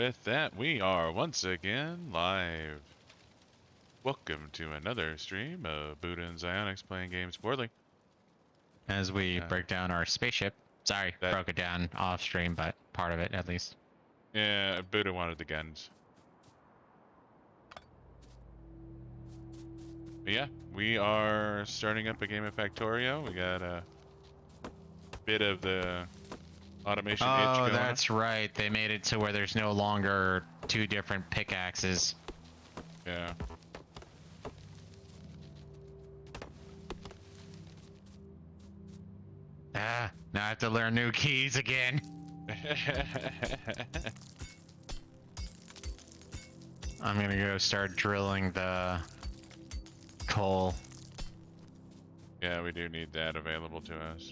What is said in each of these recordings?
with that, we are once again live. Welcome to another stream of Buddha and Zionics playing games poorly. As we break down our spaceship. Sorry, broke it down off stream, but part of it at least. Yeah, Buddha wanted the guns. But yeah, we are starting up a game of Factorio. We got a bit of the automation itch going on. That's right. They made it to where there's no longer two different pickaxes. Yeah. Now I have to learn new keys again. I'm gonna go start drilling the coal. Yeah, we do need that available to us.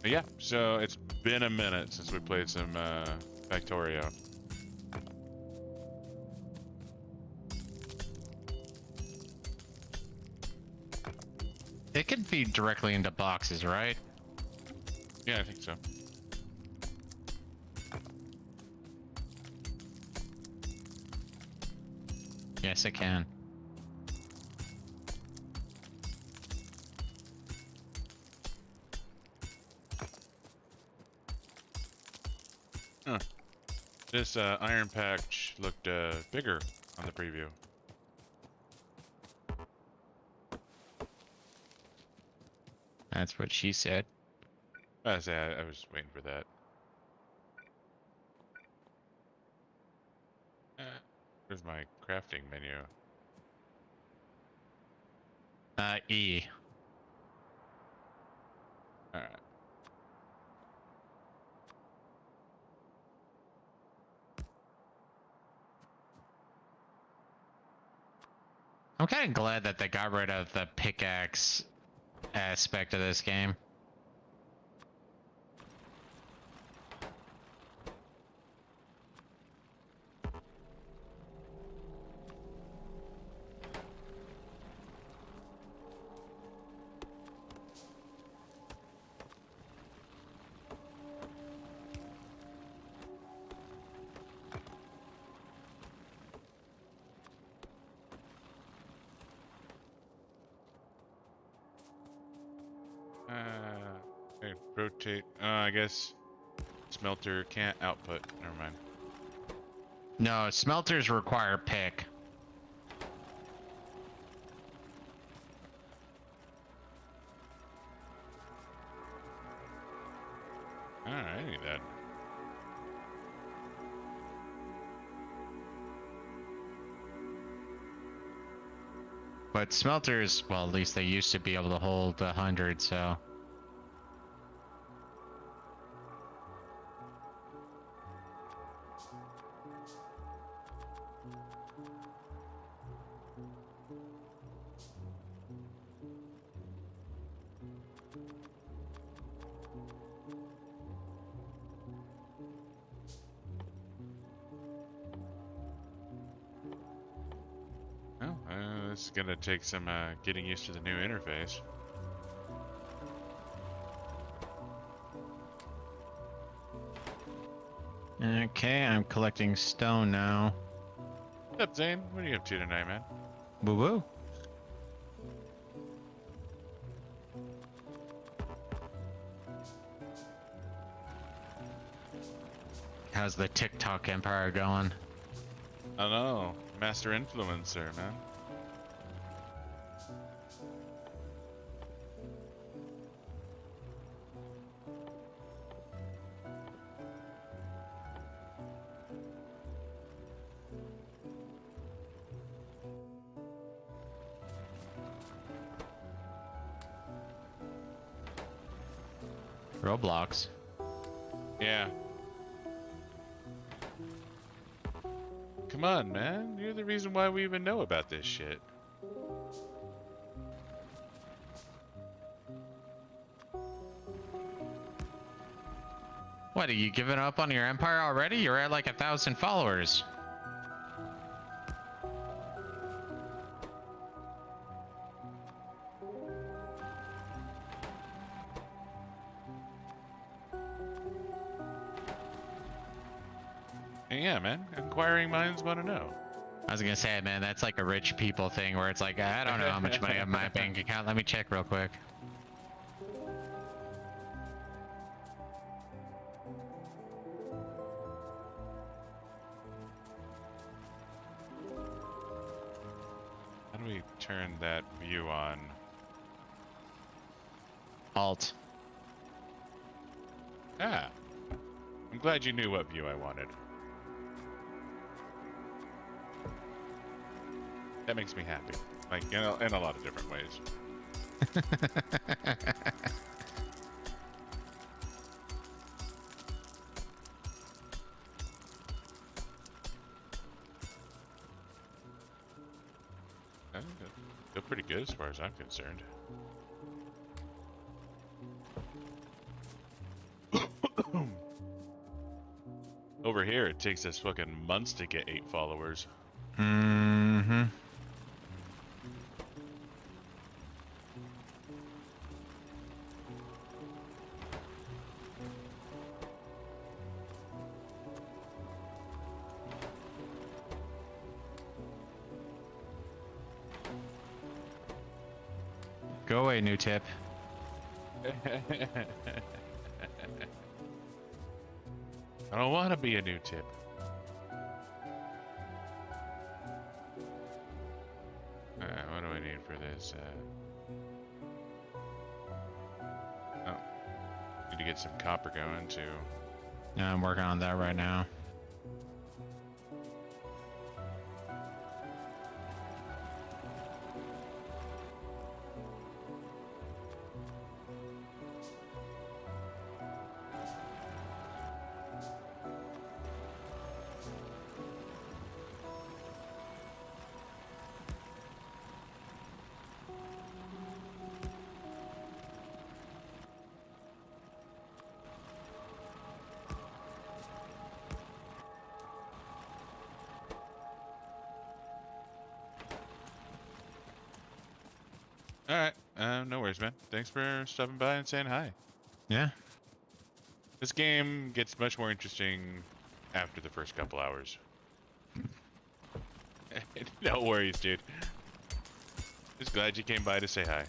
But yeah, so it's been a minute since we played some Factorio. It can feed directly into boxes, right? Yeah, I think so. Yes, it can. Huh. This iron patch looked bigger on the preview. That's what she said. I was waiting for that. Where's my crafting menu? E. Alright. I'm kind of glad that they got rid of the pickaxe aspect of this game. Okay, rotate. I guess smelter can't output. Never mind. No, smelters require pick. Alright, I need that. But smelters, well, at least they used to be able to hold 100, so... Well, this is gonna take some getting used to the new interface. Okay, I'm collecting stone now. What's up, Zane? What are you up to tonight, man? Woo-woo. How's the TikTok empire going? I don't know. Master influencer, man. Roblox. Yeah. Come on, man. You're the reason why we even know about this shit. What, are you giving up on your empire already? You're at like 1,000 followers. Yeah, man. Inquiring minds want to know. I was gonna say, man, that's like a rich people thing where it's like, I don't know how much money I have in my bank account. Let me check real quick. How do we turn that view on? Alt. Ah. I'm glad you knew what view I wanted. That makes me happy. Like, in a lot of different ways. Feel pretty good as far as I'm concerned. Over here, it takes us fucking months to get 8 followers. Mm-hmm. Go away, new tip. I don't want to be a new tip. What do I need for this? Oh, need to get some copper going too. Yeah, I'm working on that right now. All right, no worries, man. Thanks for stopping by and saying hi. Yeah. This game gets much more interesting after the first couple hours. No worries, dude. Just glad you came by to say hi.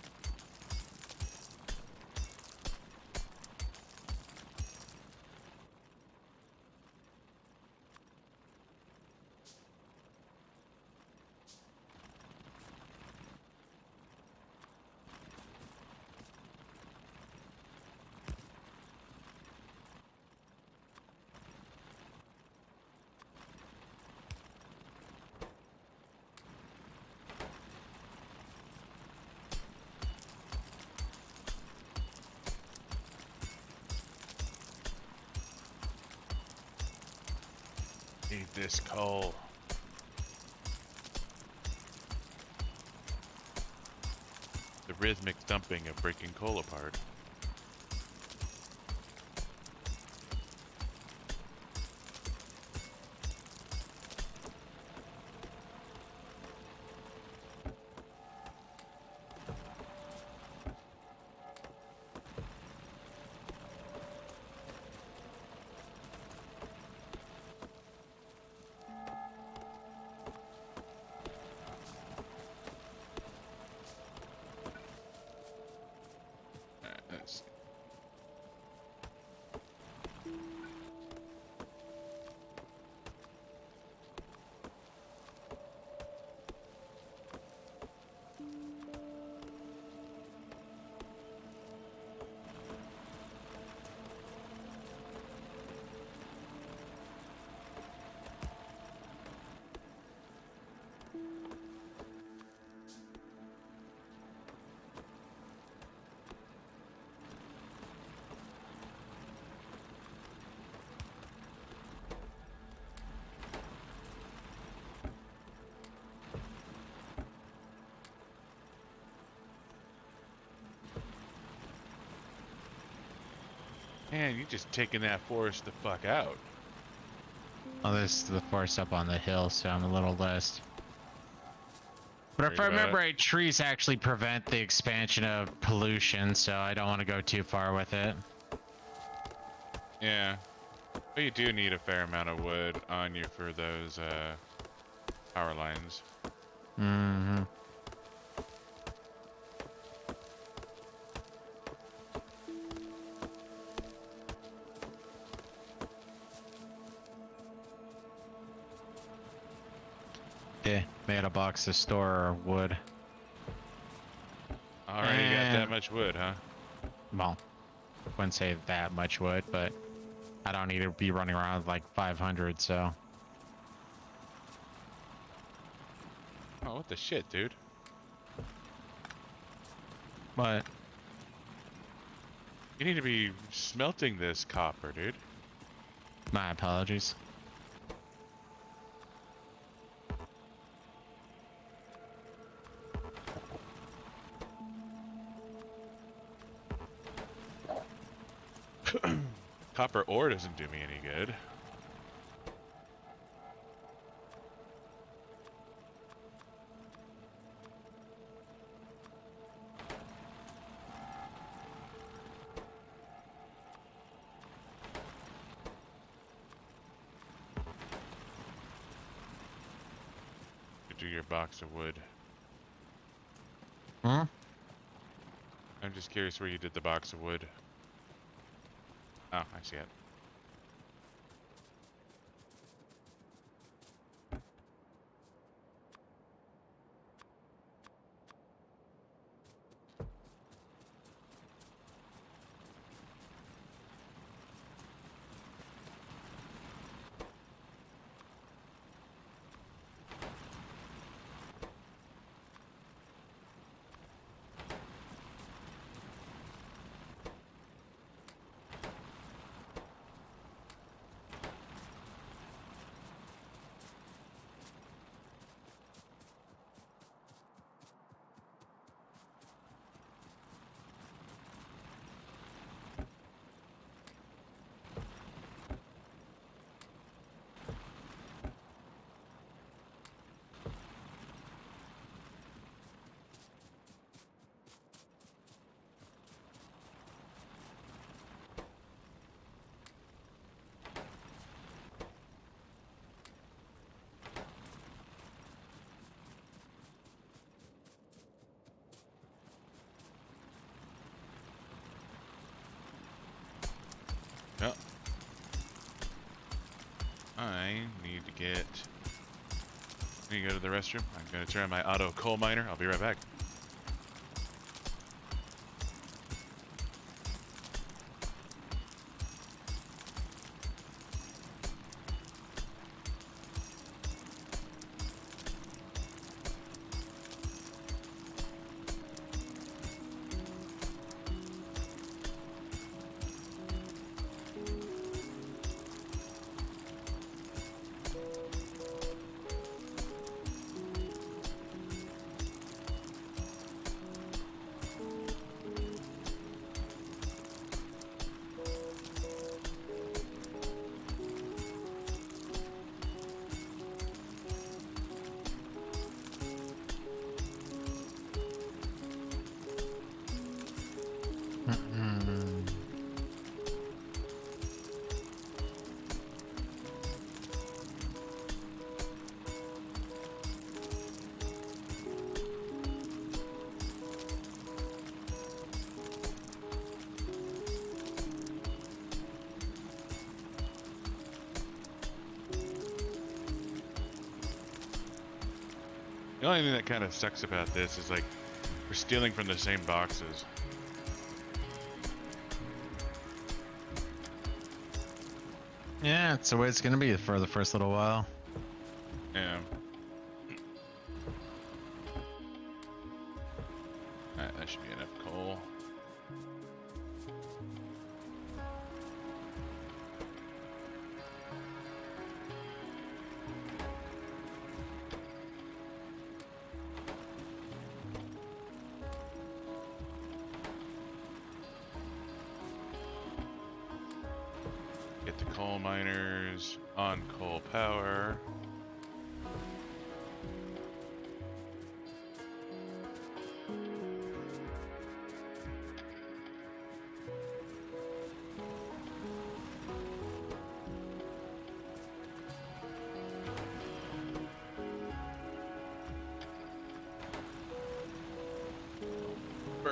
Need this coal. The rhythmic thumping of breaking coal apart. Let's see. Man, you just taking that forest the fuck out. Oh, this is the forest up on the hill, so I'm a little less. But if I Worried about remember it? right, trees actually prevent the expansion of pollution, so I don't want to go too far with it. Yeah. But you do need a fair amount of wood on you for those power lines. Mm-hmm. Yeah, made a box to store wood. Already got that And, much wood, huh? well, wouldn't say that much wood, but I don't need to be running around with like 500, so. Oh, what the shit, dude? But, You need to be smelting this copper, dude. my apologies. Copper ore doesn't do me any good. You do your box of wood. Hmm? I'm just curious where you did the box of wood. Oh, I see it. Yep. I need to get... I need to go to the restroom. I'm going to turn on my auto coal miner. I'll be right back. Mm-mm. The only thing that kind of sucks about this is like we're stealing from the same boxes. Yeah, it's the way it's gonna be for the first little while. Yeah. Alright, that should be enough coal. Get the coal miners on coal power.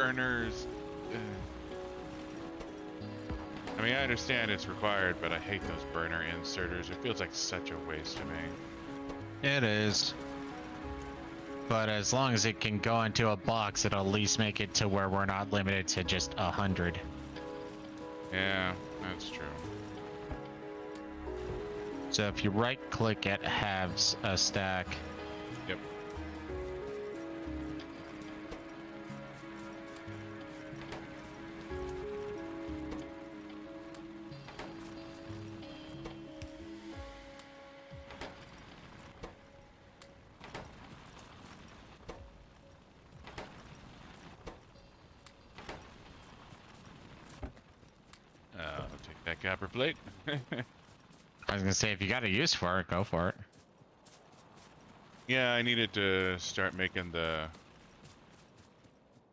burners. I mean, I understand it's required, but I hate those burner inserters. It feels like such a waste to me. It is. But as long as it can go into a box, it'll at least make it to where we're not limited to just 100. Yeah, that's true. So if you right click, it halves a stack. Yep. I'll take that copper plate. I was gonna say, if you got a use for it, go for it. Yeah, I needed to start making the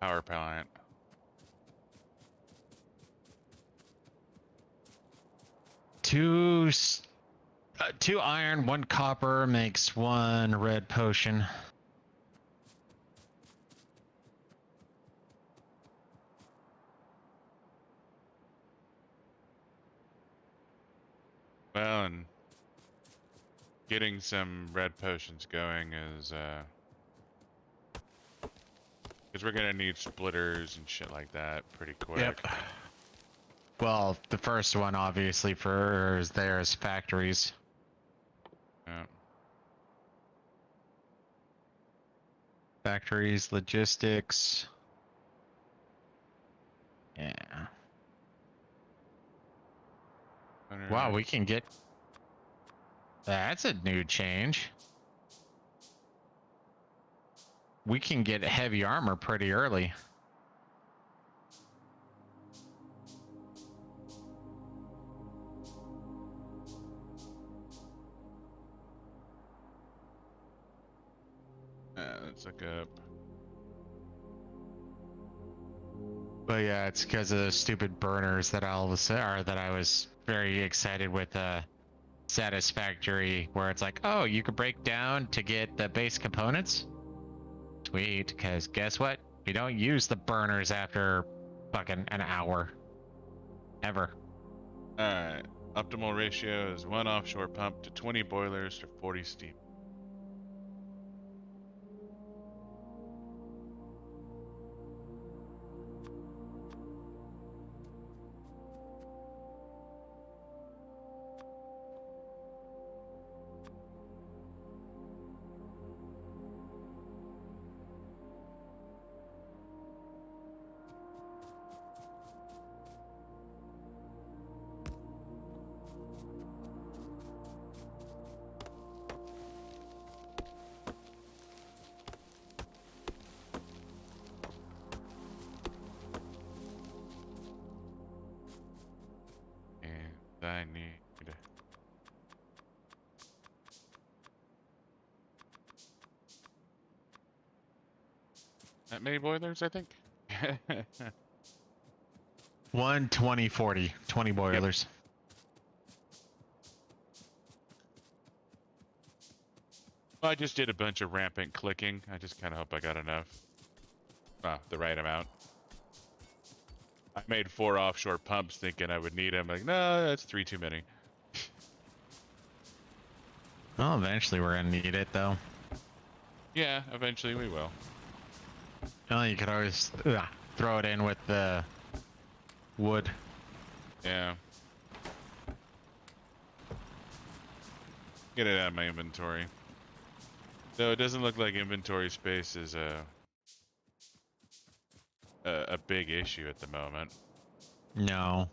power plant. Two iron, 1 copper makes 1 red potion. Well, and getting some red potions going is, because we're gonna need splitters and shit like that pretty quick. Yep. Well, the first one obviously for there's factories. Yeah. Factories, logistics. Yeah. Wow, we can get... That's a new change. We can get heavy armor pretty early. Let's look up. But yeah, it's because of the stupid burners that I was very excited with Satisfactory, where it's like, oh, you could break down to get the base components. Sweet, because guess what? You don't use the burners after fucking an hour. Ever. Alright. Optimal ratio is 1 offshore pump to 20 boilers to 40 steam. And I need... that many boilers, I think? 1, 20, 40. 20 boilers. Yep. Well, I just did a bunch of rampant clicking. I just kind of hope I got enough. The right amount. I made 4 offshore pumps thinking I would need them. Like, no, that's 3 too many. Well, eventually we're gonna need it, though. Yeah, eventually we will. Well, you could always throw it in with the wood. Yeah. Get it out of my inventory. Though it doesn't look like inventory space is a big issue at the moment. No.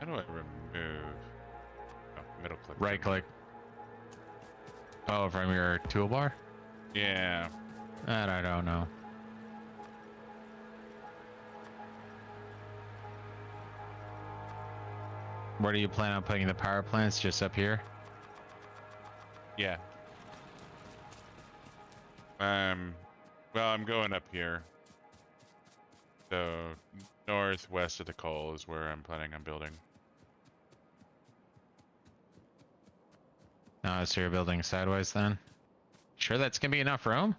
How do I remove? Oh, middle click. to Right remove. click. Oh, from your toolbar? Yeah. That I don't know. Where do you plan on putting the power plants? Just up here? Yeah. Well, I'm going up here. So northwest of the coal is where I'm planning on building. No, so you're building sideways then? Sure that's gonna be enough room?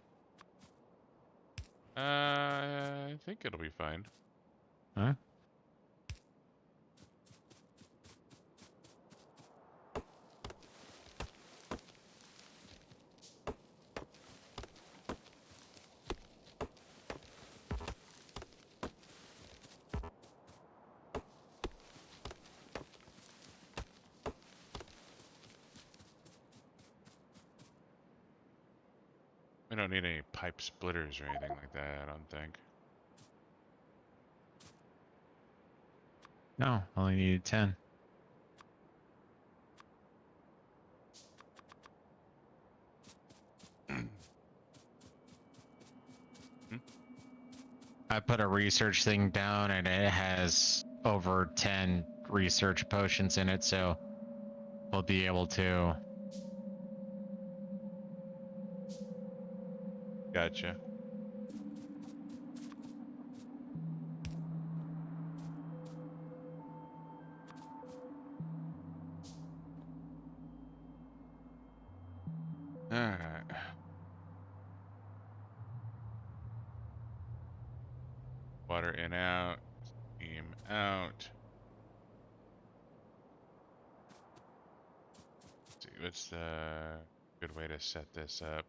I think it'll be fine. Huh? We don't need any pipe splitters or anything like that, I don't think. No, only needed 10. Hmm? I put a research thing down and it has over 10 research potions in it, so we'll be able to. Gotcha. Alright. Water in, out. Steam out. Let's see, what's the good way to set this up?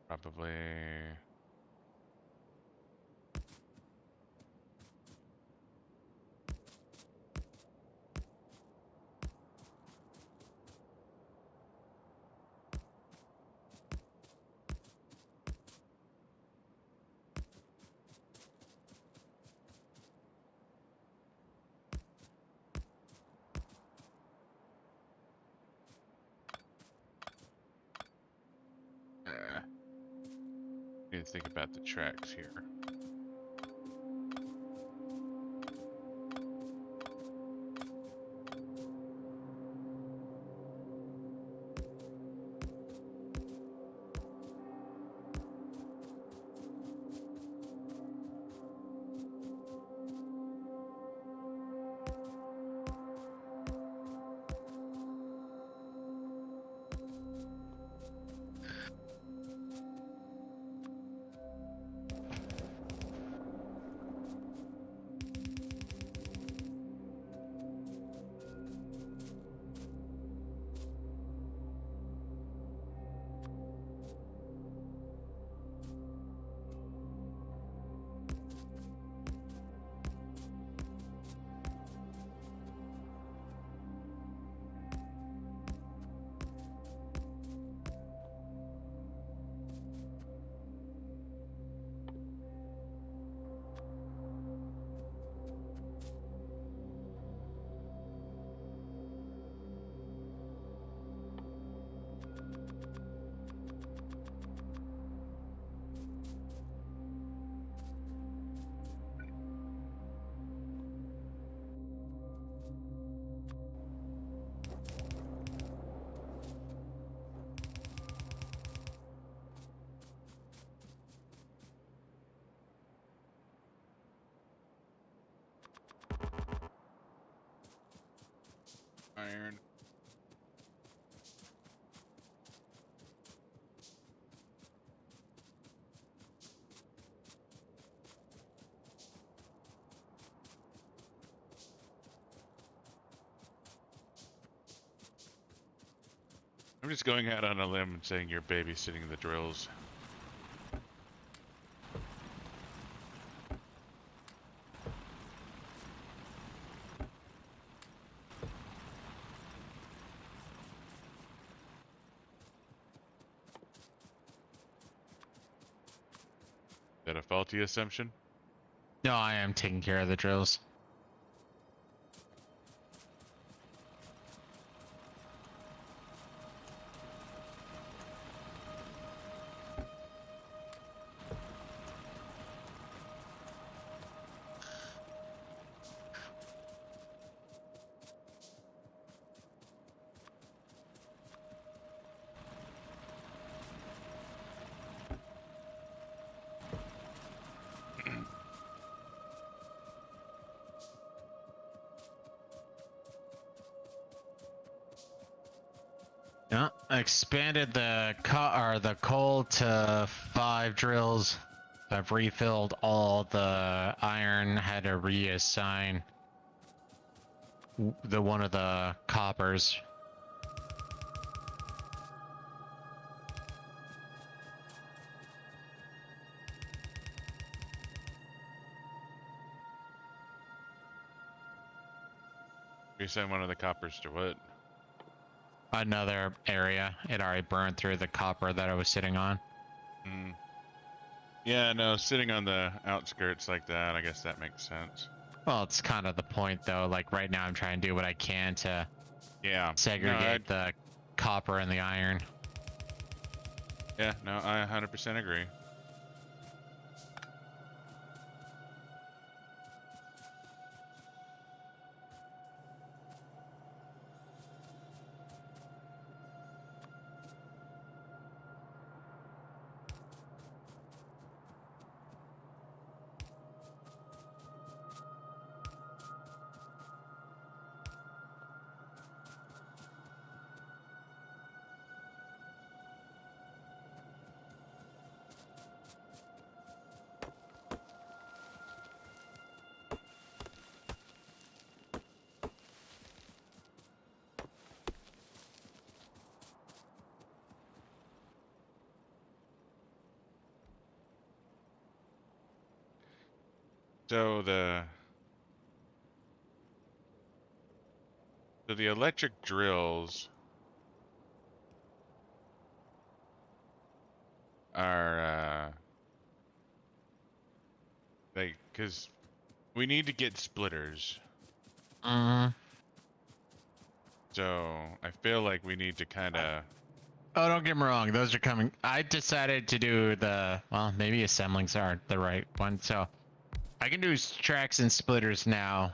Probably. Need to think about the tracks here. Iron. I'm just going out on a limb and saying you're babysitting the drills. that a faulty assumption? No, I am taking care of the drills. Yeah, I expanded the coal to 5 drills. I've refilled all the iron. Had to reassign the one of the coppers. You send one of the coppers to what? Another area. It already burned through the copper that I was sitting on. Mm. Yeah, no, sitting on the outskirts like that, I guess that makes sense. Well, it's kind of the point, though. Like, right now, I'm trying to do what I can to Yeah. segregate the copper and the iron. Yeah, no, I 100% agree. So the electric drills are because we need to get splitters. So I feel like we need to kind of. Oh, don't get me wrong. Those are coming. I decided to do well, maybe assemblings aren't the right one. So I can do tracks and splitters now.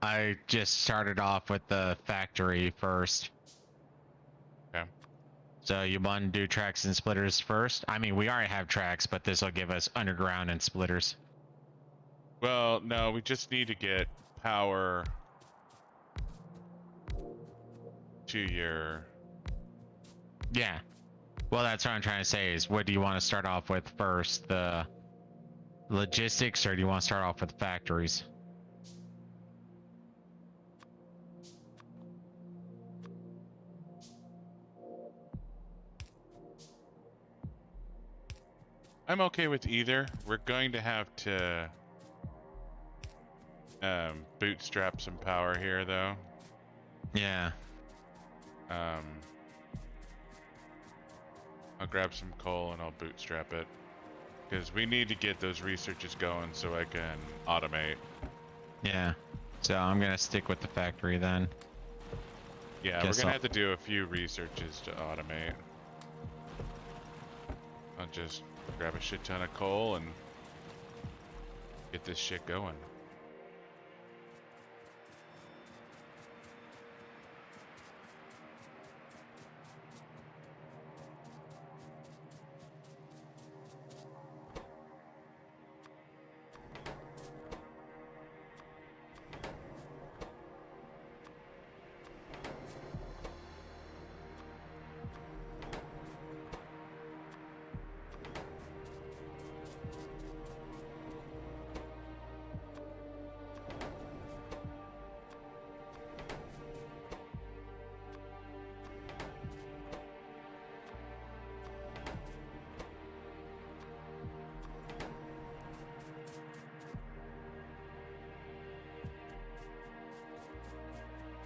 I just started off with the factory first. Okay. So you want to do tracks and splitters first? I mean, we already have tracks, but this will give us underground and splitters. Well, no, we just need to get power to your. Yeah. Well, that's what I'm trying to say is what do you want to start off with first? The logistics, or do you want to start off with factories? I'm okay with either. We're going to have to bootstrap some power here, though. Yeah. I'll grab some coal and I'll bootstrap it. Because we need to get those researches going so I can automate. Yeah. So I'm going to stick with the factory then. Yeah, we're going to have to do a few researches to automate. I'll just grab a shit ton of coal and get this shit going.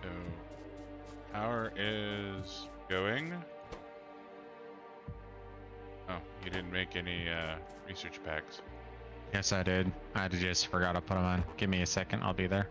So, power is going. Oh, You didn't make any research packs. Yes, I did. I just forgot to put them on. Give me a second. I'll be there.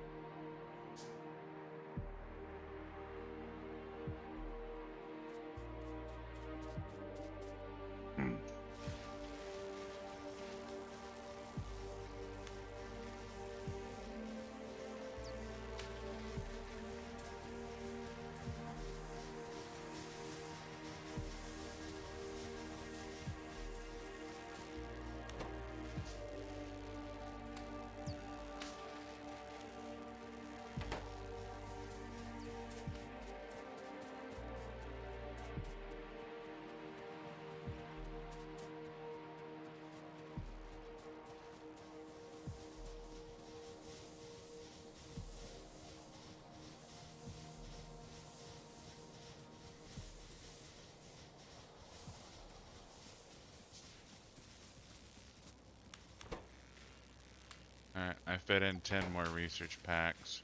Alright, I fed in 10 more research packs.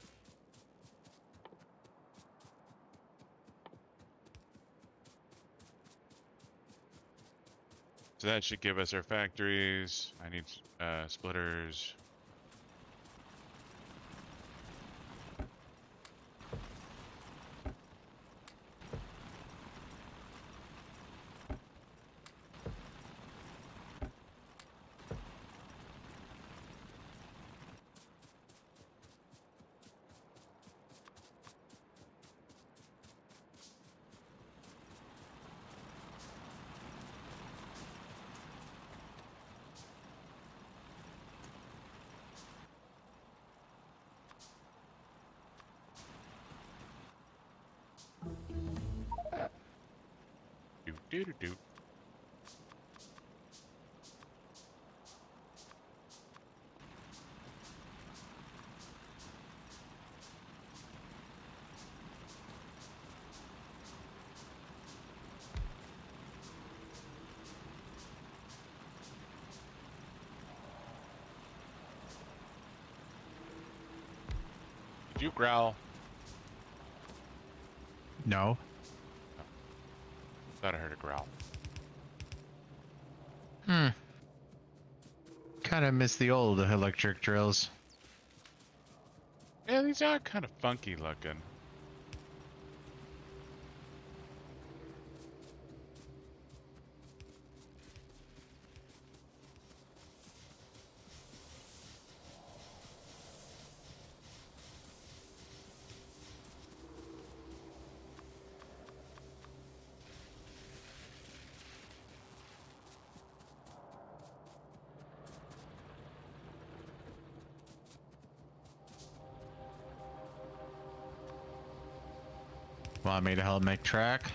So that should give us our factories. I need splitters. Do do do do. Did you growl? No. Thought I heard a growl. Hmm. Kind of miss the old electric drills. Yeah, these are kind of funky looking. Want me to help make track?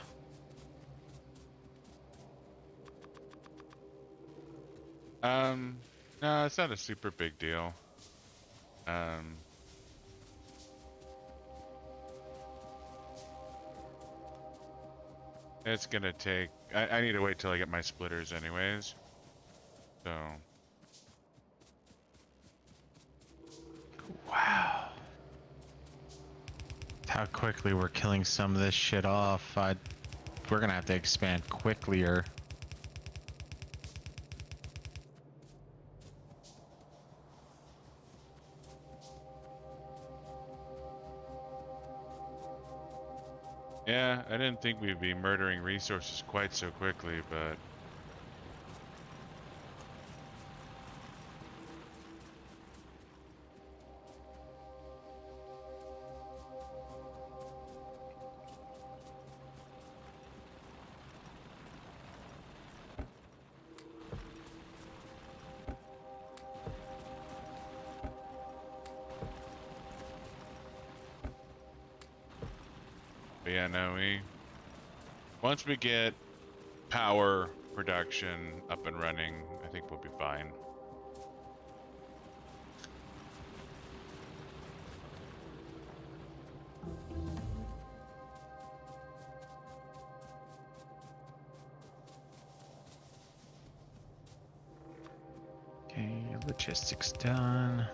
No, it's not a super big deal. Um, it's gonna take. I need to wait till I get my splitters, anyways. So. Wow. How quickly we're killing some of this shit off. We're gonna have to expand quickly or... Yeah, I didn't think we'd be murdering resources quite so quickly, but yeah, no, once we get power production up and running, I think we'll be fine. Okay, logistics done.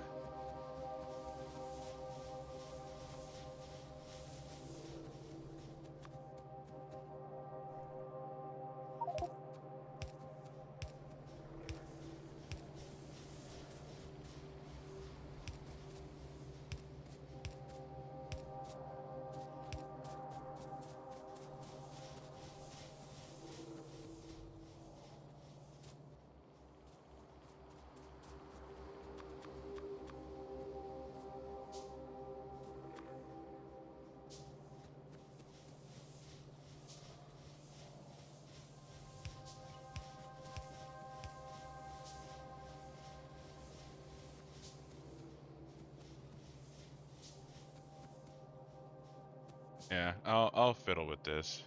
Yeah, I'll fiddle with this.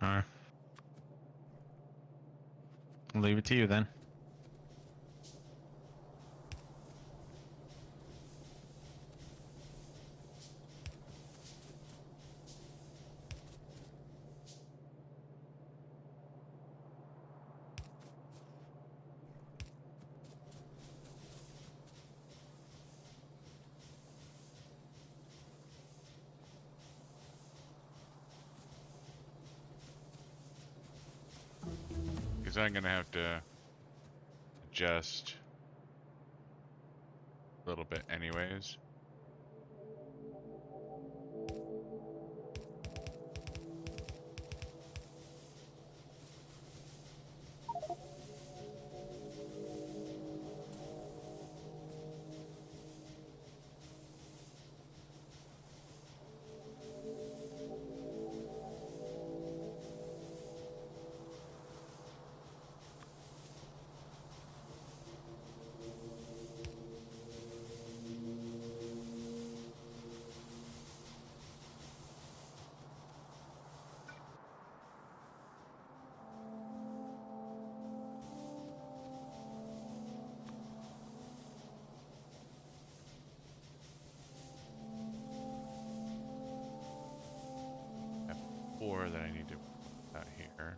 Alright. I'll leave it to you then. Because I'm gonna have to adjust a little bit anyways. I have 4 that I need to put out here.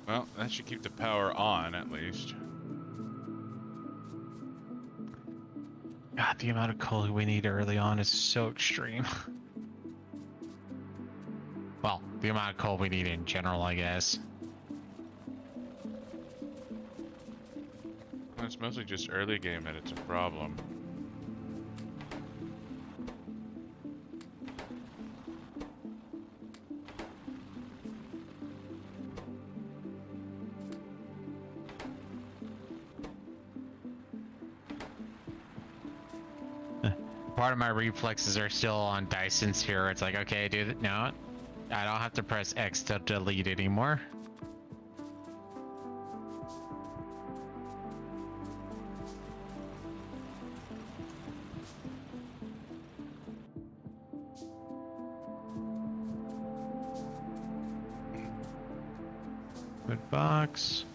Well, that should keep the power on at least. God, the amount of coal we need early on is so extreme. Well, the amount of coal we need in general, I guess. Well, it's mostly just early game that it's a problem. Part of my reflexes are still on Dyson's here. It's like, okay, dude, no, I don't have to press X to delete anymore. Good box.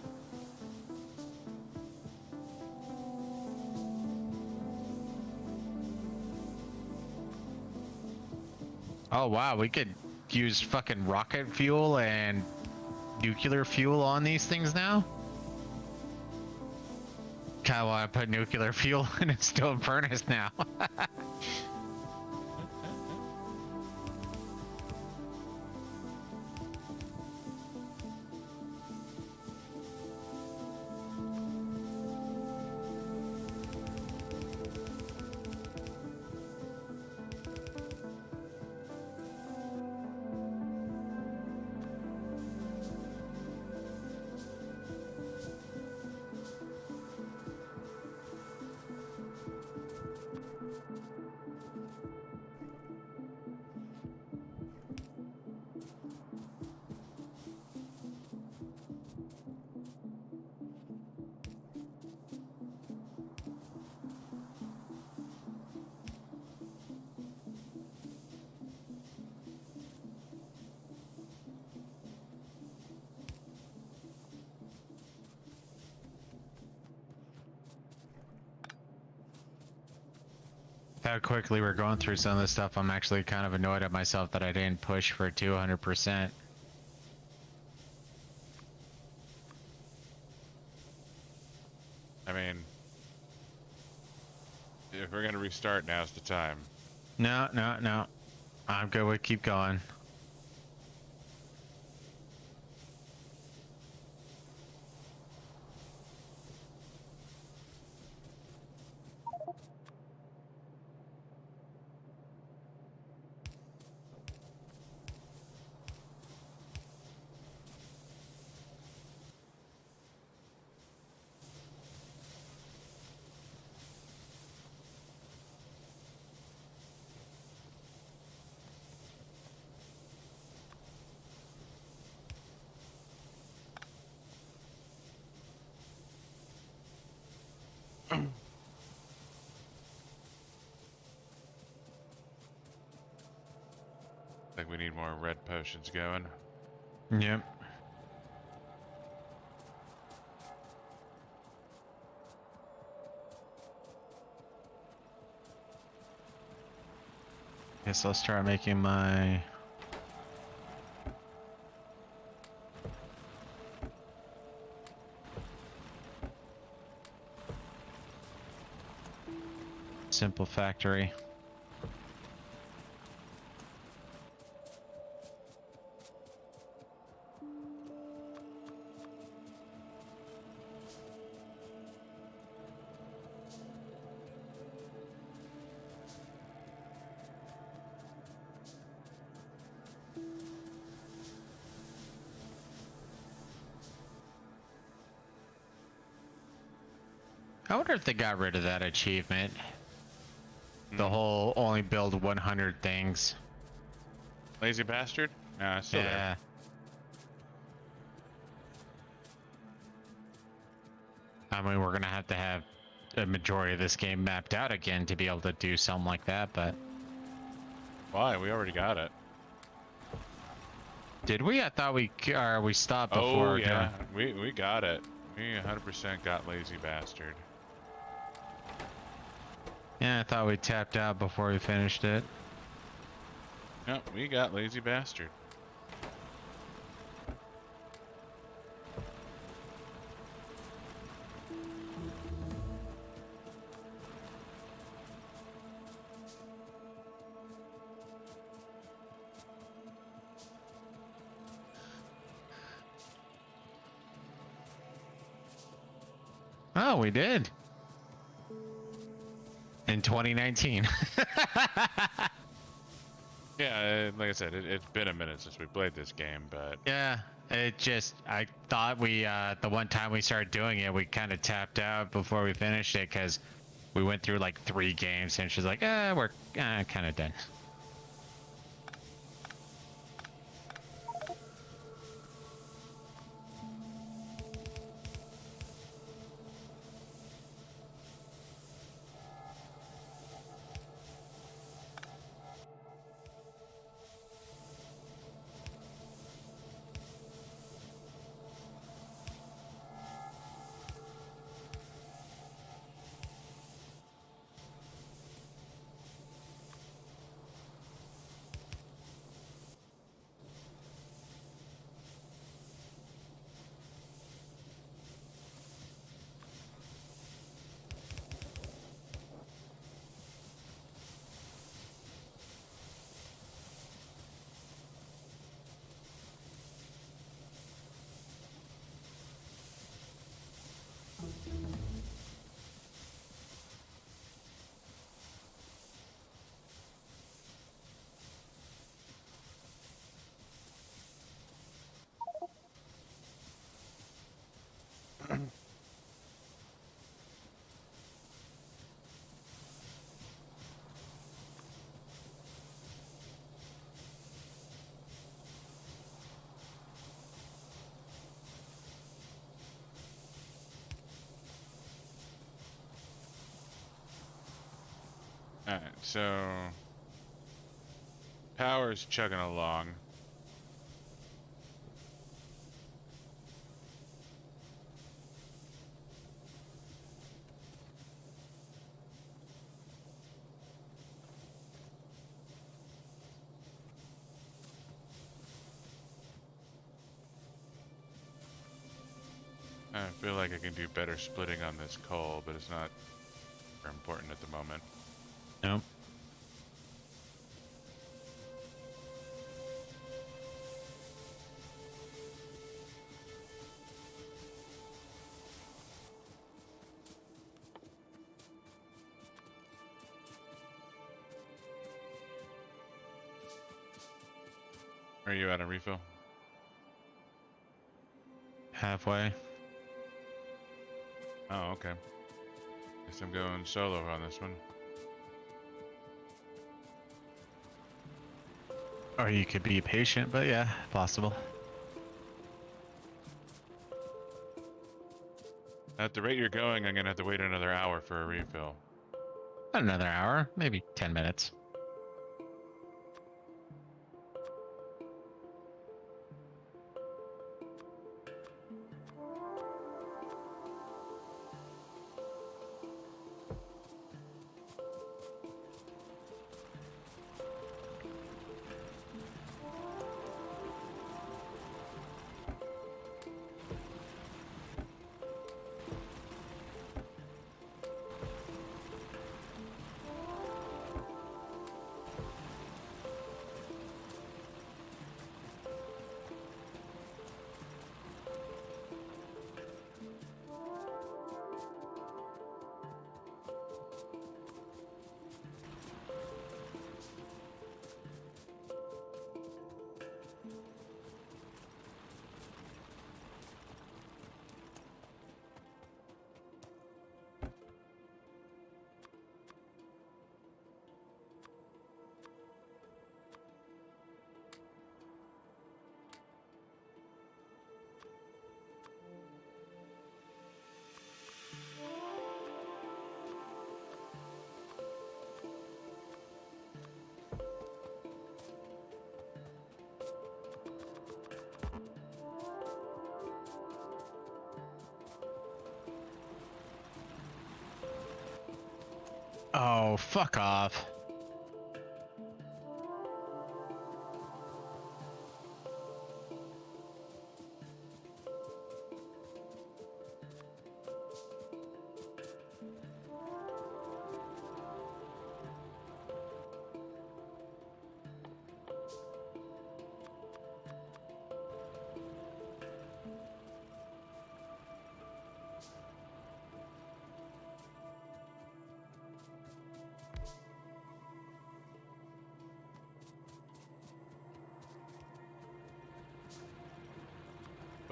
Oh wow, we could use fucking rocket fuel and nuclear fuel on these things now? Kinda wanna put nuclear fuel in a stone furnace now. how quickly we're going through some of this stuff, I'm actually kind of annoyed at myself that I didn't push for 200%. I mean, if we're gonna restart, now's the time. No, no, no. I'm good with keep going. Like we need more red potions going. Yep. Guess I'll start making my... simple factory. I wonder if they got rid of that achievement. The whole only build 100 things. Lazy bastard? Nah, it's still there. Yeah. I mean, we're gonna have to have a majority of this game mapped out again to be able to do something like that, but... Why? We already got it. Did we? I thought we stopped Oh before yeah, doing... we got it. We 100% got lazy bastard. Yeah, I thought we tapped out before we finished it. Yep, we got lazy bastard. Oh, we did. In 2019. Yeah, like I said, it's been a minute since we played this game, but Yeah, it just, I thought we, the one time we started doing it, we kind of tapped out before we finished it because we went through like 3 games and she's like, we're kind of done. alright, so power's chugging along. I feel like I can do better splitting on this coal, but it's not very important at the moment. Nope. Are you out of refill? Halfway. Oh, okay. Guess I'm going solo on this one. Or you could be patient, but yeah, possible. At the rate you're going, I'm gonna have to wait another hour for a refill. Another hour, maybe 10 minutes. Oh, fuck off.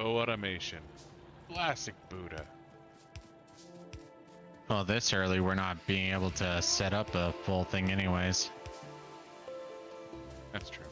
Oh, automation. Classic Buddha. Well, this early, we're not being able to set up the full thing anyways. That's true.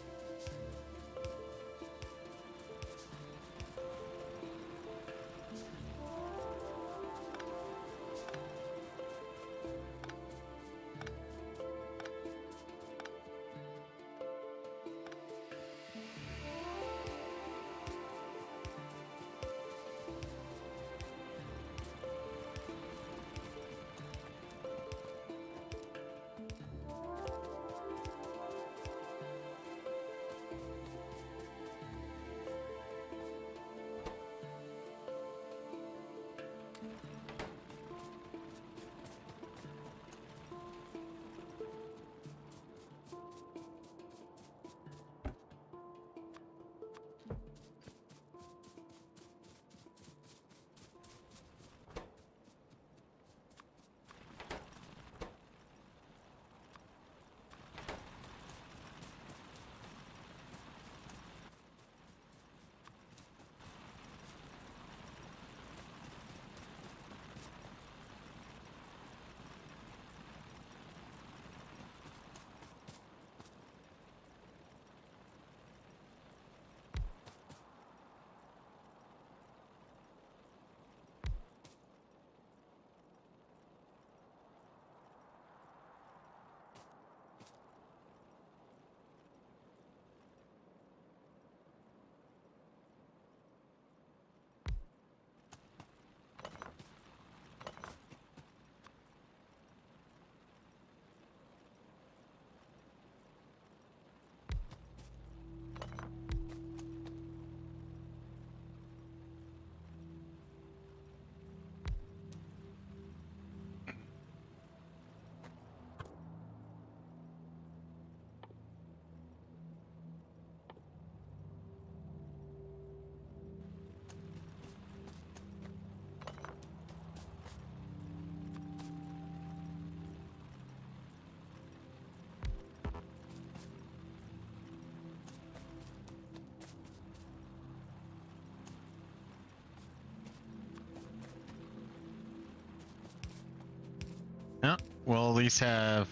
we'll at least have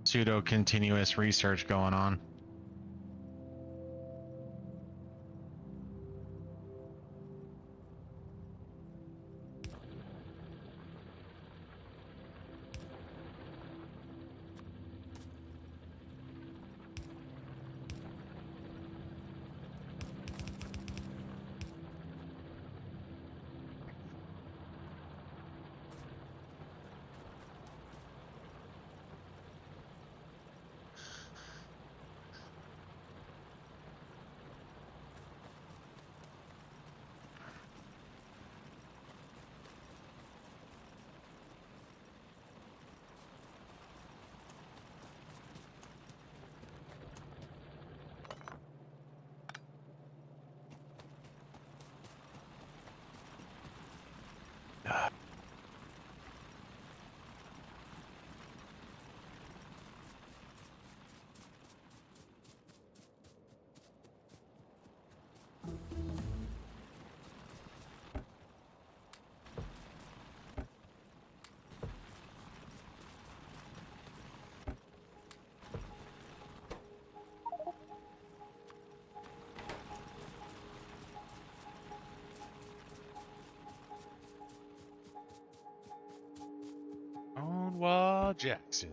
pseudo-continuous research going on. Stonewall Jackson.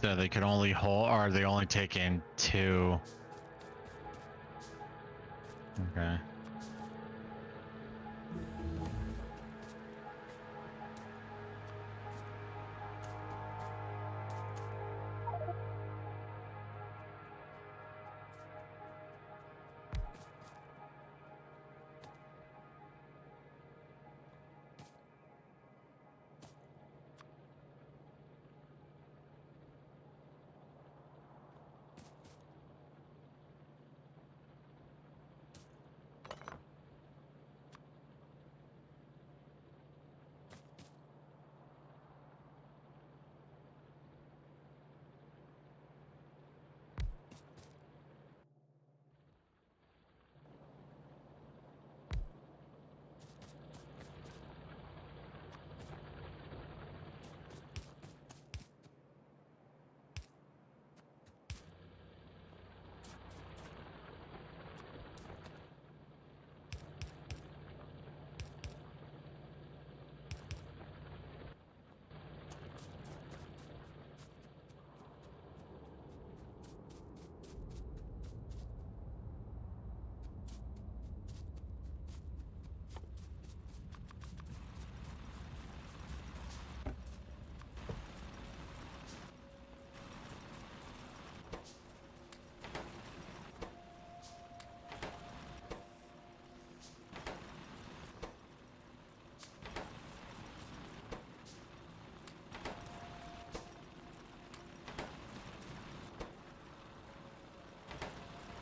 So they could only hold, or they only take in 2. Okay.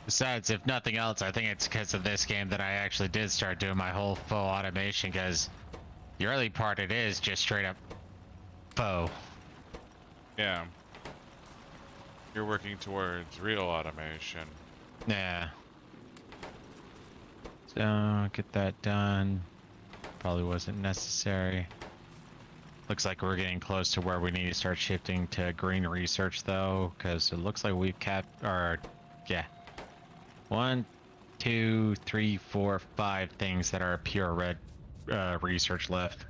Besides, if nothing else, I think it's because of this game that I actually did start doing my whole full automation, because the early part it is just straight up faux. Yeah. You're working towards real automation. Yeah. So, get that done. Probably wasn't necessary. Looks like we're getting close to where we need to start shifting to green research, though, because it looks like we've capped, or, yeah. 1, 2, 3, 4, 5 things that are pure red research left.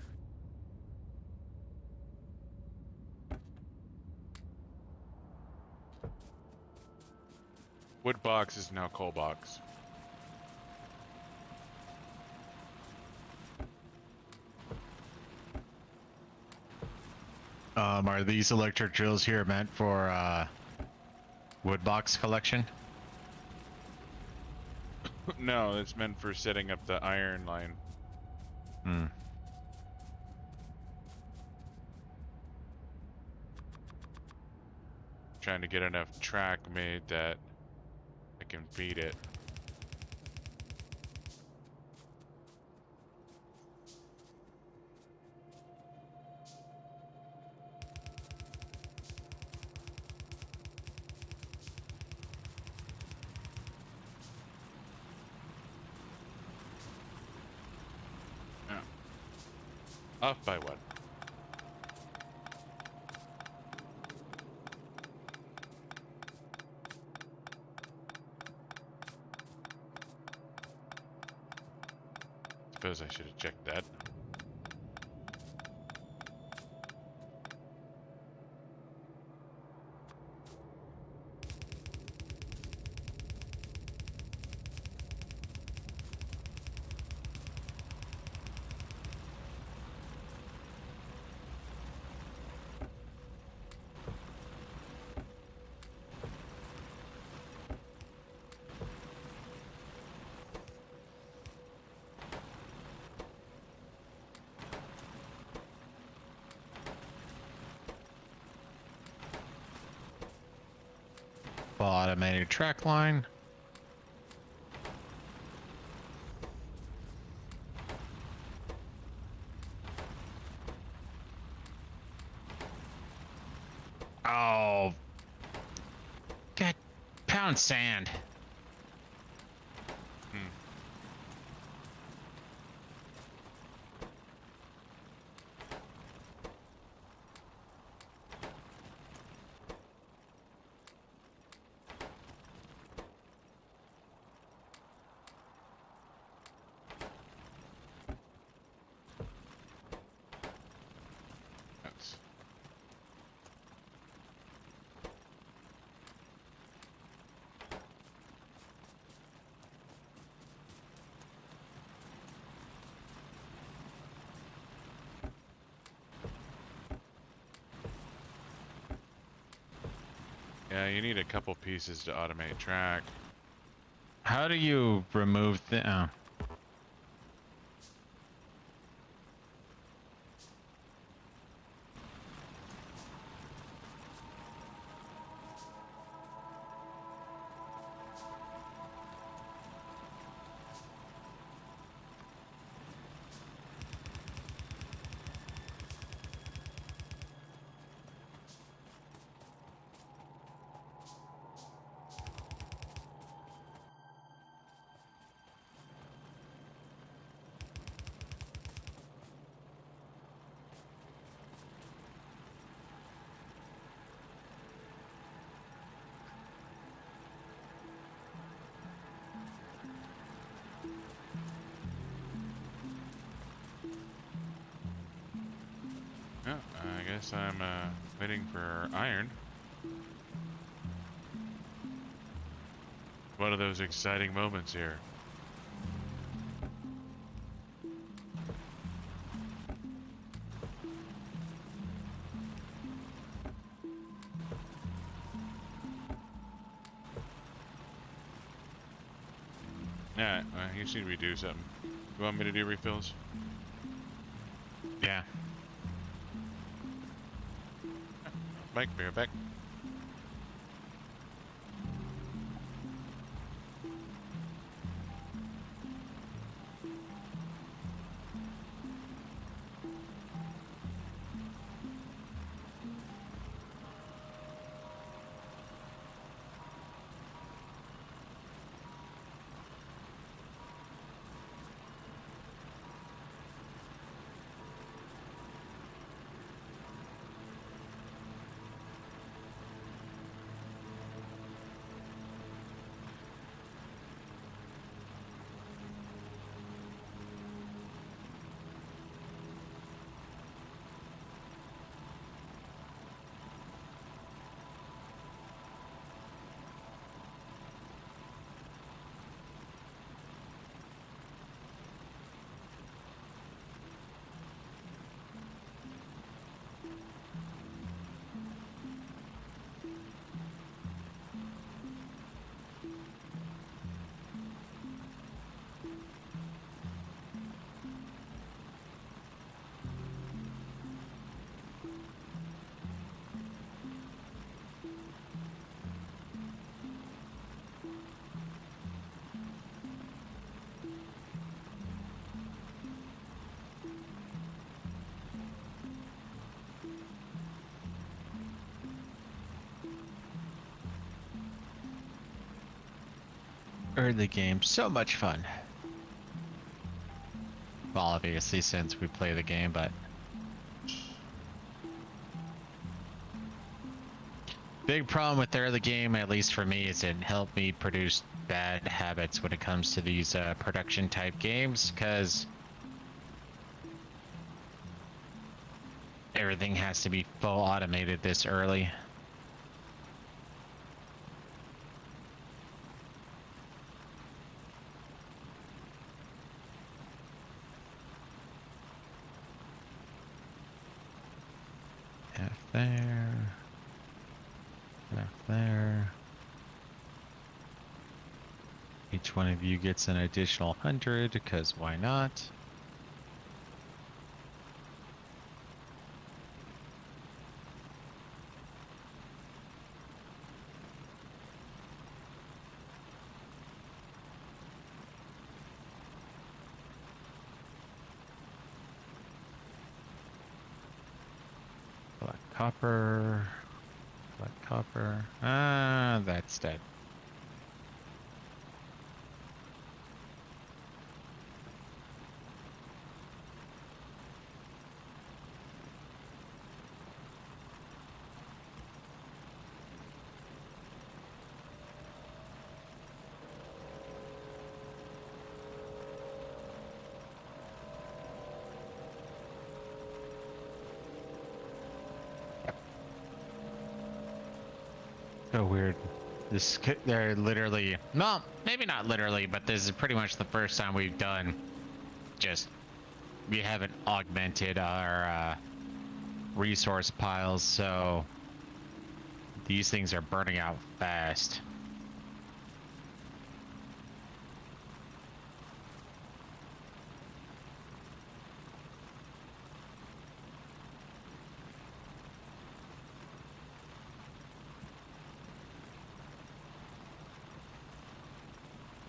Wood box is now coal box. Are these electric drills here meant for wood box collection? No, it's meant for setting up the iron line. trying to get enough track made that I can feed it. Yeah. Off by one. Suppose I should have checked that. Full automated track line. Oh, God, pound sand. Hmm. That's yeah, you need a couple pieces to automate track. How do you remove the? Oh. Yeah, I guess I'm waiting for iron. One of those exciting moments here. Yeah, you seem to be doing something. You want me to do refills? Yeah. Mike, be right back. Early game, so much fun. Well, obviously since we play the game, but big problem with early game, at least for me, is it helped me produce bad habits when it comes to these production type games, because everything has to be full automated this early. F there. F there. Each one of you gets an additional 100, because why not? Black copper. Black copper. Ah, that's dead. So weird. They're literally, well, maybe not literally, but this is pretty much the first time we've done just, we haven't augmented our resource piles, so these things are burning out fast.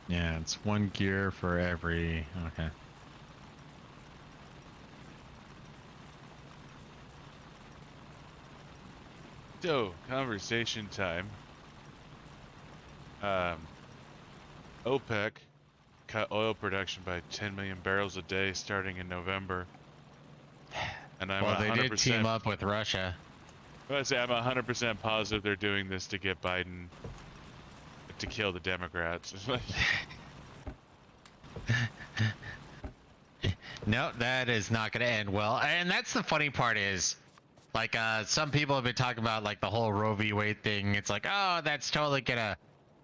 Yeah, it's one gear for every, okay. So, conversation time. OPEC cut oil production by 10 million barrels a day starting in November. And I'm Well, they 100%, did team up with Russia. I say I'm 100% positive they're doing this to get Biden to kill the Democrats. No, that is not going to end well. And that's the funny part is, like, some people have been talking about, like, the whole Roe v. Wade thing. It's like, oh, that's totally going to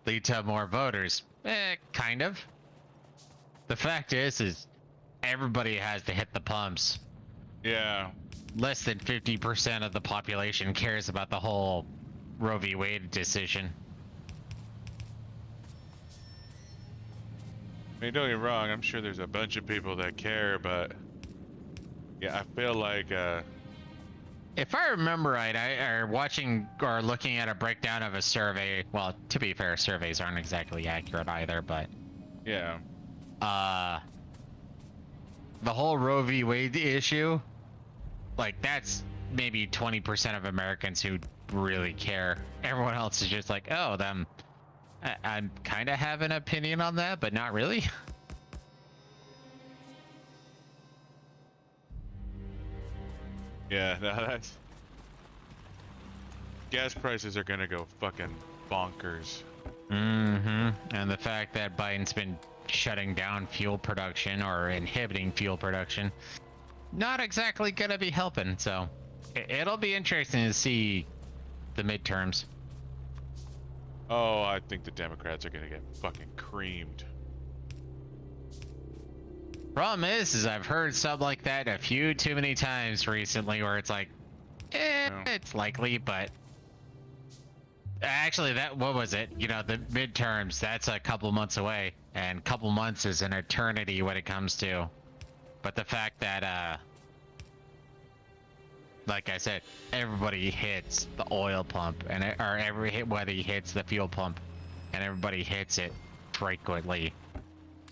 lead to more voters. Kind of. The fact is everybody has to hit the pumps. Yeah. Less than 50% of the population cares about the whole Roe v. Wade decision. I mean, don't get me wrong, I'm sure there's a bunch of people that care, but yeah, I feel like If I remember right, or watching or looking at a breakdown of a survey, well, to be fair, surveys aren't exactly accurate either, but yeah. The whole Roe v. Wade issue, like, that's maybe 20% of Americans who really care. Everyone else is just like, oh, them. I kind of have an opinion on that, but not really. Yeah, no, that's... Gas prices are gonna go fucking bonkers. Mm-hmm. And the fact that Biden's been shutting down fuel production or inhibiting fuel production, not exactly gonna be helping. So it'll be interesting to see the midterms. Oh, I think the Democrats are gonna get fucking creamed. Problem is I've heard something like that a few too many times recently where it's like, No. it's likely, but actually what was it? You know, the midterms, that's a couple months away, and a couple months is an eternity when it comes to. But the fact that, like I said, everybody hits the oil pump, and everybody hits the fuel pump, and everybody hits it frequently.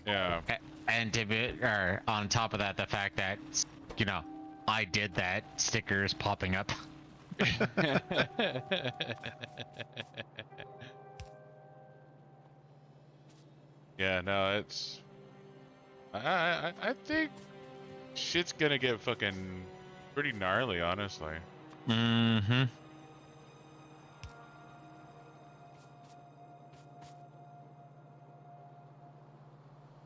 Yeah. And or on top of that, the fact that, you know, I did that, stickers popping up. Yeah, no, it's. I think shit's gonna get fucking pretty gnarly, honestly. Mm-hmm.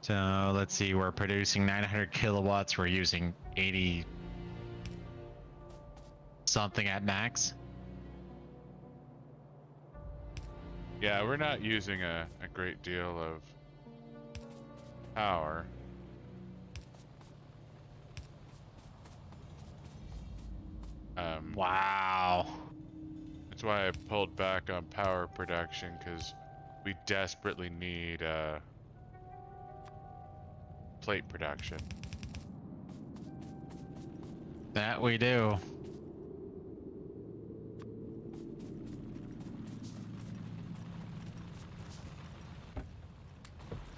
So let's see, we're producing 900 kilowatts. We're using 80 something at max. Yeah, we're not using a great deal of power. Wow. That's why I pulled back on power production, because we desperately need plate production. That we do.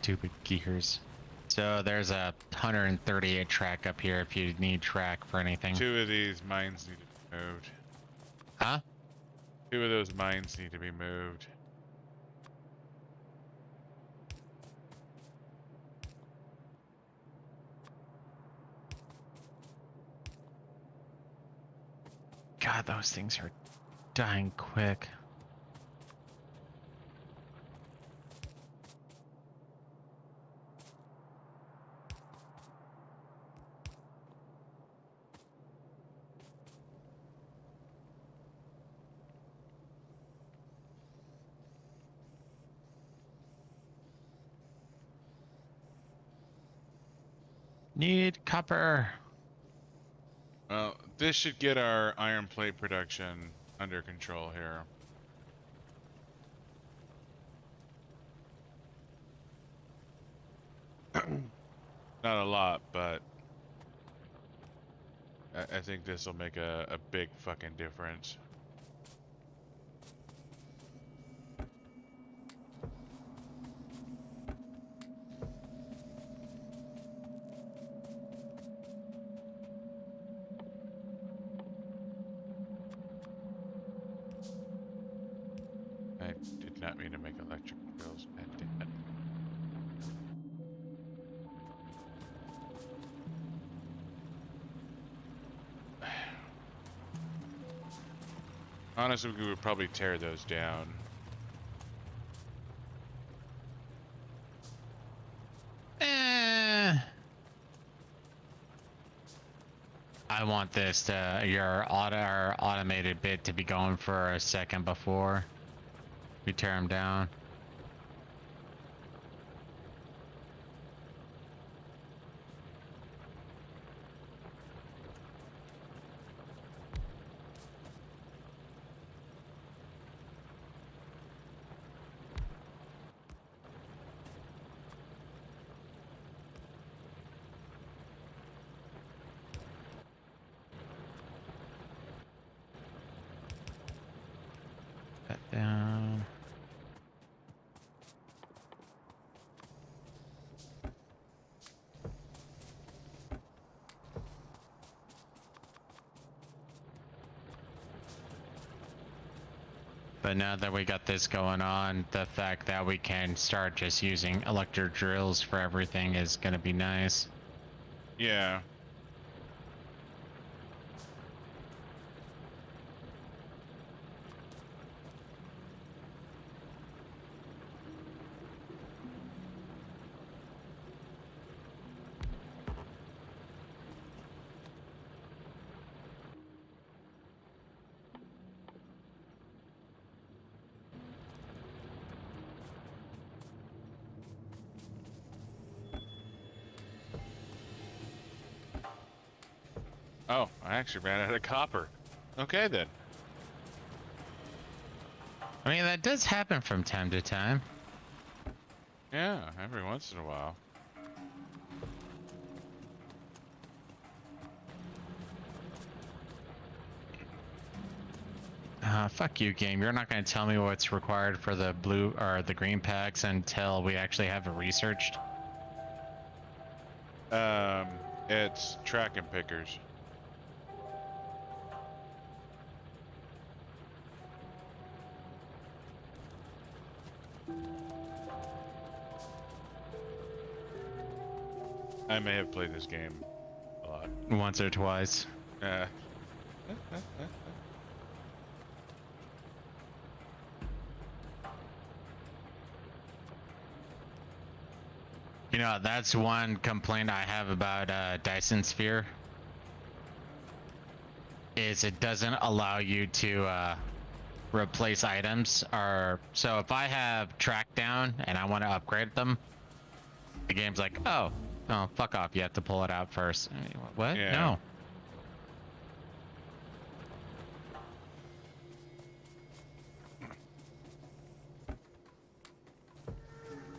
Stupid gears. So there's a 138 track up here if you need track for anything. 2 of these mines need to be moved. Huh? 2 of those mines need to be moved. God, those things are dying quick. Need copper. Well, this should get our iron plate production under control here. Not a lot, but I think this will make a big fucking difference. I did not mean to make electric drills. God damn it. Honestly, we would probably tear those down. I want this to your automated bit to be going for a second before we tear them down. Cut down. But now that we got this going on, the fact that we can start just using electric drills for everything is going to be nice. Yeah. Oh, I actually ran out of copper. Okay then. I mean, that does happen from time to time. Yeah, every once in a while. Fuck you, game. You're not going to tell me what's required for the blue or the green packs until we actually have it researched. It's track and pickers. I may have played this game a lot. Once or twice. Uh, You know, that's one complaint I have about Dyson Sphere. Is it doesn't allow you to replace items. Or so if I have track down and I want to upgrade them, the game's like, oh, fuck off. You have to pull it out first. I mean, what? yeah. No.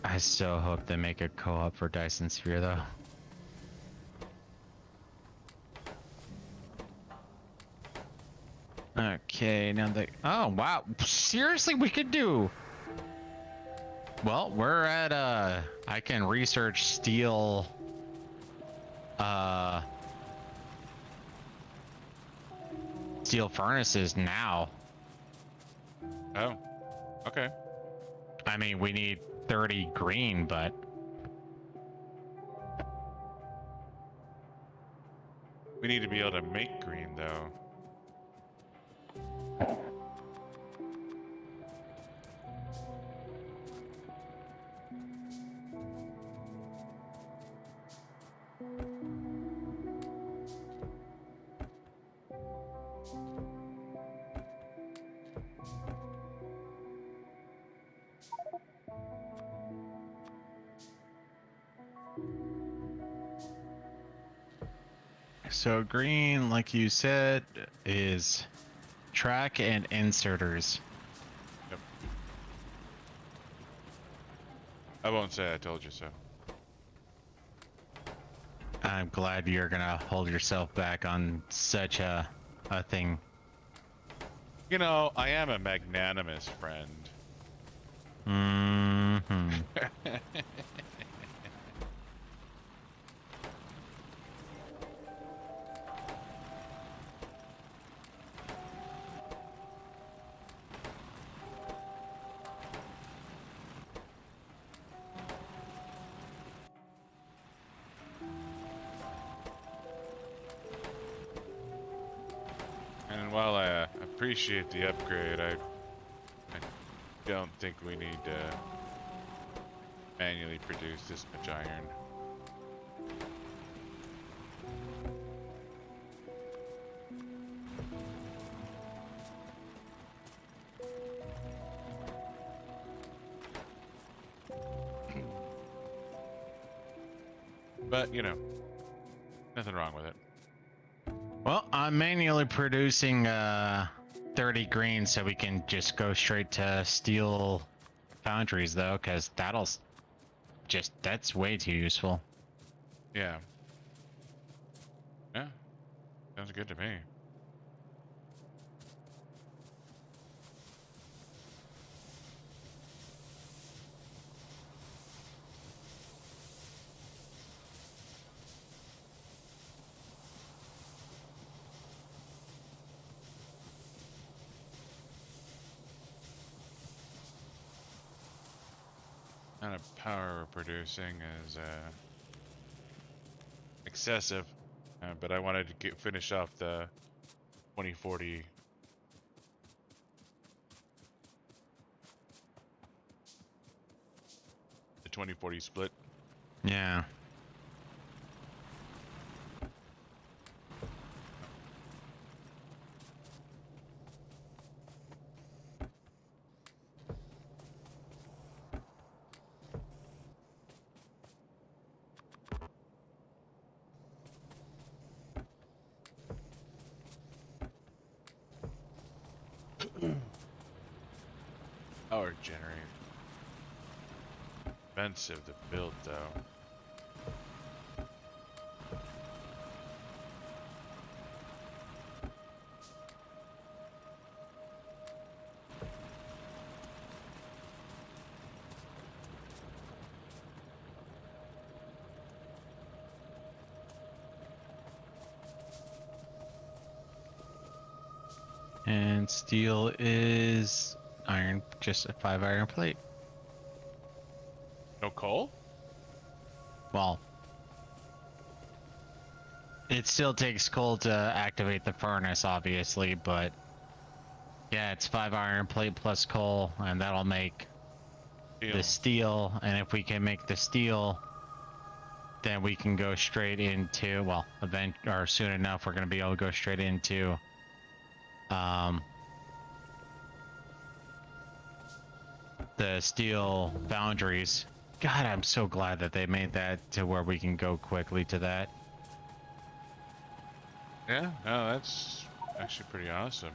I so hope they make a co-op for Dyson Sphere though. Okay, now they. Oh wow! Seriously, we could do. Well, we're at I can research steel. Steel furnaces now. Oh. Okay. I mean, we need 30 green, but We need to be able to make green though. so green, like you said, is track and inserters. Yep. I won't say I told you so. I'm glad you're gonna hold yourself back on such a thing. You know, I am a magnanimous friend. Mm-hmm. And while I appreciate the upgrade, I don't think we need to manually produce this much iron. But, you know, nothing wrong with it. Well, I'm manually producing 30 green so we can just go straight to steel foundries though, because that's way too useful. Yeah. Yeah. Sounds good to me. Amount of power we're producing is excessive, but I wanted to finish off the 2040. The 2040 split. Yeah. Power generator. Expensive to build though. And steel is iron, just a 5 iron plate. No coal? Well, It still takes coal to activate the furnace, obviously, but yeah, it's 5 iron plate plus coal, and that'll make the Deal. steel. And if we can make the steel, then we can go straight into, well, event or soon enough, we're gonna be able to go straight into um the steel foundries. God, I'm so glad that they made that to where we can go quickly to that. Yeah, no, that's actually pretty awesome.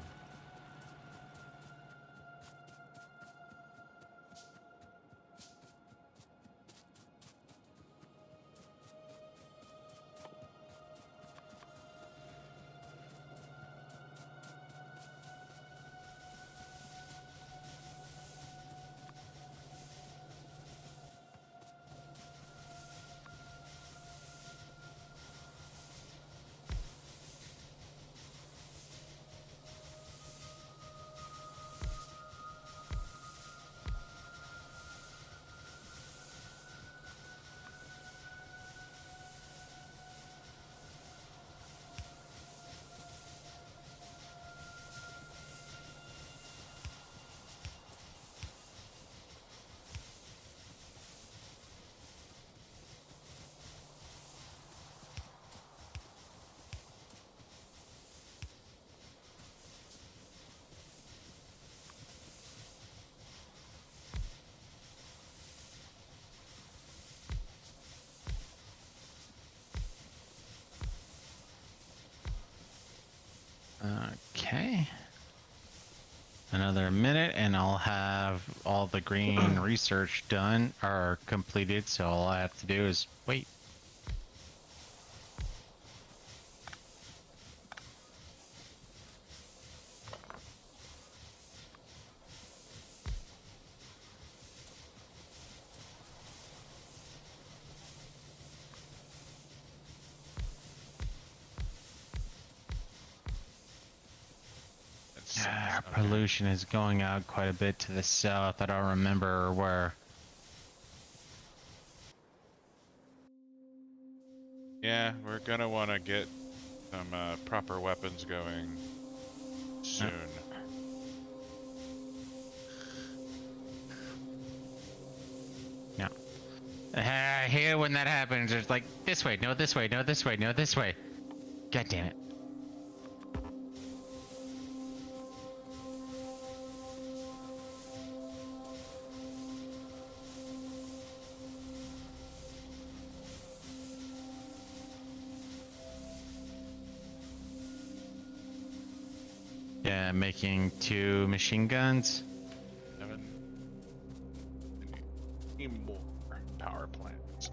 Okay. Another minute and I'll have all the green research done or completed, so all I have to do is wait. That sucks. Okay. Pollution is going out quite a bit to the south. I don't remember where. Yeah, we're gonna want to get some proper weapons going Uh, soon. no. I hate it when that happens. It's like, this way, no, this way, no, this way, no, this way. God damn it. Yeah, making 2 machine guns. 7. Need more power plants.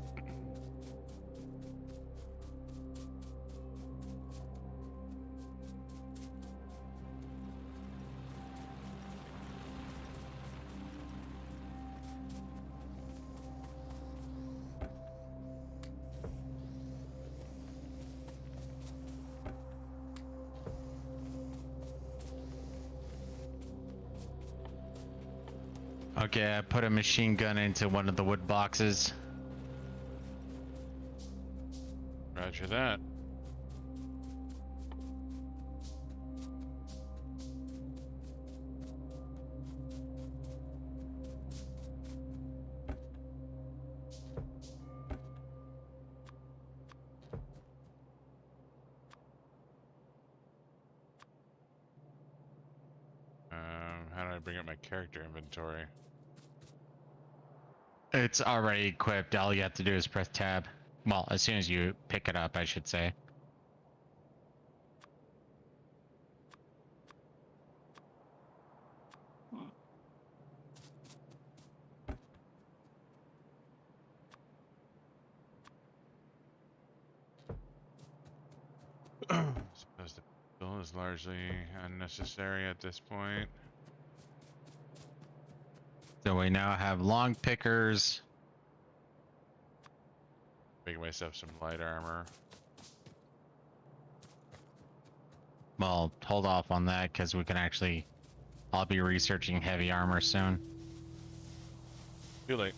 Okay, I put a machine gun into one of the wood boxes. Roger that. How do I bring up my character inventory? It's already equipped. All you have to do is press tab. Well, as soon as you pick it up, I should say. Suppose the bill is largely unnecessary at this point. So we now have long pickers. Making myself some light armor. Well, hold off on that because we can actually. I'll be researching heavy armor soon. Too late.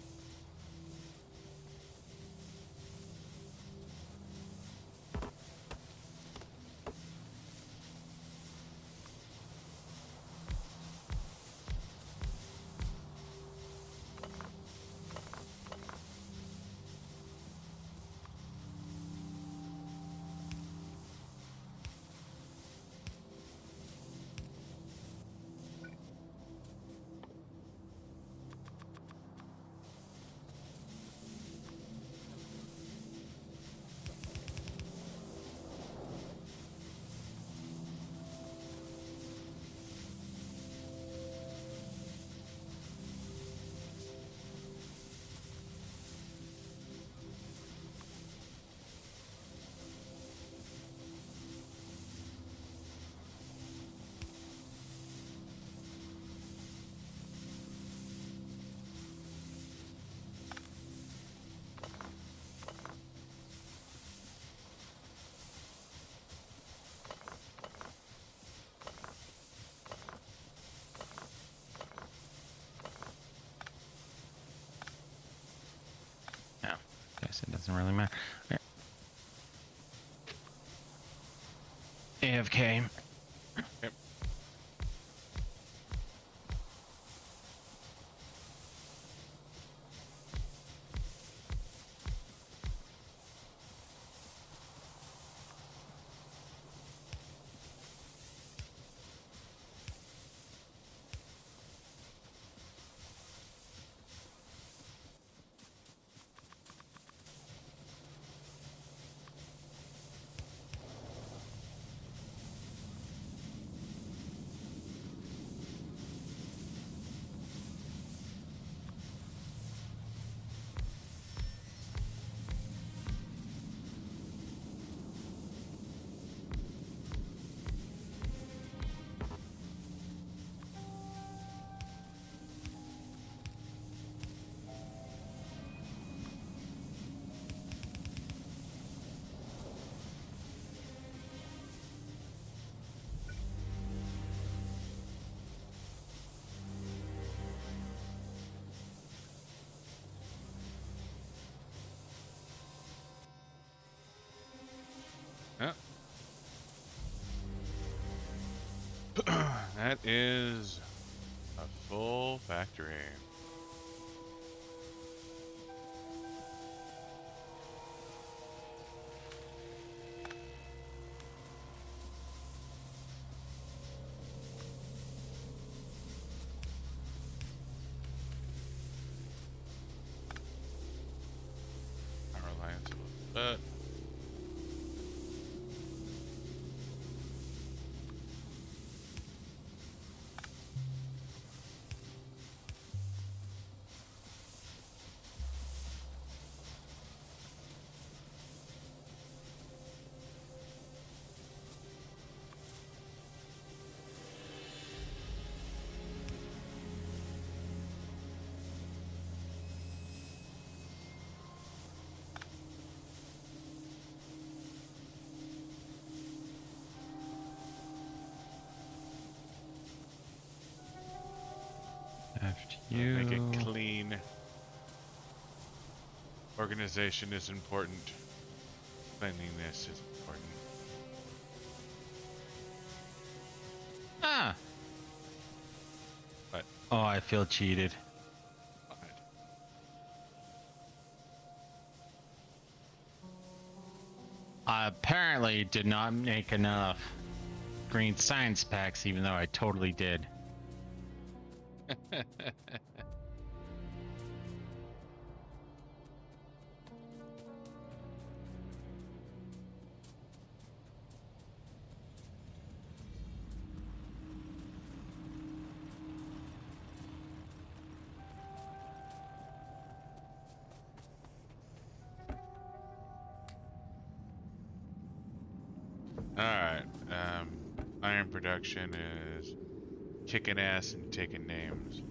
guess it doesn't really matter. AFK. Yep. Yeah. That is a full factory. Power lines a little bit. After Make it you. clean. Organization is important. Cleanliness is important. Ah! But Oh, I feel cheated. I apparently did not make enough green science packs, even though I totally did. Alright. Iron production is kicking ass and taking names.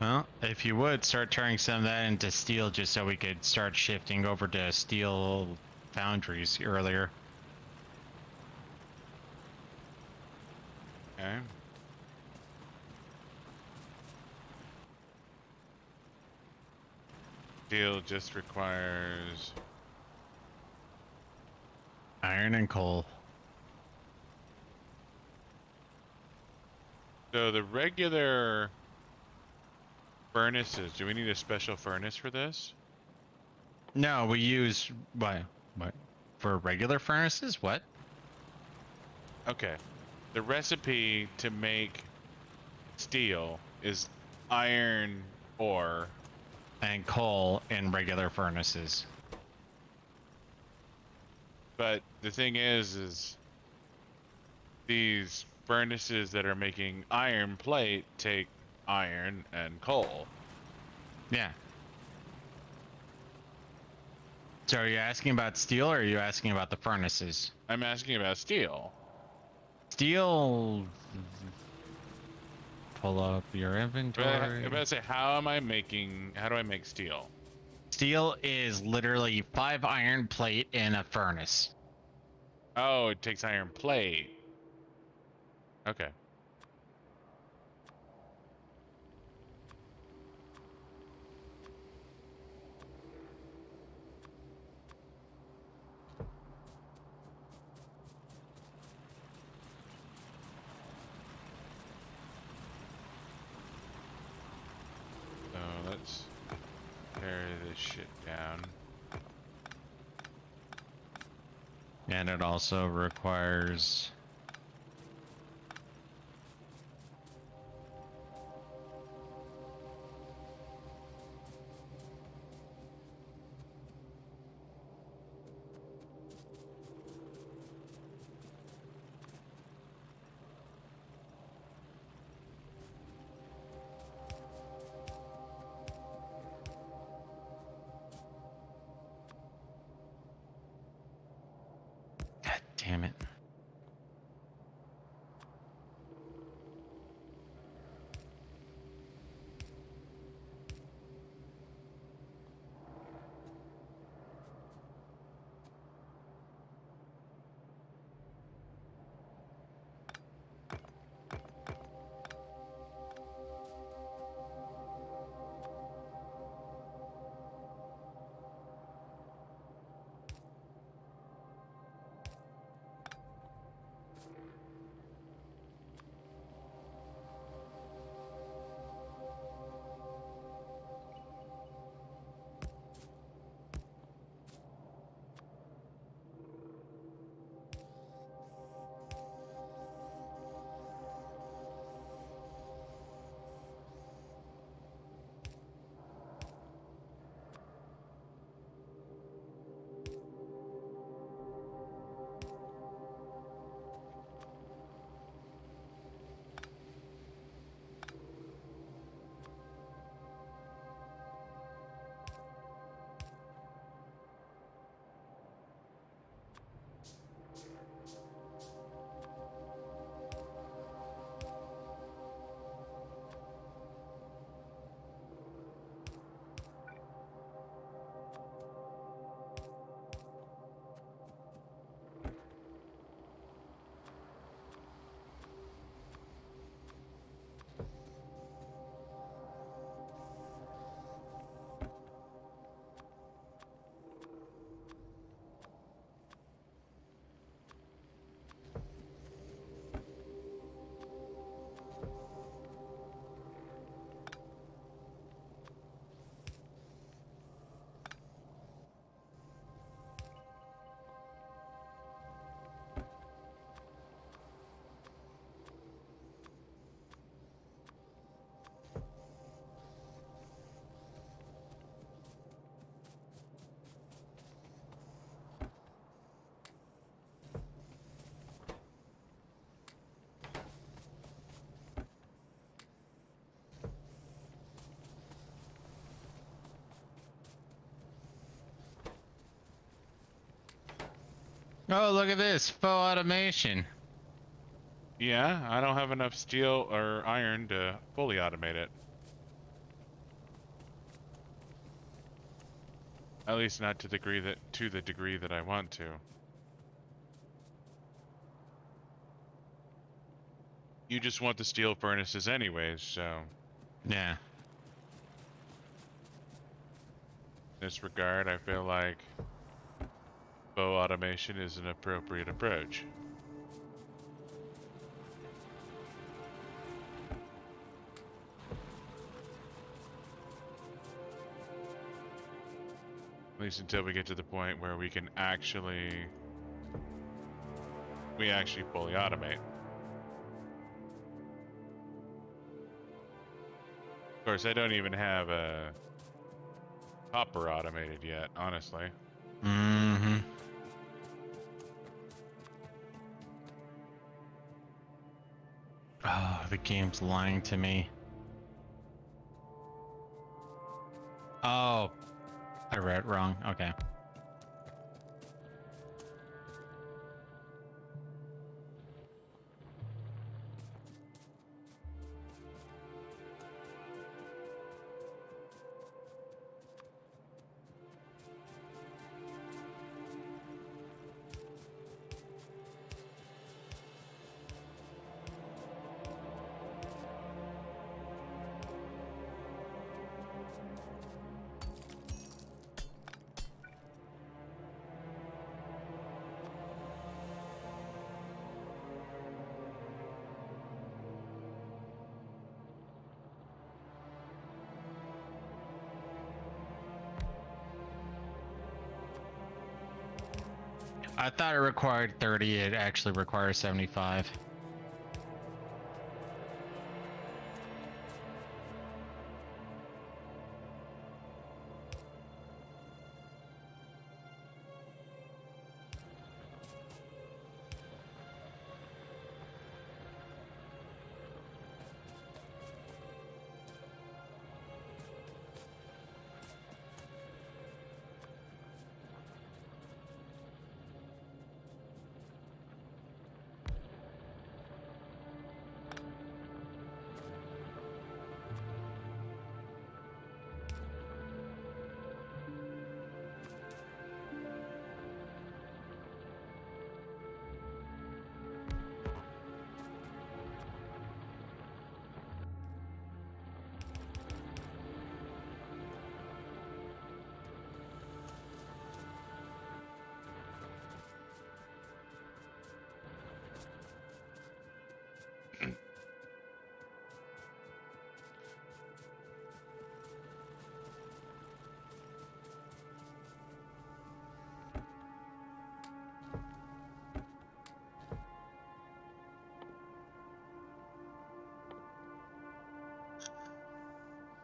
Well, if you would start turning some of that into steel just so we could start shifting over to steel foundries earlier. Okay. Steel just requires Iron and coal. so the regular furnaces, do we need a special furnace for this? No, we use what? What? For regular furnaces? What? Okay. The recipe to make steel is iron ore. And coal in regular furnaces. But the thing is these furnaces that are making iron plate take iron and coal. Yeah. So are you asking about steel or are you asking about the furnaces? I'm asking about steel. Steel. Pull up your I'm inventory. about to say, how do I make steel? Steel is literally 5 iron plate in a furnace. Oh, it takes iron plate. Okay. this shit down. And it also requires... God damn it. Oh, look at this. Faux automation. Yeah, I don't have enough steel or iron to fully automate it. At least not to the degree that I want to. You just want the steel furnaces anyways, so Yeah. in this regard, I feel like faux automation is an appropriate approach. At least until we get to the point where we actually fully automate. Of course, I don't even have a copper automated yet, honestly. Mm-hmm. Oh, the game's lying to me. Oh, I read it wrong. Okay. I thought it required 30. It actually requires 75.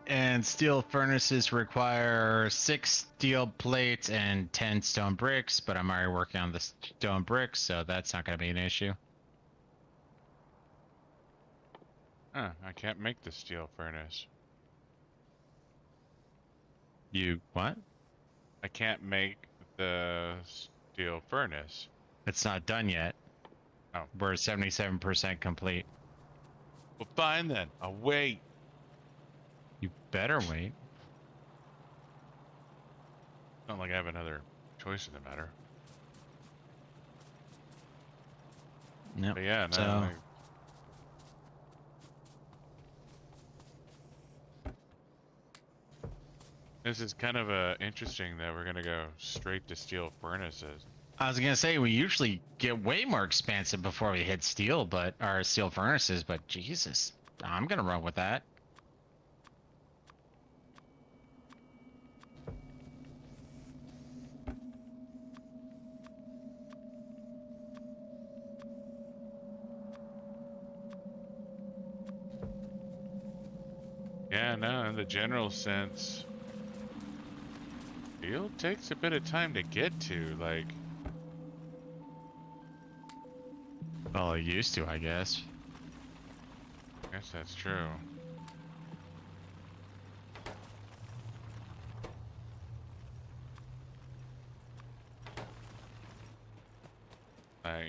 And steel furnaces require 6 steel plates and 10 stone bricks, but I'm already working on the stone bricks, so that's not going to be an issue. Huh, I can't make the steel furnace. You what? I can't make the steel furnace. It's not done yet. Oh. We're 77% complete. Well, fine then. I'll wait. You better wait. Not like I have another choice in the matter. Yep. But yeah, no. So, This is kind of interesting that we're gonna go straight to steel furnaces. I was gonna say we usually get way more expansive before we hit steel, but our steel furnaces. But Jesus, I'm gonna run with that. Yeah, no, in the general sense, steel takes a bit of time to get to. Like, Well, it used to, I guess. I guess that's true.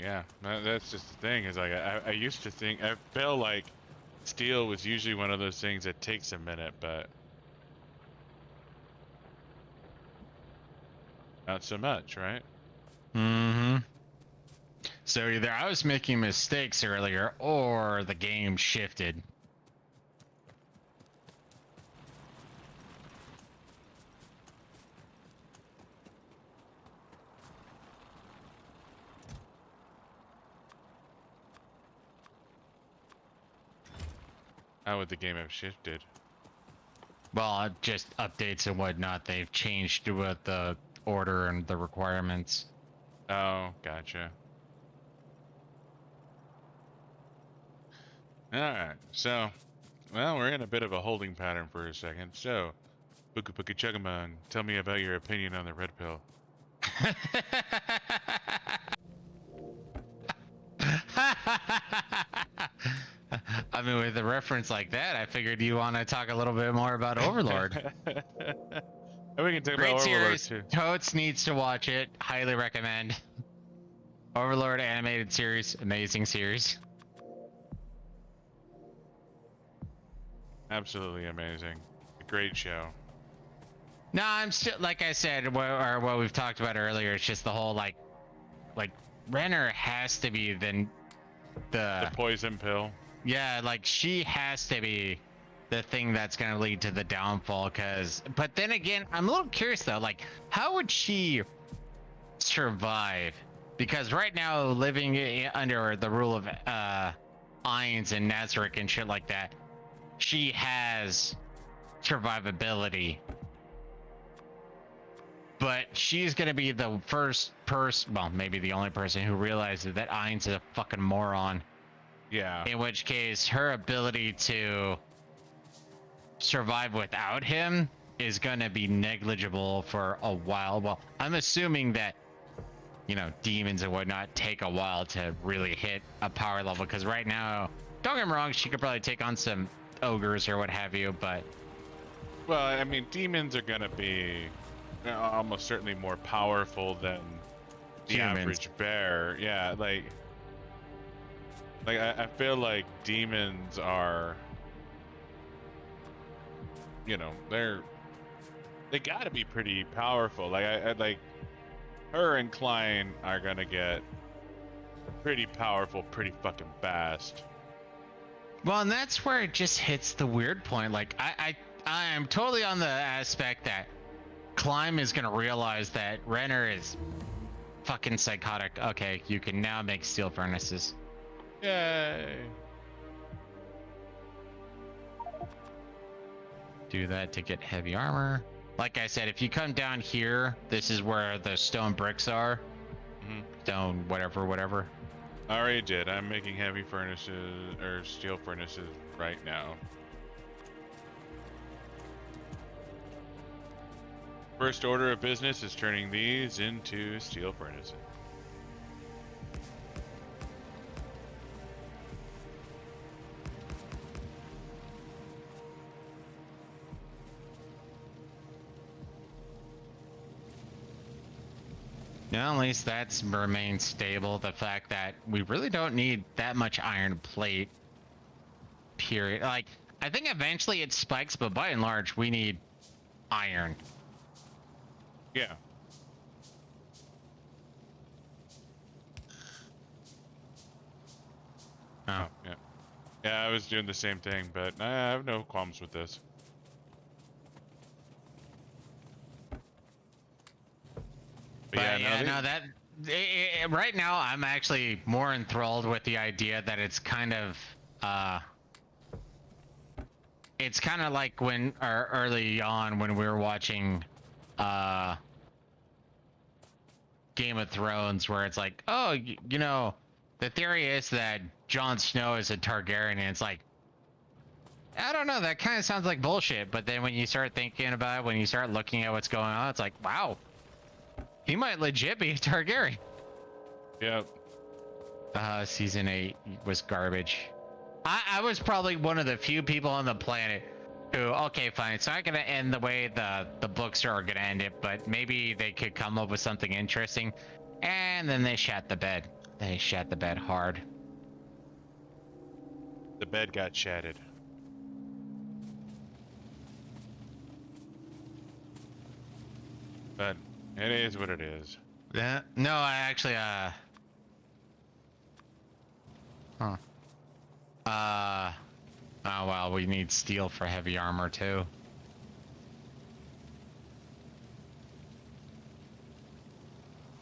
Yeah, that's just the thing. Is like I used to think I felt like steel was usually one of those things that takes a minute, but not so much, right? Mm-hmm. So either I was making mistakes earlier, or the game shifted. How would the game have shifted? Well, just updates and whatnot. They've changed with the order and the requirements. Oh, gotcha. Alright, so, well, we're in a bit of a holding pattern for a second. So, Booka Booka Chugamung, tell me about your opinion on the red pill. I mean, with a reference like that, I figured you want to talk a little bit more about Overlord. And we can talk Great about Overlord series. too. Totes needs to watch it. Highly recommend. Overlord animated series, amazing series. Absolutely amazing. A great show. No, I'm still, like I said, what we've talked about earlier. It's just the whole like Renner has to be The poison pill. yeah, like she has to be the thing that's gonna lead to the downfall. But then again, I'm a little curious though. Like, how would she survive? Because right now, living under the rule of Ainz and Nazarick and shit like that, she has survivability. but she's gonna be the first person, well, maybe the only person who realizes that Ain's a fucking moron. Yeah. In which case, her ability to survive without him is gonna be negligible for a while. Well, I'm assuming that, you know, demons and whatnot take a while to really hit a power level, because right now, don't get me wrong, she could probably take on some ogres or what have you, but Well, I mean, demons are gonna be almost certainly more powerful than the humans. average bear. Yeah, like I feel like demons are, you know, they gotta be pretty powerful. Like I like her and Klein are gonna get pretty powerful pretty fucking fast. Well, and that's where it just hits the weird point. Like I am totally on the aspect that Climb is gonna realize that Renner is fucking psychotic. Okay, you can now make steel furnaces. Yay. Do that to get heavy armor. Like I said, if you come down here, this is where the stone bricks are. Mm-hmm. Stone, whatever. I already did. I'm making heavy furnaces or steel furnaces right now. First order of business is turning these into steel furnaces. Yeah, at least that's remained stable. The fact that we really don't need that much iron plate. Period. Like, I think eventually it spikes, but by and large, we need iron. Yeah. Oh. Yeah. Yeah, I was doing the same thing, but I have no qualms with this. But Yeah, no, that right now I'm actually more enthralled with the idea that it's kind of like when or early on when we were watching Game of Thrones, where it's like, oh, you know, the theory is that Jon Snow is a Targaryen, and it's like, I don't know, that kind of sounds like bullshit. But then when you start thinking about it, when you start looking at what's going on, it's like, wow, he might legit be a Targaryen. Yep. Season 8 was garbage. I was probably one of the few people on the planet who, okay, fine, it's not gonna end the way the books are gonna end it, but maybe they could come up with something interesting. And then they shat the bed. They shat the bed hard. The bed got shattered. But it is what it is. Yeah. No, I actually Huh. Oh well, we need steel for heavy armor too.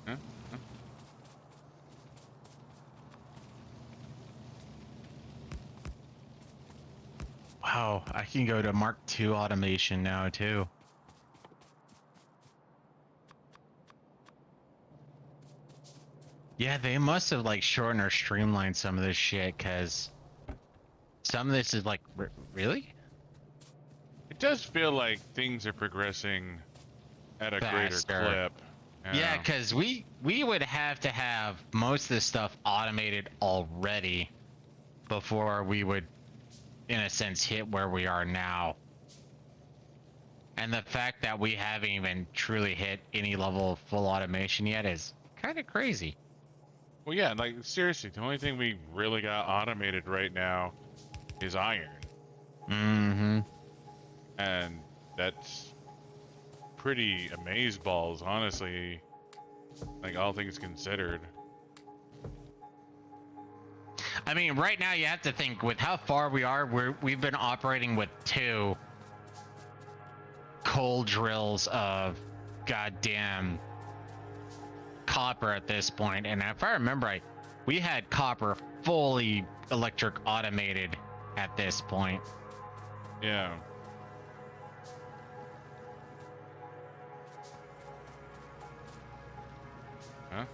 Huh? Wow, I can go to Mark II automation now too. Yeah, they must have like shortened or streamlined some of this shit, because some of this is like, really? It does feel like things are progressing at a greater Faster. clip. Yeah, because we would have to have most of this stuff automated already before we would, in a sense, hit where we are now. And the fact that we haven't even truly hit any level of full automation yet is kind of crazy. Well, yeah, like seriously, the only thing we really got automated right now is iron. Mm-hmm. And that's pretty amazeballs, honestly. Like all things considered. I mean, right now you have to think with how far we are. We've been operating with 2 coal drills of goddamn copper at this point, and if I remember right, we had copper fully electric automated at this point. Yeah. Huh?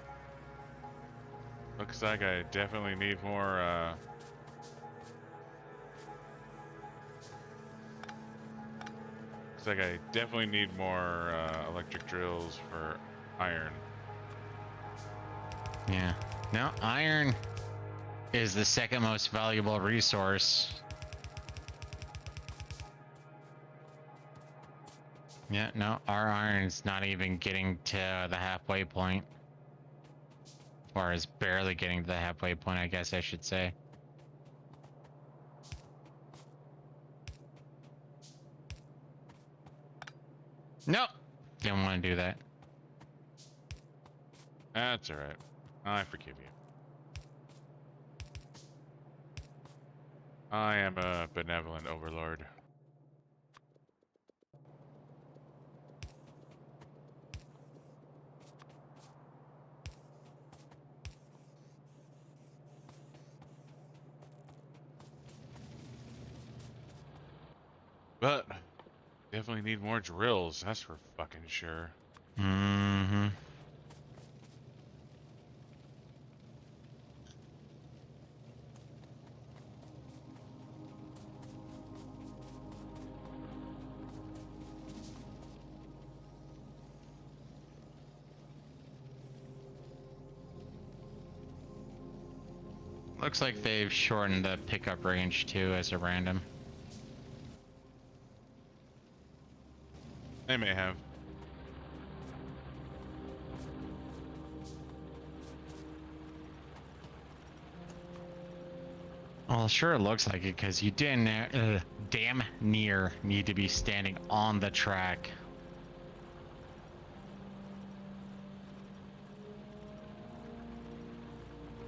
Looks like I definitely need more, looks like I definitely need more, electric drills for iron. Yeah. No, iron is the second most valuable resource. Yeah, no, our iron's not even getting to the halfway point. Or is barely getting to the halfway point, I guess I should say. Nope. Didn't want to do that. That's alright. I forgive you. I am a benevolent overlord. But definitely need more drills, that's for fucking sure. Mm-hmm. Looks like they've shortened the pickup range too as a random. They may have. Well, sure it looks like it because you didn't damn near need to be standing on the track.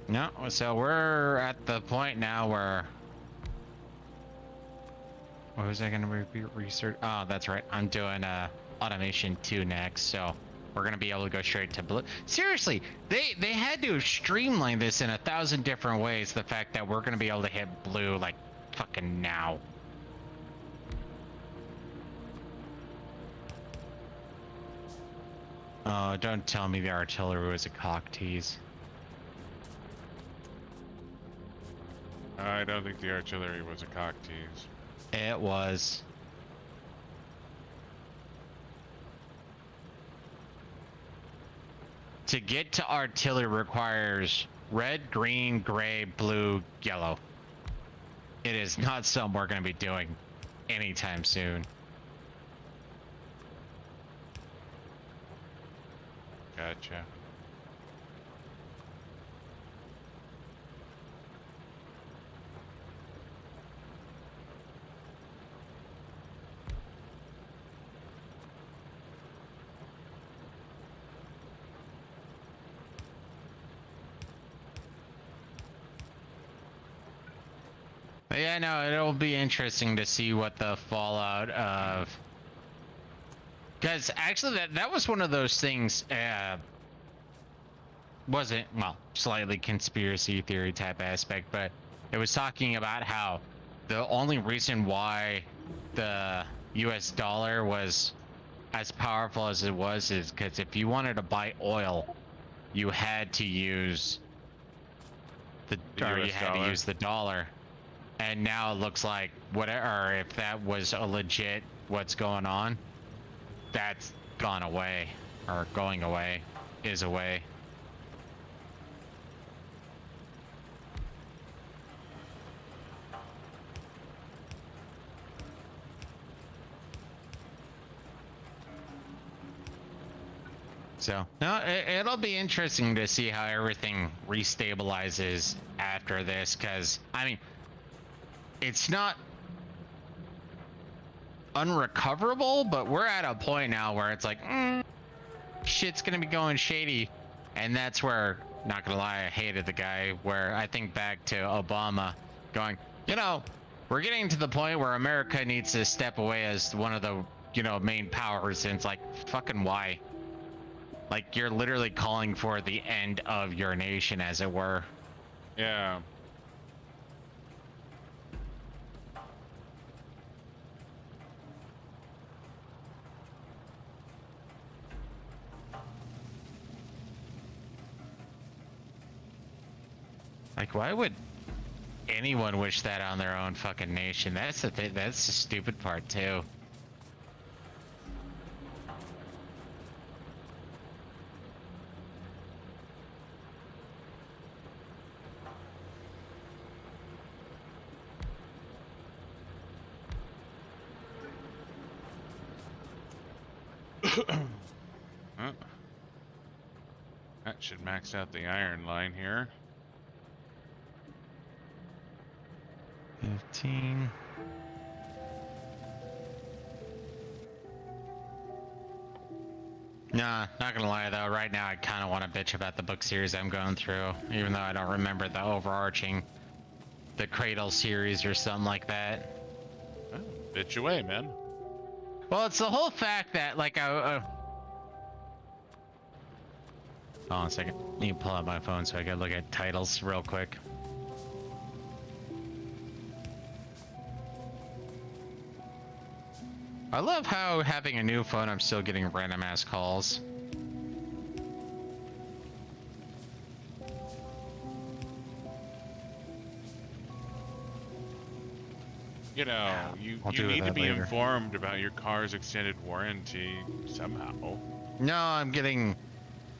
No, so we're at the point now where... What was I going to be research? Oh, that's right. I'm doing automation 2 next, so we're going to be able to go straight to blue. Seriously, they had to streamline this in 1,000 different ways. The fact that we're going to be able to hit blue like fucking now. Oh, don't tell me the artillery was a cock tease. I don't think the artillery was a cock tease. It was. To get to artillery requires red, green, gray, blue, yellow. It is not something we're going to be doing anytime soon. Gotcha. But yeah, no, it'll be interesting to see what the fallout of... Because actually that was one of those things, wasn't, well, slightly conspiracy theory type aspect, but it was talking about how the only reason why the US dollar was as powerful as it was is because if you wanted to buy oil, you had to use the US dollar. use the dollar. And now it looks like whatever, if that was a legit what's going on, that's gone away, or going away, is away. So, no, it'll be interesting to see how everything restabilizes after this, because, I mean, it's not unrecoverable, but we're at a point now where it's like, shit's gonna be going shady. And that's where, not gonna lie, I hated the guy, where I think back to Obama going, you know, we're getting to the point where America needs to step away as one of the, you know, main powers, and it's like, fucking why? Like, you're literally calling for the end of your nation, as it were. Yeah. Like, why would anyone wish that on their own fucking nation? That's the thing. That's the stupid part too. Huh. That should max out the iron line here. 15. Nah, not gonna lie though, right now I kind of want to bitch about the book series I'm going through, even though I don't remember the overarching, the Cradle series or something like that. Oh, bitch away, man. Well, it's the whole fact that, like, hold on a second. I need to pull out my phone so I can look at titles real quick. I love how having a new phone, I'm still getting random ass calls. You know, I'll you do need to that be later. informed about your car's extended warranty somehow. No, I'm getting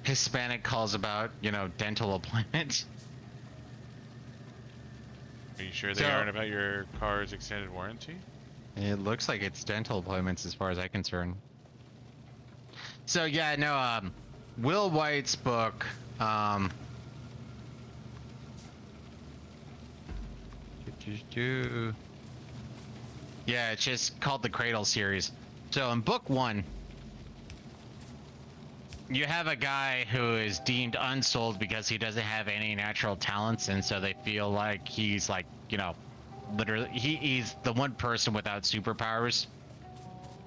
Hispanic calls about, you know, dental appointments. Are you sure they So, aren't about your car's extended warranty? it looks like it's dental appointments as far as I'm concerned. So yeah, no, Will White's book, yeah, it's just called the Cradle series. So in book 1, you have a guy who is deemed unsold because he doesn't have any natural talents, and so they feel like he's like, you know, literally, he's the one person without superpowers.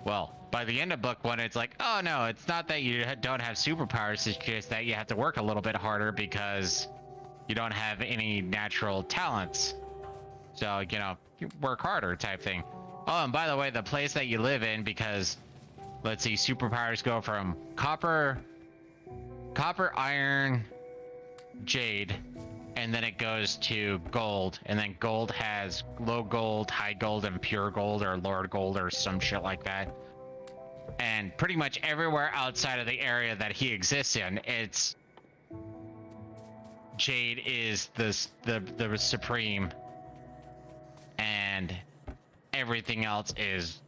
Well, by the end of book 1, it's like, oh no, it's not that you don't have superpowers, it's just that you have to work a little bit harder because you don't have any natural talents. So, you know, you work harder type thing. Oh, and by the way, the place that you live in, because, let's see, superpowers go from copper, iron, jade, and then it goes to gold, and then gold has low gold, high gold, and pure gold, or lord gold, or some shit like that. And pretty much everywhere outside of the area that he exists in, it's jade is the supreme, and everything else is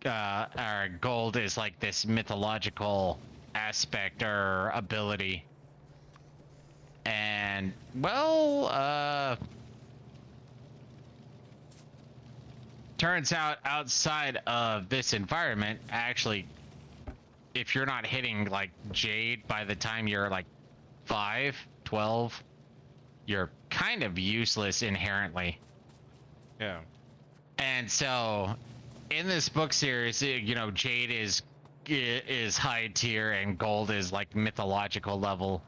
or gold is like this mythological aspect or ability. And well, turns out outside of this environment, actually, if you're not hitting like jade by the time you're like 5, 12, you're kind of useless inherently. Yeah. And so in this book series, you know, jade is high tier and gold is like mythological level.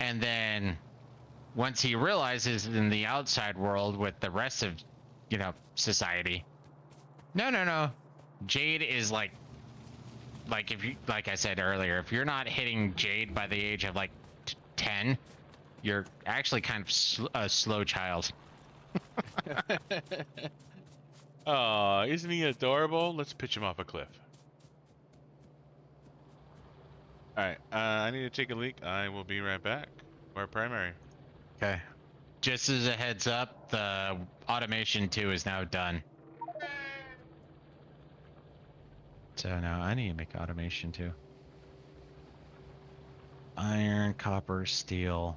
And then once he realizes in the outside world with the rest of, you know, society, no, jade is like if you, like I said earlier, if you're not hitting jade by the age of like 10, you're actually kind of a slow child. Oh, isn't he adorable? Let's pitch him off a cliff. Alright, I need to take a leak. I will be right back. Our primary. Okay. Just as a heads up, the automation 2 is now done. So now I need to make automation 2. Iron, copper, steel.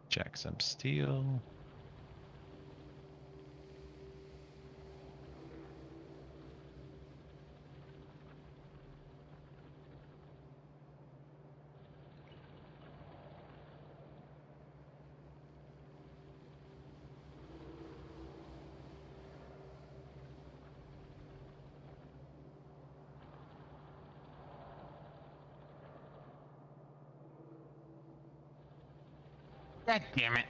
Check some steel. God damn it.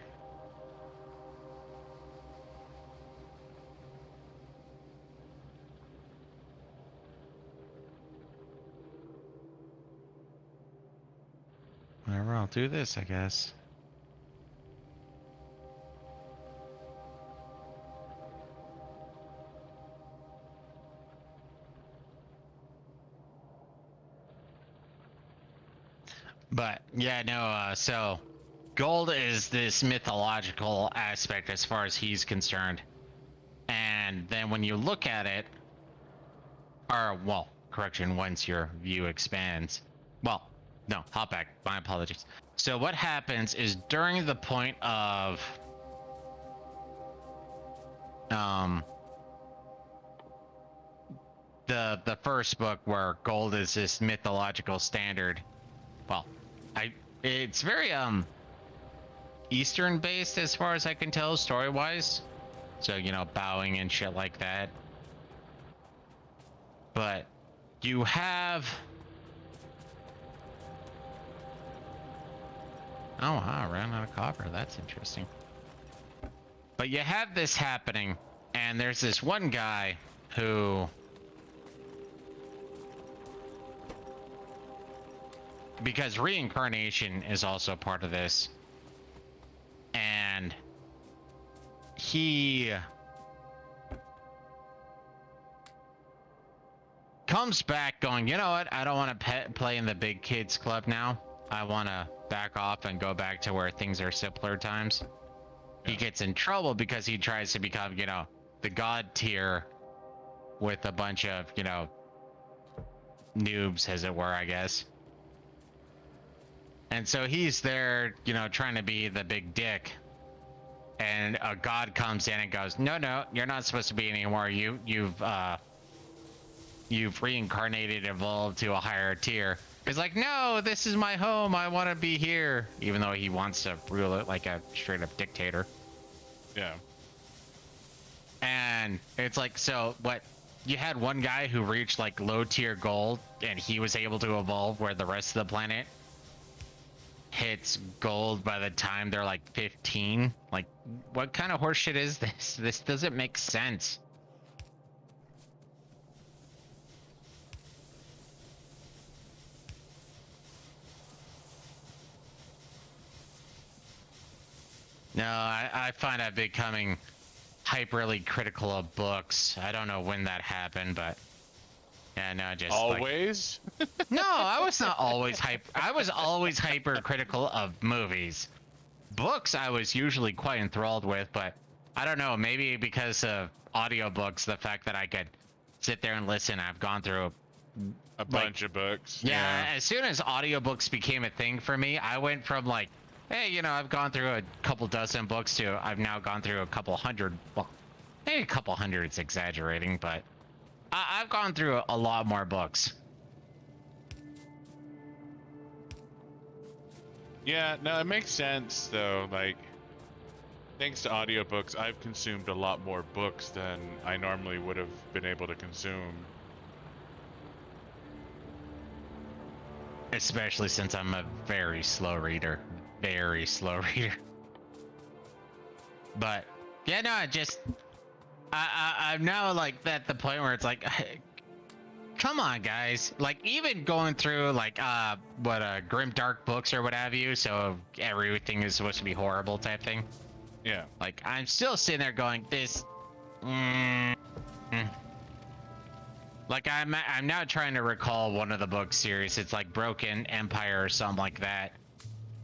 I'll do this, I guess. But yeah, no, so gold is this mythological aspect as far as he's concerned. And then when you look at it, or, well, correction, once your view expands. Well, no, hop back, my apologies. So what happens is during the point of, the first book where gold is this mythological standard, well, it's very, Eastern based as far as I can tell, story wise. So, you know, bowing and shit like that. But you have, oh wow, I ran out of copper. That's interesting. But you have this happening, and there's this one guy who, because reincarnation is also part of this, and he comes back going, you know what, I don't want to play in the big kids club now. I want to back off and go back to where things are simpler times. Yeah. He gets in trouble because he tries to become, you know, the god tier with a bunch of, you know, noobs, as it were, I guess. And so he's there, you know, trying to be the big dick. And a god comes in and goes, no, you're not supposed to be anymore. You've reincarnated, evolved to a higher tier. It's like, no, this is my home. I want to be here. Even though he wants to rule it like a straight up dictator. Yeah. And it's like, so what? You had one guy who reached like low tier gold and he was able to evolve where the rest of the planet hits gold by the time they're like 15. Like, what kind of horseshit is this? This doesn't make sense. No, I find I'm becoming hyperly critical of books. I don't know when that happened, but yeah, no, just always. Like, no, I was not always I was always hyper critical of movies. Books, I was usually quite enthralled with, but I don't know, maybe because of audiobooks, the fact that I could sit there and listen. I've gone through a bunch of books. Yeah, as soon as audiobooks became a thing for me, I went from like, hey, you know, I've gone through a couple dozen books to I've now gone through a couple hundred. Well, maybe a couple hundred is exaggerating, but I've gone through a lot more books. Yeah, no, it makes sense though. Like, thanks to audiobooks, I've consumed a lot more books than I normally would have been able to consume. Especially since I'm a very slow reader. Very slow reader. But yeah, no, I'm now like at the point where it's like, come on, guys. Like, even going through like grim dark books or what have you, so everything is supposed to be horrible type thing. Yeah. Like, I'm still sitting there going, this. Like, I'm now trying to recall one of the book series. It's like Broken Empire or something like that.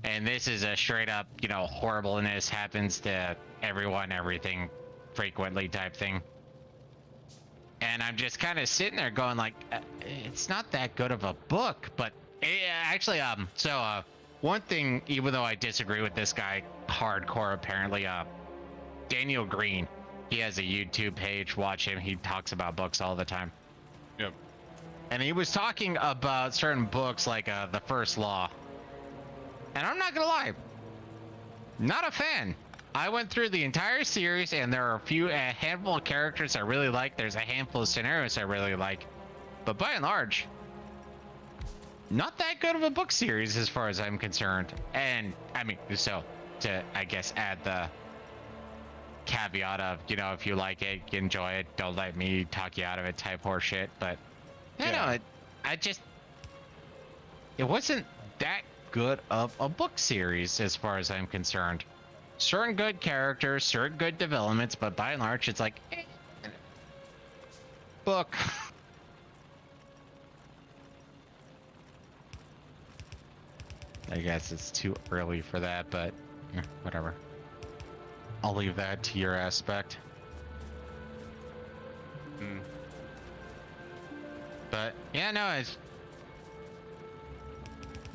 And this is a straight up, you know, horribleness happens to everyone, everything, frequently type thing. And I'm just kind of sitting there going like, it's not that good of a book, but actually, one thing, even though I disagree with this guy hardcore, apparently, Daniel Green, he has a YouTube page, watch him, he talks about books all the time. Yep. And he was talking about certain books like The First Law. And I'm not gonna lie, not a fan. I went through the entire series and there are a handful of characters I really like. There's a handful of scenarios I really like. But by and large, not that good of a book series as far as I'm concerned. And I mean, so to, I guess, add the caveat of, you know, if you like it, enjoy it, don't let me talk you out of it type horseshit. But, you know, it wasn't that good of a book series, as far as I'm concerned. Certain good characters, certain good developments, but by and large, it's like, book. I guess it's too early for that, but whatever. I'll leave that to your aspect. But yeah, no, it's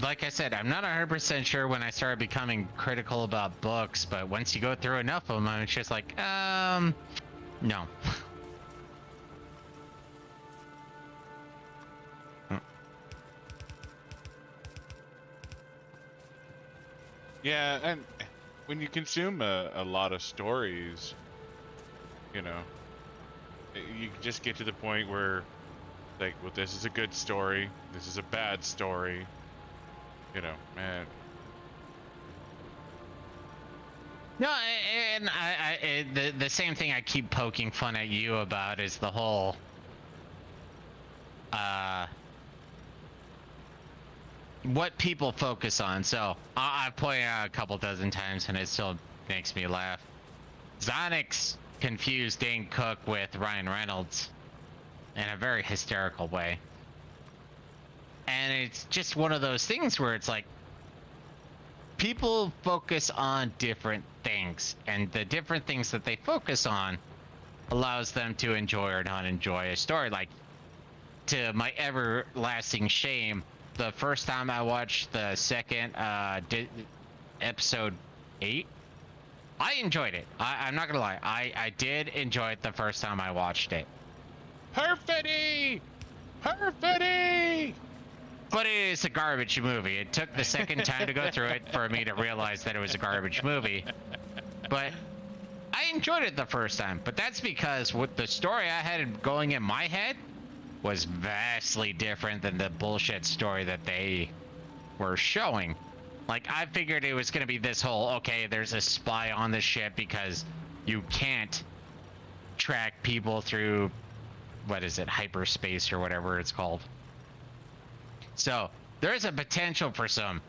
like I said, I'm not 100% sure when I started becoming critical about books, but once you go through enough of them, it's just like, no. Yeah, and when you consume a lot of stories, you know, you just get to the point where, like, well, this is a good story, this is a bad story, you know, man. No, and the same thing I keep poking fun at you about is the whole, what people focus on. So I've pointed out a couple dozen times, and it still makes me laugh. Zonix confused Dane Cook with Ryan Reynolds in a very hysterical way. And it's just one of those things where it's like, people focus on different things, and the different things that they focus on allows them to enjoy or not enjoy a story. Like, to my everlasting shame, the first time I watched the second episode 8, I enjoyed it. I'm not gonna lie, I did enjoy it the first time I watched it. Perfidy! Perfidy! But it is a garbage movie. It took the second time to go through it for me to realize that it was a garbage movie. But I enjoyed it the first time. But that's because what the story I had going in my head was vastly different than the bullshit story that they were showing. Like, I figured it was going to be this whole, okay, there's a spy on the ship because you can't track people through, what is it, hyperspace or whatever it's called. So there's a potential for some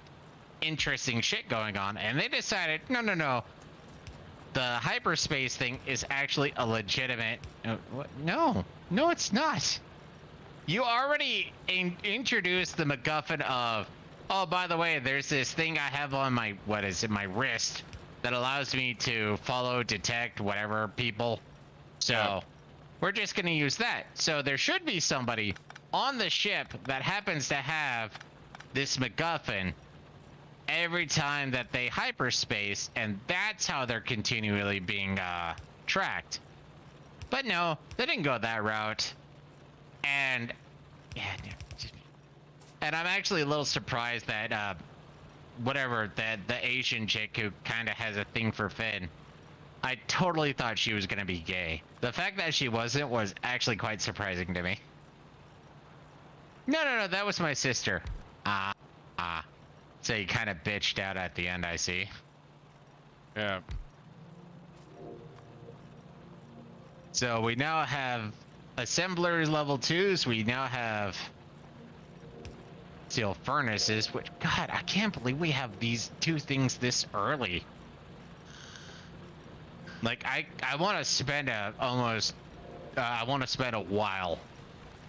interesting shit going on, and they decided, no. The hyperspace thing is actually a legitimate. No, it's not. You already introduced the MacGuffin of, oh, by the way, there's this thing I have on my, what is it, my wrist that allows me to follow, detect, whatever people. So yeah. We're just going to use that. So there should be somebody on the ship that happens to have this MacGuffin every time that they hyperspace, and that's how they're continually being tracked. But no, they didn't go that route. And yeah, and I'm actually a little surprised that whatever, that the Asian chick who kind of has a thing for Finn, I totally thought she was gonna be gay. The fact that she wasn't was actually quite surprising to me. No, that was my sister. So you kind of bitched out at the end, I see. Yeah. So we now have assemblers level 2s. We now have steel furnaces, which, God, I can't believe we have these two things this early. Like, I want to spend I want to spend a while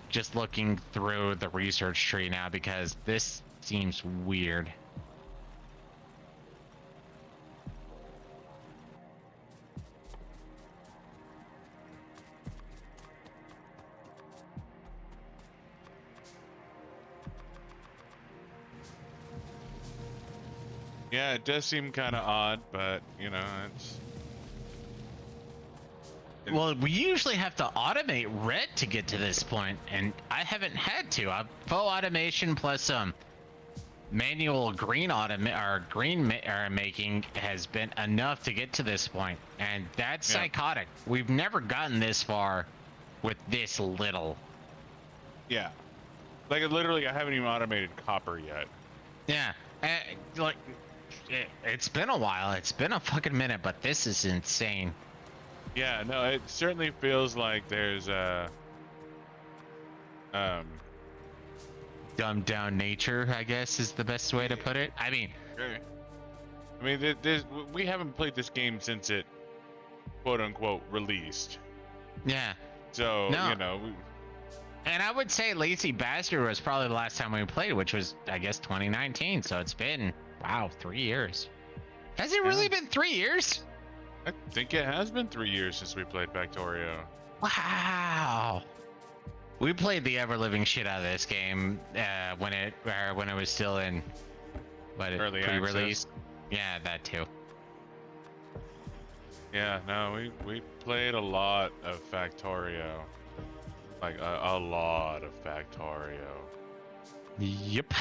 just looking through the research tree now, because this seems weird. Yeah, it does seem kind of odd, but, you know, it's... Well, we usually have to automate red to get to this point, and I haven't had to. Full automation plus some manual green making has been enough to get to this point, and that's psychotic. We've never gotten this far with this little. Yeah, like literally, I haven't even automated copper yet. Yeah, like it's been a while. It's been a fucking minute, but this is insane. Yeah, no, it certainly feels like there's a dumbed down nature, I guess, is the best way to put it. I mean, I mean, we haven't played this game since it, quote unquote, released. yeah. So, No. you know, And I would say Lazy Bastard was probably the last time we played, which was, I guess, 2019. So it's been, wow, 3 years. Has it really been 3 years? I think it has been 3 years since we played Factorio. Wow. We played the ever living shit out of this game when it was still in Early pre-release. Yeah, that too. Yeah, no, we played a lot of Factorio. Like a lot of Factorio. Yep.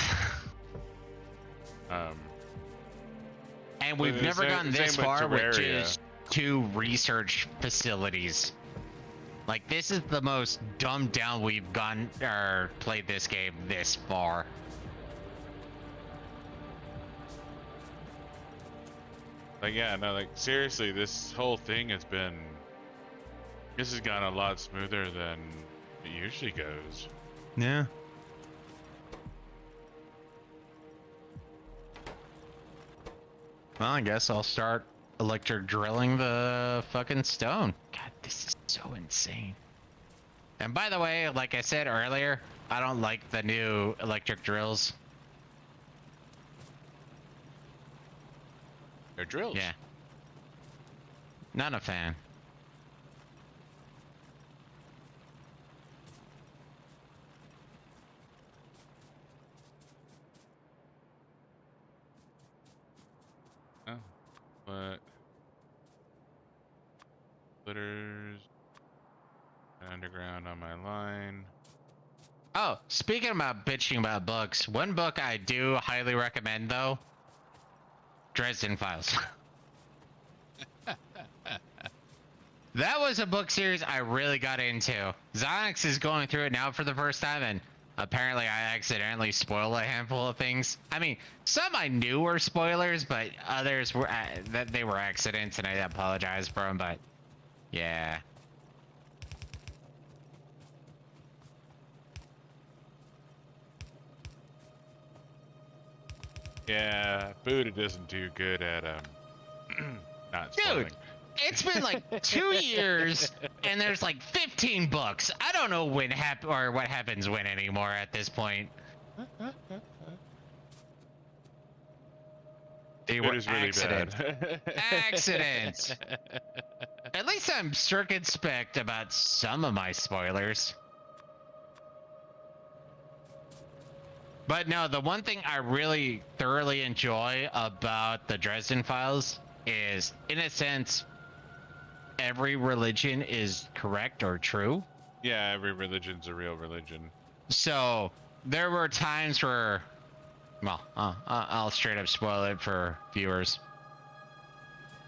And we've the never same- gotten this same with far with Terraria. just 2 research facilities. Like, this is the most dumbed down we've gone or played this game this far. Like, yeah, no, like, seriously, this whole thing has gone a lot smoother than it usually goes. Yeah. Well, I guess I'll start electric drilling the fucking stone. God, this is so insane. And by the way, like I said earlier, I don't like the new electric drills. They're drills. Yeah. Not a fan. Oh, but splitters underground on my line. Oh, speaking about bitching about books, one book I do highly recommend though, Dresden Files. That was a book series I really got into. Zonix is going through it now for the first time, and apparently I accidentally spoiled a handful of things. I mean, some I knew were spoilers, but others were that they were accidents, and I apologize for them. But yeah. Yeah, Buddha isn't too good at not spoiling. Dude, it's been like 2 years, and there's like 15 books. I don't know when or what happens when anymore at this point. They were Buddha's really accidents. bad. Accidents. At least I'm circumspect about some of my spoilers. But no, the one thing I really thoroughly enjoy about the Dresden Files is, in a sense, every religion is correct or true. Yeah, every religion's a real religion. So there were times where, well, I'll straight up spoil it for viewers.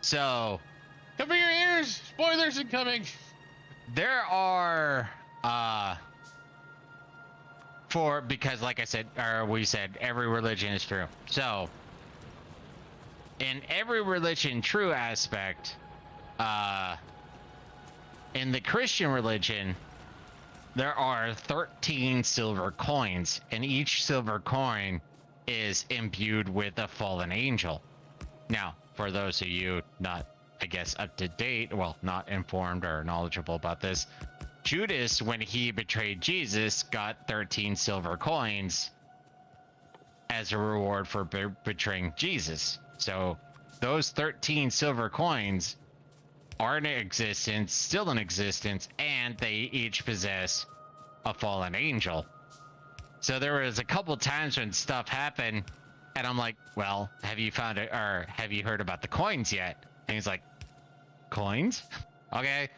So Cover your ears! Spoilers incoming! there are, because like I said, or we said, every religion is true. So in every religion true aspect, in the Christian religion, there are 13 silver coins, and each silver coin is imbued with a fallen angel. Now, for those of you not, I guess, up to date, well, not informed or knowledgeable about this, Judas, when he betrayed Jesus, got 13 silver coins as a reward for betraying Jesus. So those 13 silver coins are in existence, still in existence, and they each possess a fallen angel. So there was a couple times when stuff happened, and I'm like, well, have you found it, or have you heard about the coins yet? And he's like, coins? Okay.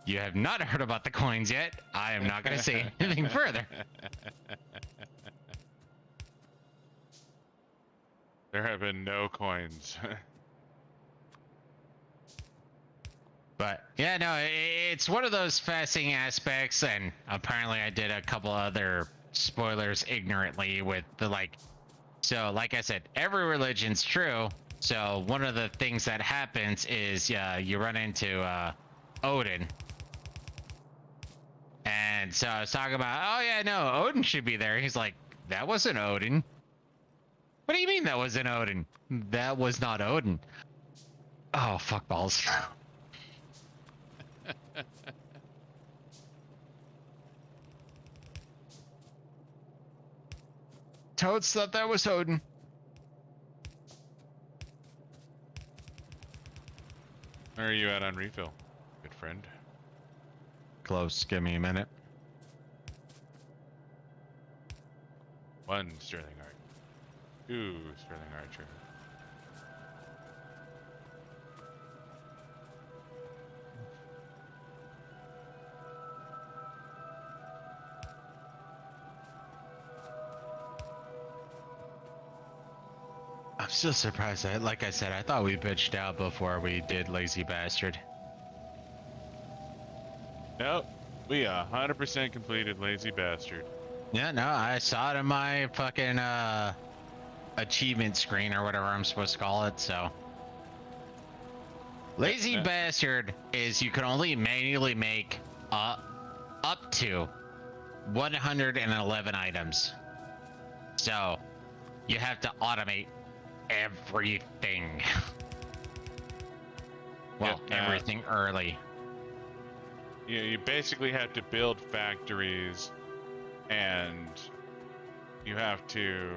You have not heard about the coins yet. I am not going to say anything further. There have been no coins. But yeah, no, it's one of those fascinating aspects, and apparently I did a couple other spoilers ignorantly with the so like I said, every religion's true. So one of the things that happens is you run into Odin. And so I was talking about, oh yeah, no, Odin should be there. He's like, That wasn't Odin. What do you mean that wasn't Odin? That was not Odin. Oh, fuck balls. Toads thought that was Odin. Where are you at on refill, good friend? Close. Give me a minute. 1 Sterling Archer. 2 Sterling Archer. I'm still surprised. Like I said, I thought we bitched out before we did Lazy Bastard. Nope. We 100% completed Lazy Bastard. Yeah, no, I saw it in my fucking achievement screen or whatever I'm supposed to call it. So, Lazy Bastard is you can only manually make up to 111 items. So, you have to automate everything. Well, everything early. You basically have to build factories, and you have to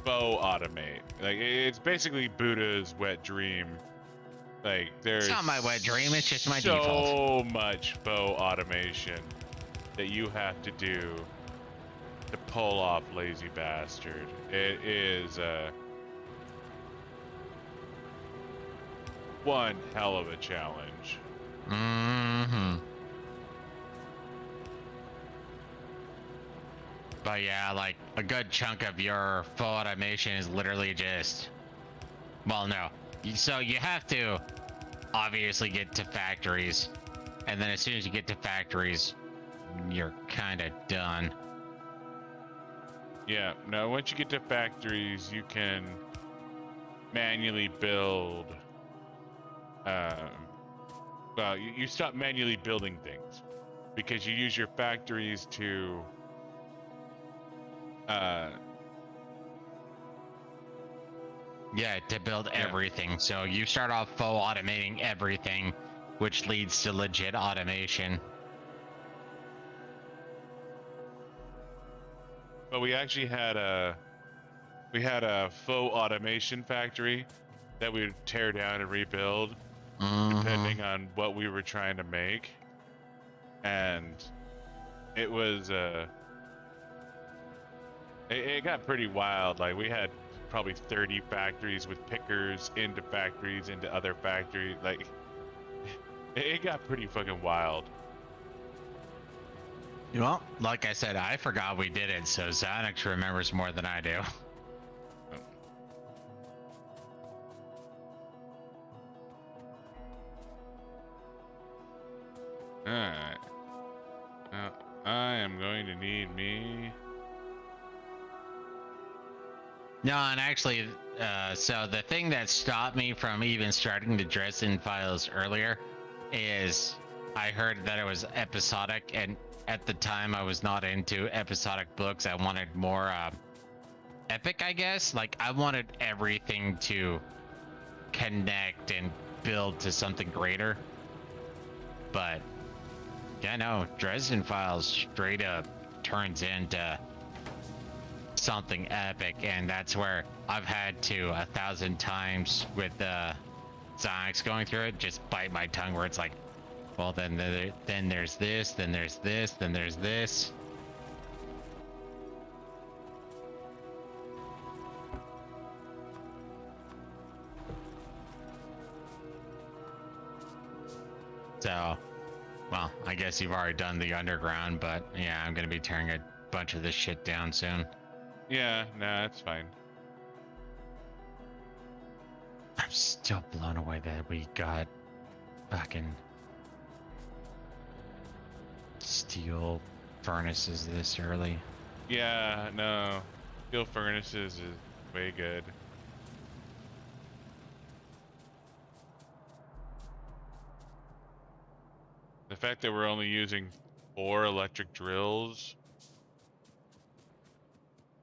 faux automate. Like, it's basically Buddha's wet dream. Like, there's It's not my wet dream, it's just my so default. much faux automation that you have to do to pull off Lazy Bastard. It is one hell of a challenge. Mm-hmm. But yeah, like a good chunk of your full automation is literally just, well, no. So you have to obviously get to factories, and then as soon as you get to factories, you're kind of done. Yeah, no, once you get to factories, you can manually build. Well, you stop manually building things because you use your factories to. Yeah, to build everything. So you start off full automating everything, which leads to legit automation. But we actually had a faux automation factory that we would tear down and rebuild, depending on what we were trying to make, and it was it got pretty wild. Like, we had probably 30 factories with pickers into factories into other factories. Like, it got pretty fucking wild. Well, like I said, I forgot we did it, so Xanax remembers more than I do. Alright. Now, I am going to need me... No, and actually, so the thing that stopped me from even starting the Dresden Files earlier is I heard that it was episodic, and at the time I was not into episodic books. I wanted more epic, I guess. Like, I wanted everything to connect and build to something greater. But yeah, no, Dresden Files straight up turns into something epic, and that's where I've had to 1,000 times with Xanax going through it just bite my tongue, where it's like, well, then there's this, then there's this, then there's this. So, well, I guess you've already done the underground, but yeah, I'm gonna be tearing a bunch of this shit down soon. Yeah, nah, that's fine. I'm still blown away that we got fucking steel furnaces this early. Yeah, no. Steel furnaces is way good. The fact that we're only using 4 electric drills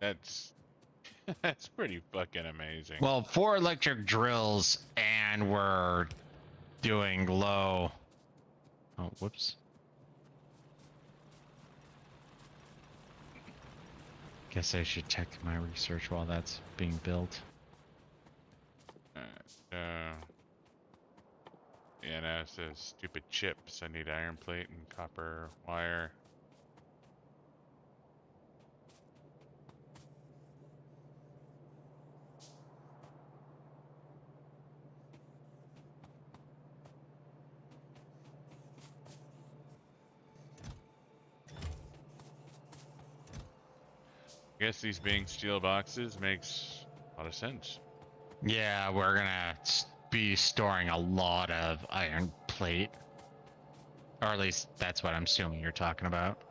That's that's pretty fucking amazing. Well, 4 electric drills, and we're doing low. Oh, whoops. Guess I should check my research while that's being built. Yeah, no, it says stupid chips. I need iron plate and copper wire. I guess these being steel boxes makes a lot of sense. Yeah, we're gonna be storing a lot of iron plate. Or at least that's what I'm assuming you're talking about.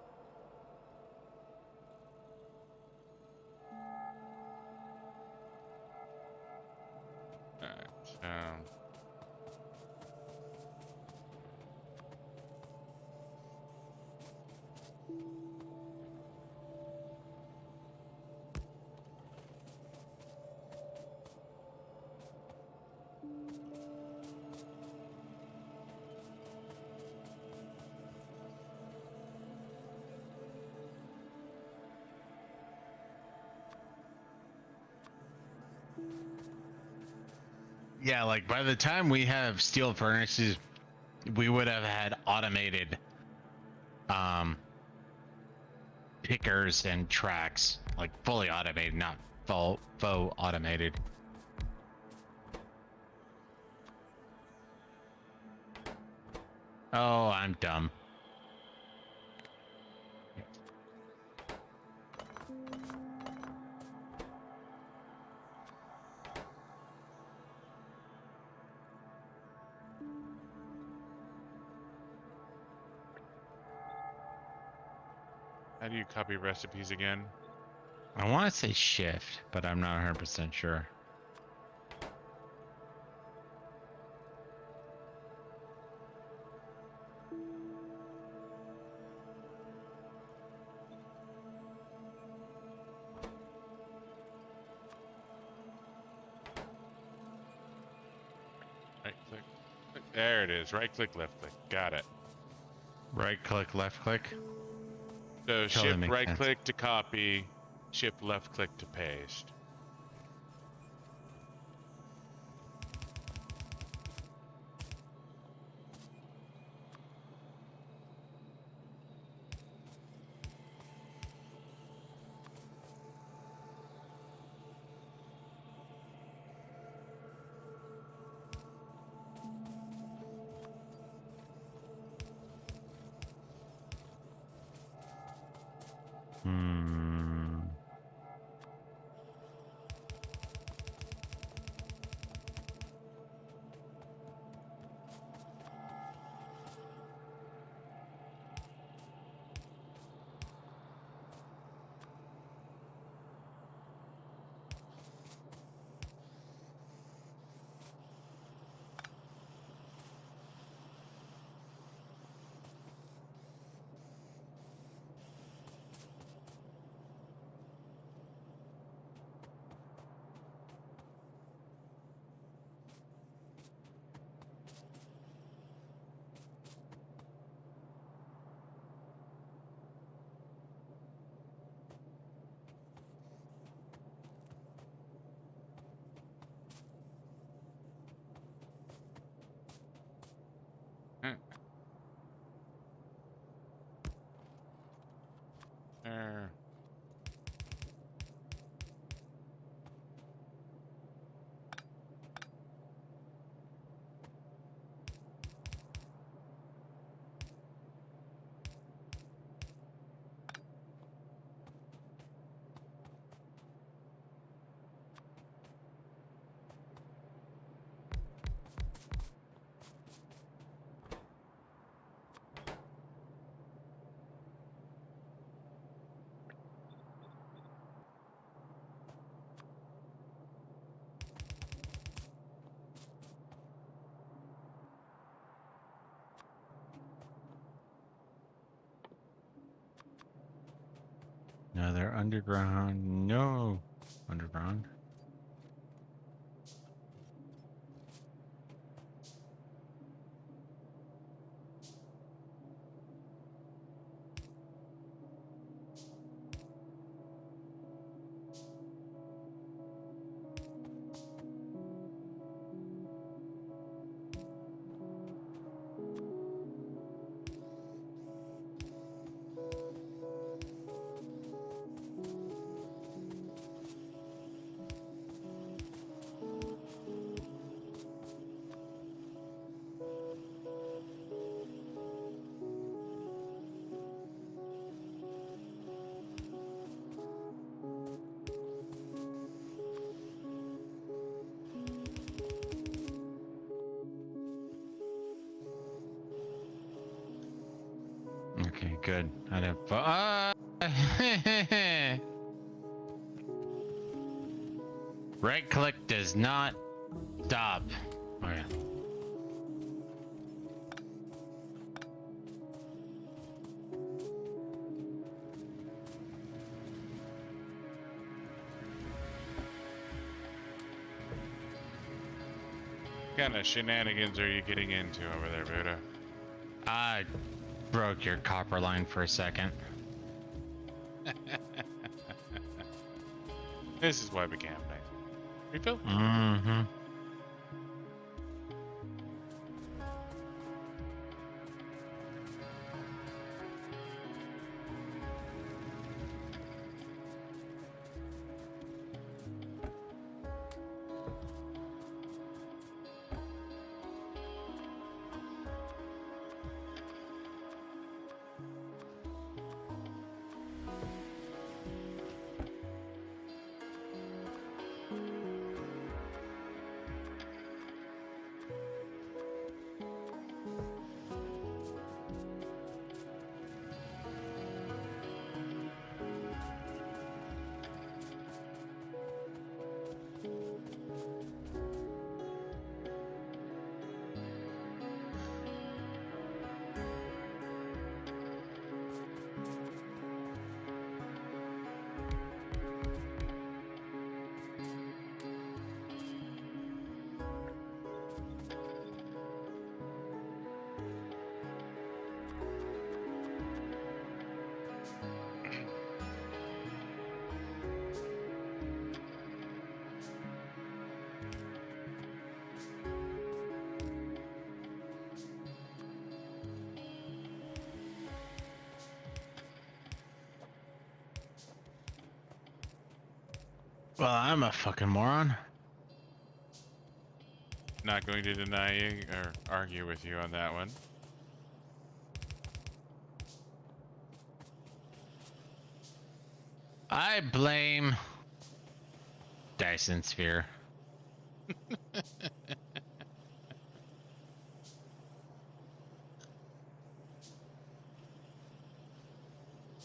Alright, so Yeah, like by the time we have steel furnaces, we would have had automated um pickers and tracks, like fully automated, not faux automated. Oh, I'm dumb. how do you copy recipes again? I want to say shift, but I'm not 100% sure. Right click. There it is. Right click, left click. Got it. Right click, left click. So Totally shift makes right sense. click to copy, shift left click to paste. Hmm. Huh. There. They're underground. No. Underground. Okay, good. I don't. Right click does not stop. Okay. What kind of shenanigans are you getting into over there, Buddha? I broke your copper line for a second. This is why we camp night. Refill? Mm-hmm. Well, I'm a fucking moron. Not going to deny you or argue with you on that one. I blame Dyson Sphere.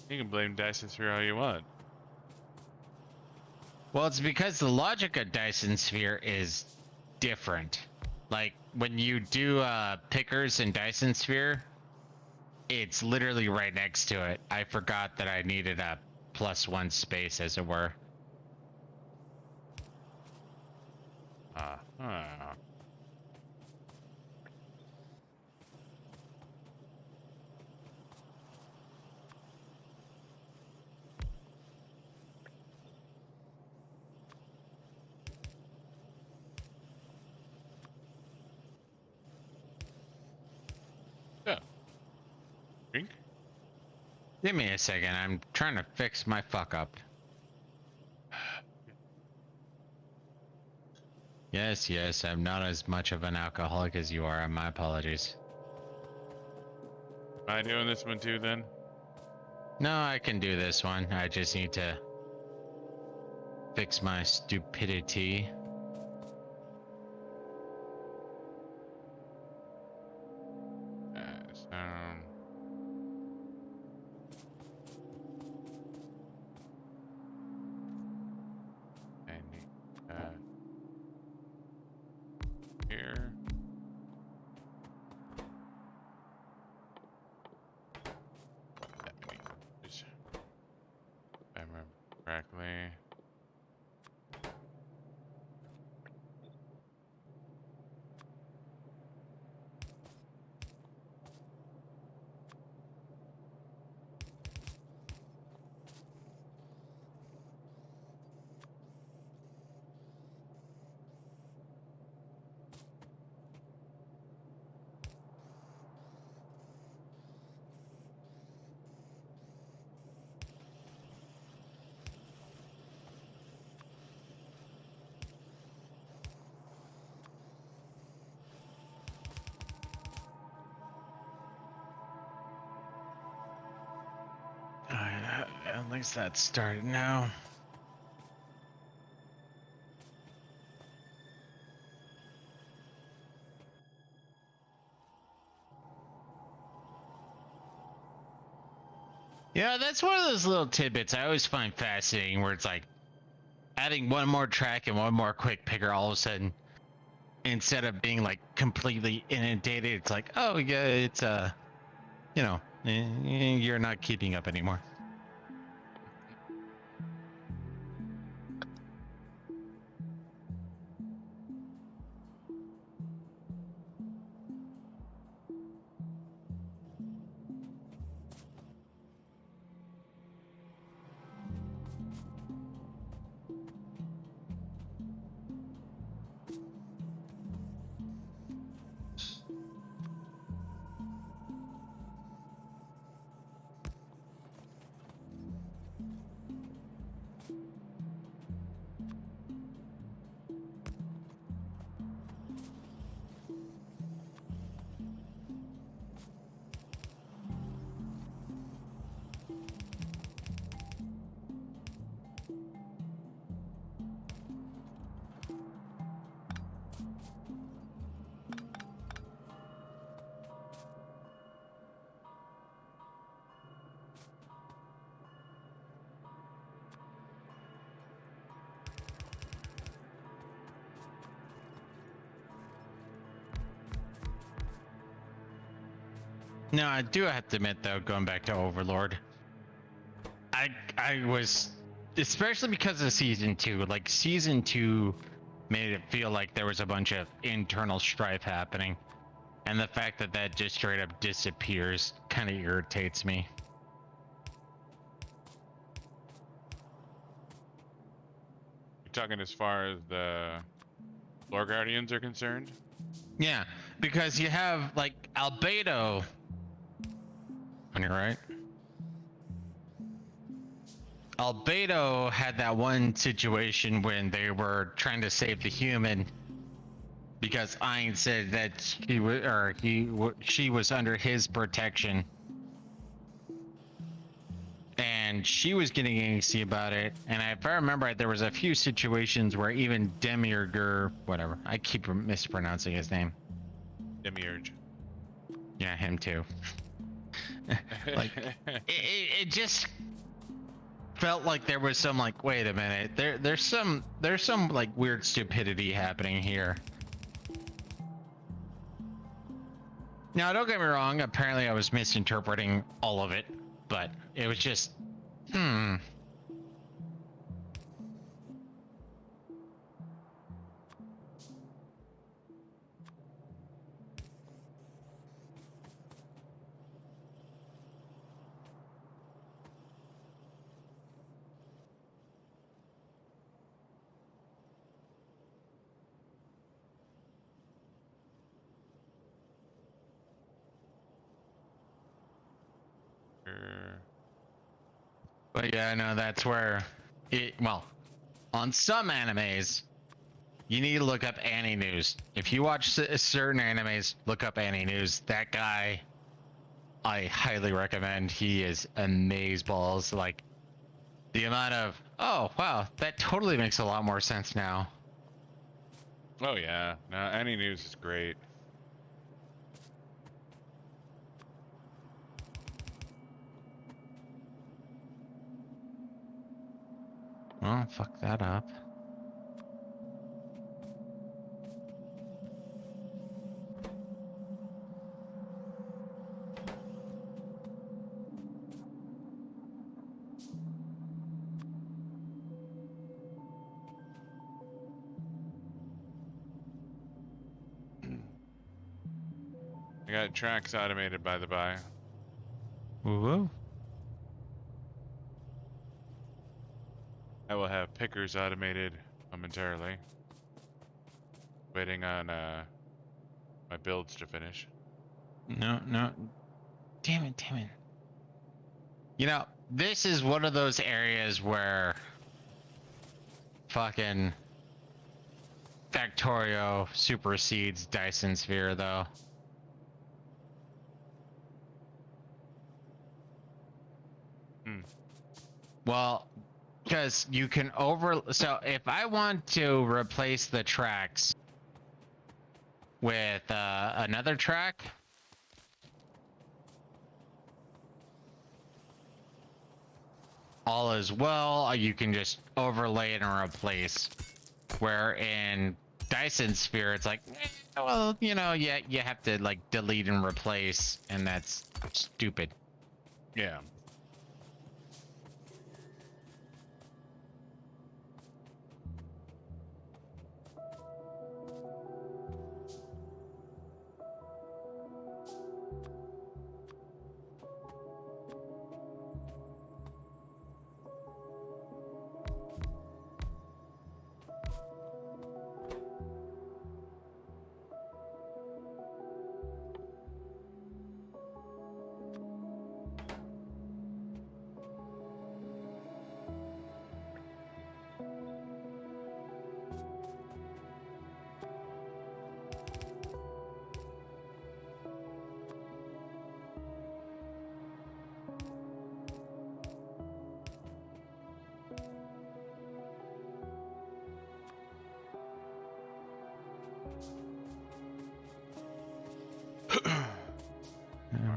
You can blame Dyson Sphere all you want. Well, it's because the logic of Dyson Sphere is different. Like when you do pickers in Dyson Sphere, it's literally right next to it. I forgot that I needed a +1 space, as it were. Huh. So, drink? Give me a second. I'm trying to fix my fuck up. Yes, yes, I'm not as much of an alcoholic as you are. My apologies. Am I doing this one too then? No, I can do this one. I just need to fix my stupidity. So, I need that here. That we need is, if I remember correctly. Alright, at least that's started now. Yeah, that's one of those little tidbits I always find fascinating where it's like adding one more track and one more quick picker all of a sudden, instead of being like completely inundated, it's like, oh yeah, it's you're not keeping up anymore. No, I do have to admit though, going back to Overlord, I was, especially because of season two, like season two made it feel like there was a bunch of internal strife happening, and the fact that that just straight up disappears kind of irritates me. You're talking as far as the Lore Guardians are concerned? Yeah, because you have like Albedo on your right. Albedo had that one situation when they were trying to save the human because Ein said that she was under his protection, and she was getting angsty about it. And if I remember right, there was a few situations where even Demiurger, whatever, I keep mispronouncing his name. Demiurge. Yeah, him too. Like it just felt like there was some like, wait a minute, there's some like weird stupidity happening here. Now don't get me wrong, apparently I was misinterpreting all of it, but it was just but yeah, no, that's where well, on some animes you need to look up Annie News. If you watch certain animes, look up Annie News. That guy, I highly recommend. He is amazeballs. Like the amount of, oh wow, that totally makes a lot more sense now. Oh yeah, no, any news is great. Oh, fuck that up. I got tracks automated by the by. Woo woo. I will have pickers automated momentarily. Waiting on my builds to finish. No, no. Damn it, damn it. You know, this is one of those areas where fucking Factorio supersedes Dyson Sphere, though. Hmm. Well, because you can so if I want to replace the tracks with another track, all is well, you can just overlay it and replace. Where in Dyson Sphere, it's like, well, you know, yeah, you have to like delete and replace, and that's stupid. Yeah.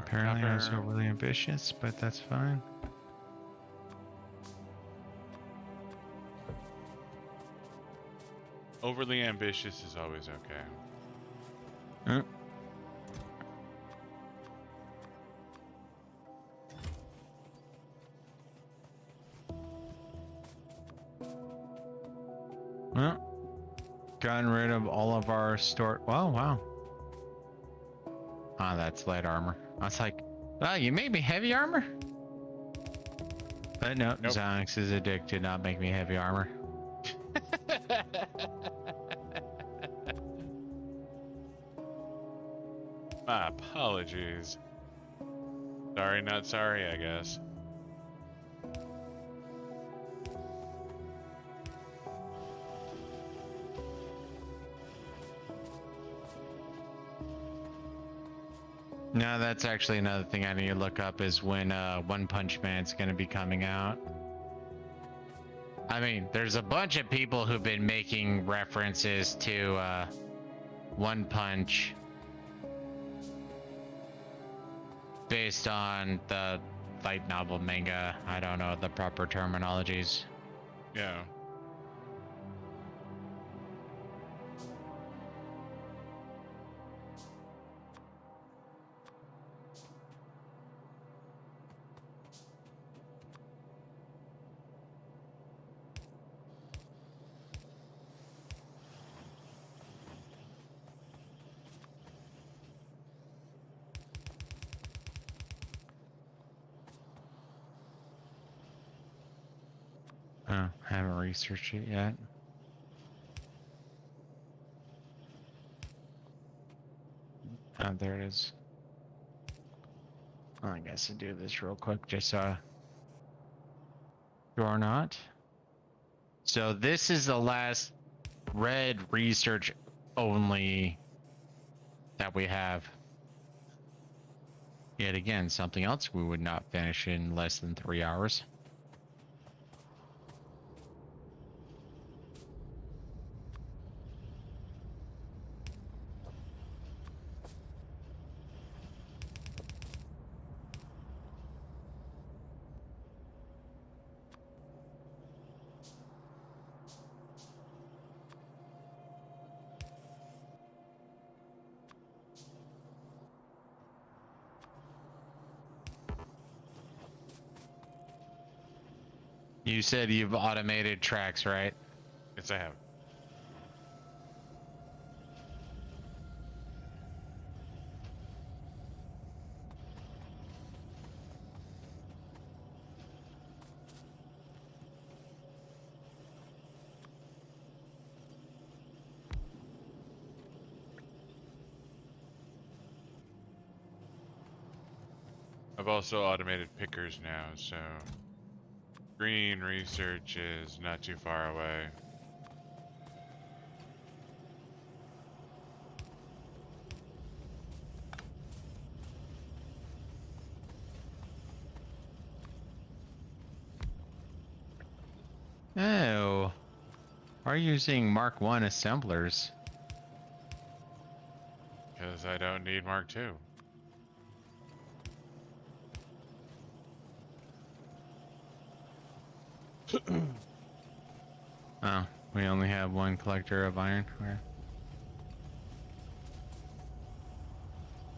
Apparently, I was Copper. overly ambitious, but that's fine. Overly ambitious is always okay. Uh, well, gotten rid of all of our store. Oh, wow. Ah, that's light armor. I was like, wow, you made me heavy armor? But no, Nope. Zonix's edict did not make me heavy armor. My apologies. Sorry, not sorry, I guess. No, that's actually another thing I need to look up is when One Punch Man's gonna be coming out. I mean, there's a bunch of people who've been making references to One Punch based on the light novel manga. I don't know the proper terminologies. Yeah. Oh, haven't researched it yet. Oh, there it is. Oh, I guess I'll do this real quick, just or not. So this is the last red research only that we have. Yet again, something else we would not finish in less than 3 hours. You said you've automated tracks, right? Yes, I have. I've also automated pickers now, so green research is not too far away. Oh, are you using Mark 1 assemblers? Because I don't need Mark II. Oh, we only have one collector of iron. Okay.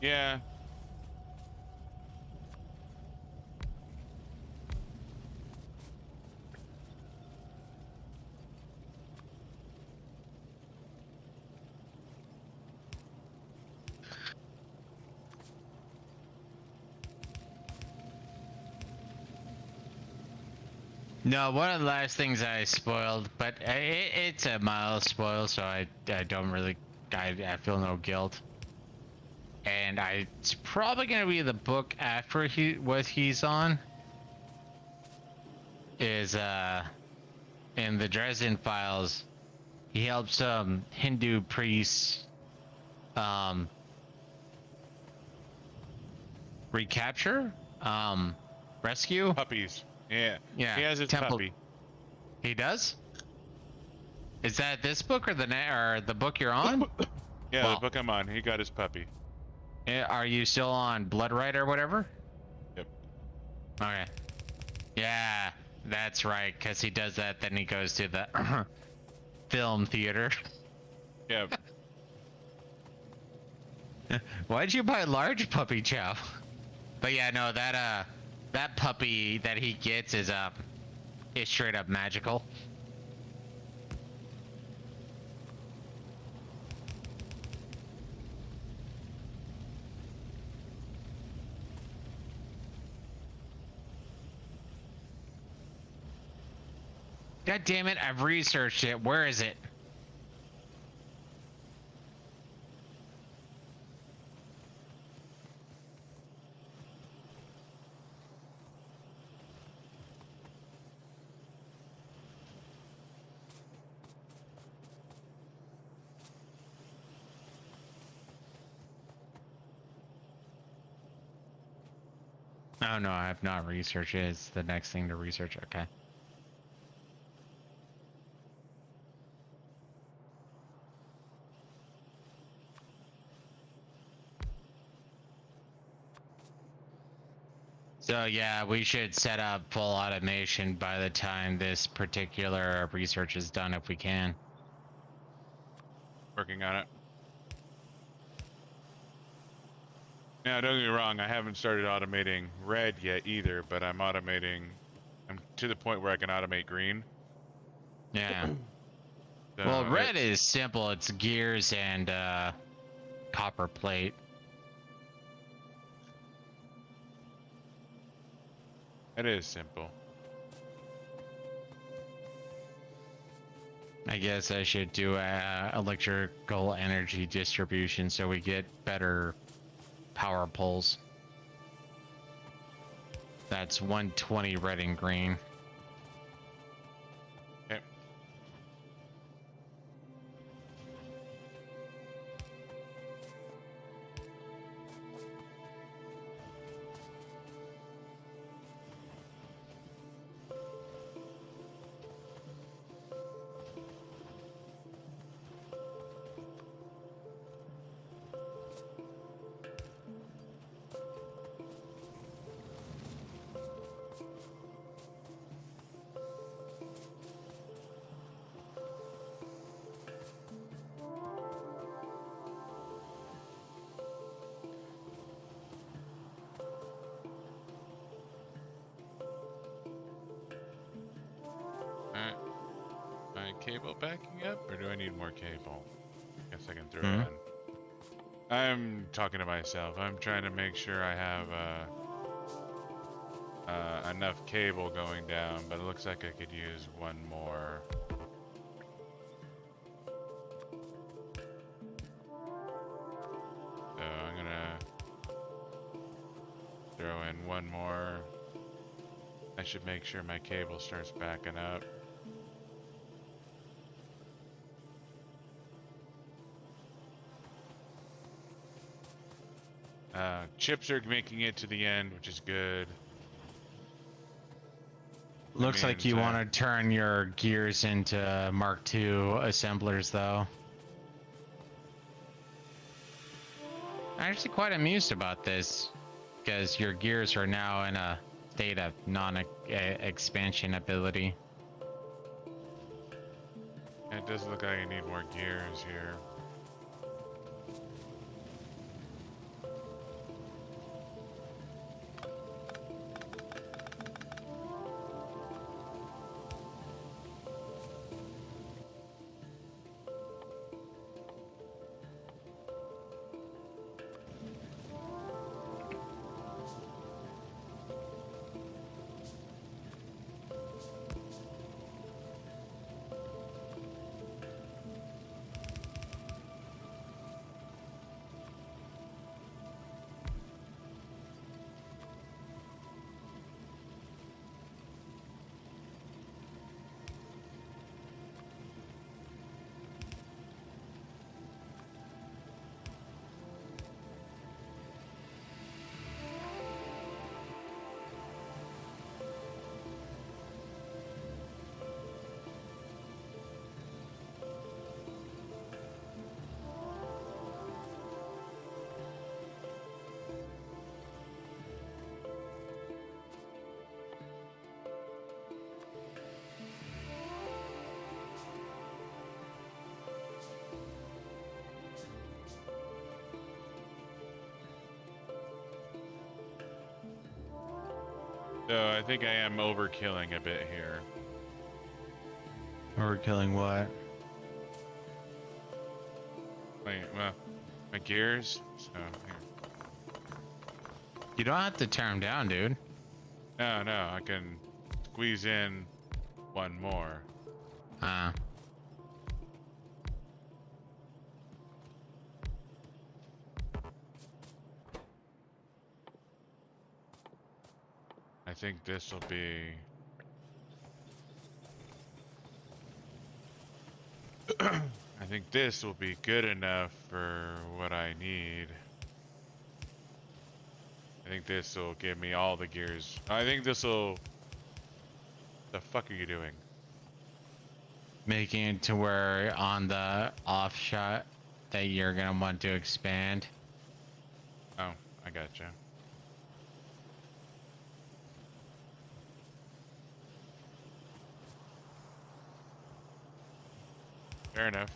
Yeah. No, one of the last things I spoiled, but it's a mild spoil, so I don't really, I feel no guilt. And it's probably gonna be the book after he's on. Is in the Dresden Files, he helps some Hindu priests um recapture, rescue. Puppies. Yeah. He Yeah, has his temple. puppy. He does. Is that this book or the book you're on? Yeah, the Well, book I'm on, he got his puppy. are you still on Blood Right or whatever? Yep. Okay. Yeah, that's right. Cause he does that, then he goes to the film theater. Yep. Why'd you buy large puppy chow? But yeah, no, that puppy that he gets is straight up magical. God damn it, I've researched it. Where is it? Oh no, I have not researched it. It's the next thing to research. Okay. So yeah, we should set up full automation by the time this particular research is done if we can. Working on it. Now, don't get me wrong, I haven't started automating red yet either, but I'm to the point where I can automate green. Yeah. So Well, red is simple. It's gears and copper plate. it is simple. I guess I should do electrical energy distribution so we get better power poles. That's 120 red and green. Okay. Alright. My cable backing up, or do I need more cable? Guess I can throw it on. I'm talking to myself. I'm trying to make sure I have enough cable going down, but it looks like I could use one more. So I'm gonna throw in one more. I should make sure my cable starts backing up. Chips are making it to the end, which is good. Looks like you want to turn your gears into Mark II assemblers, though. I'm actually quite amused about this, because your gears are now in a state of non-expansion ability. It does look like I need more gears here. So I think I am overkilling a bit here. Overkilling what? Well, my gears. So here. You don't have to turn them down, dude. No, I can squeeze in one more. Ah. I think this will be. I think this will be good enough for what I need. I think this will give me all the gears. I think this will. The fuck are you doing? Making it to where on the off shot that you're gonna want to expand. Oh, I gotcha. Fair enough.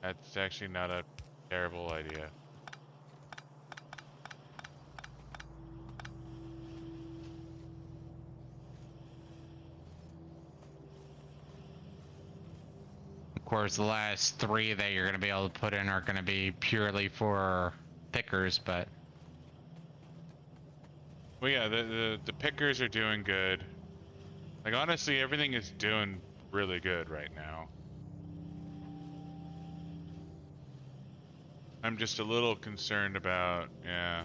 That's actually not a terrible idea. Of course, the last 3 that you're gonna be able to put in are gonna be purely for pickers, but Well, yeah, the pickers are doing good. Like honestly, everything is doing really good right now. I'm just a little concerned about, yeah,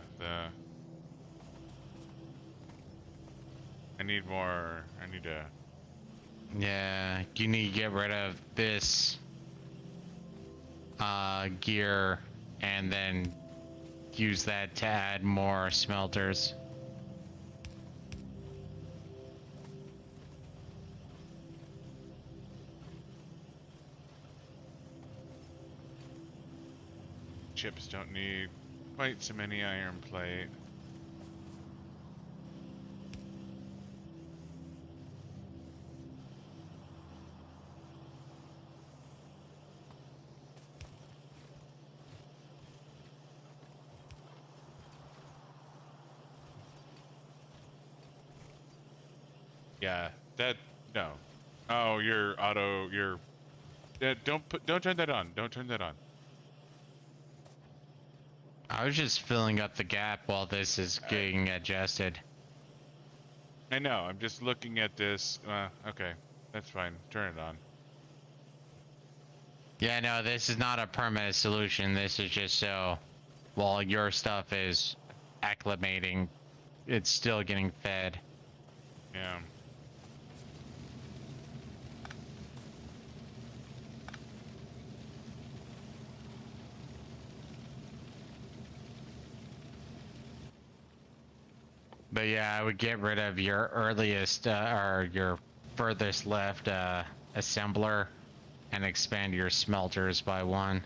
I need more. I need to. yeah, you need to get rid of this gear and then use that to add more smelters. Chips don't need quite so many iron plate. Yeah, that no. Oh, your auto. Your don't turn that on. Don't turn that on. I was just filling up the gap while this is getting adjusted. I know. I'm just looking at this. Okay, that's fine. Turn it on. Yeah, no, this is not a permanent solution. This is just so while your stuff is acclimating. It's still getting fed. Yeah. But yeah, I would get rid of your earliest or your furthest left assembler and expand your smelters by one.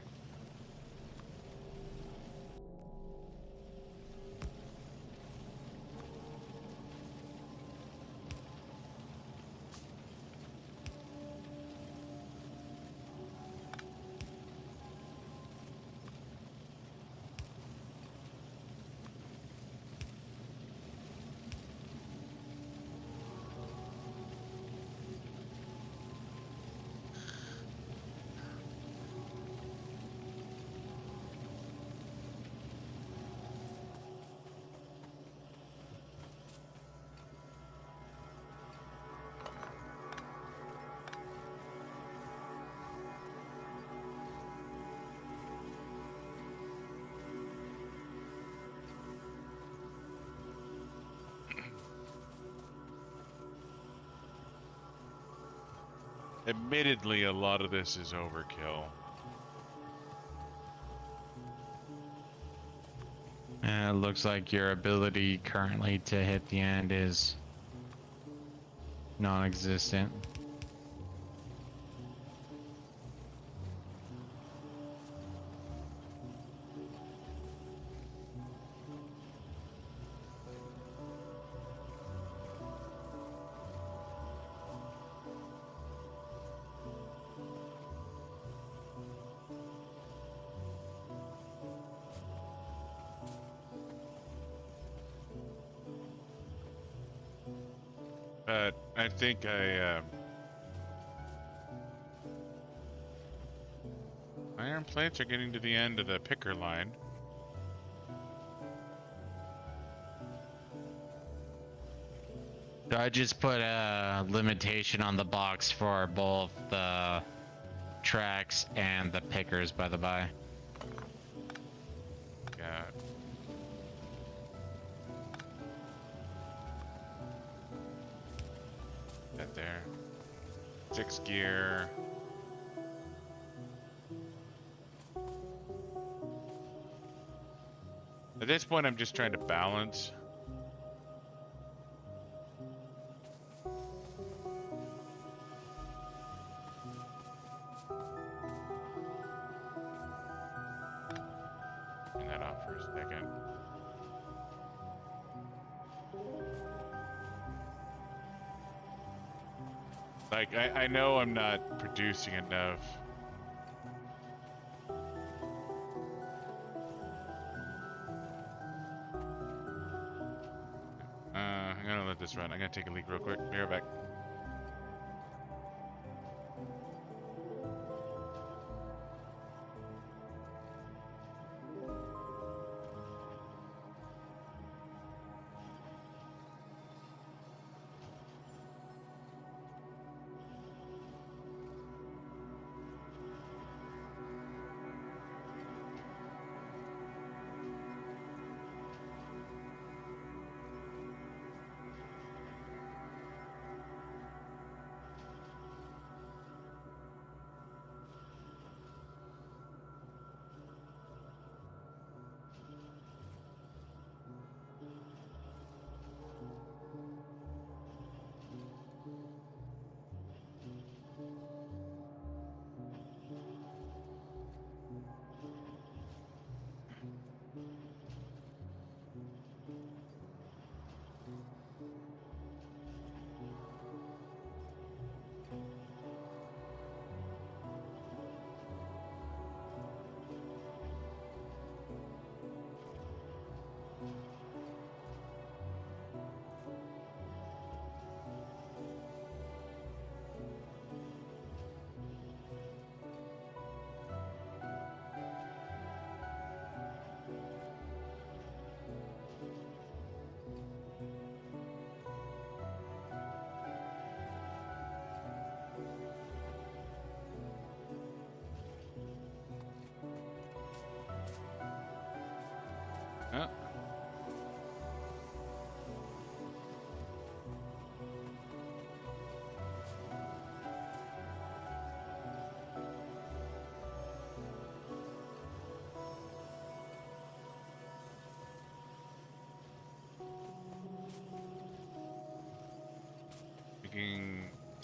Admittedly, a lot of this is overkill. It looks like your ability currently to hit the end is non-existent. But I think iron plates are getting to the end of the picker line. So I just put a limitation on the box for both the tracks and the pickers, by the by. Got that there. 6 gear. At this point, I'm just trying to balance. Turn that off for a second. Like, I know I'm not producing enough. I'm gonna let this run. I'm gonna take a leak real quick. Be right back.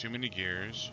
too many gears.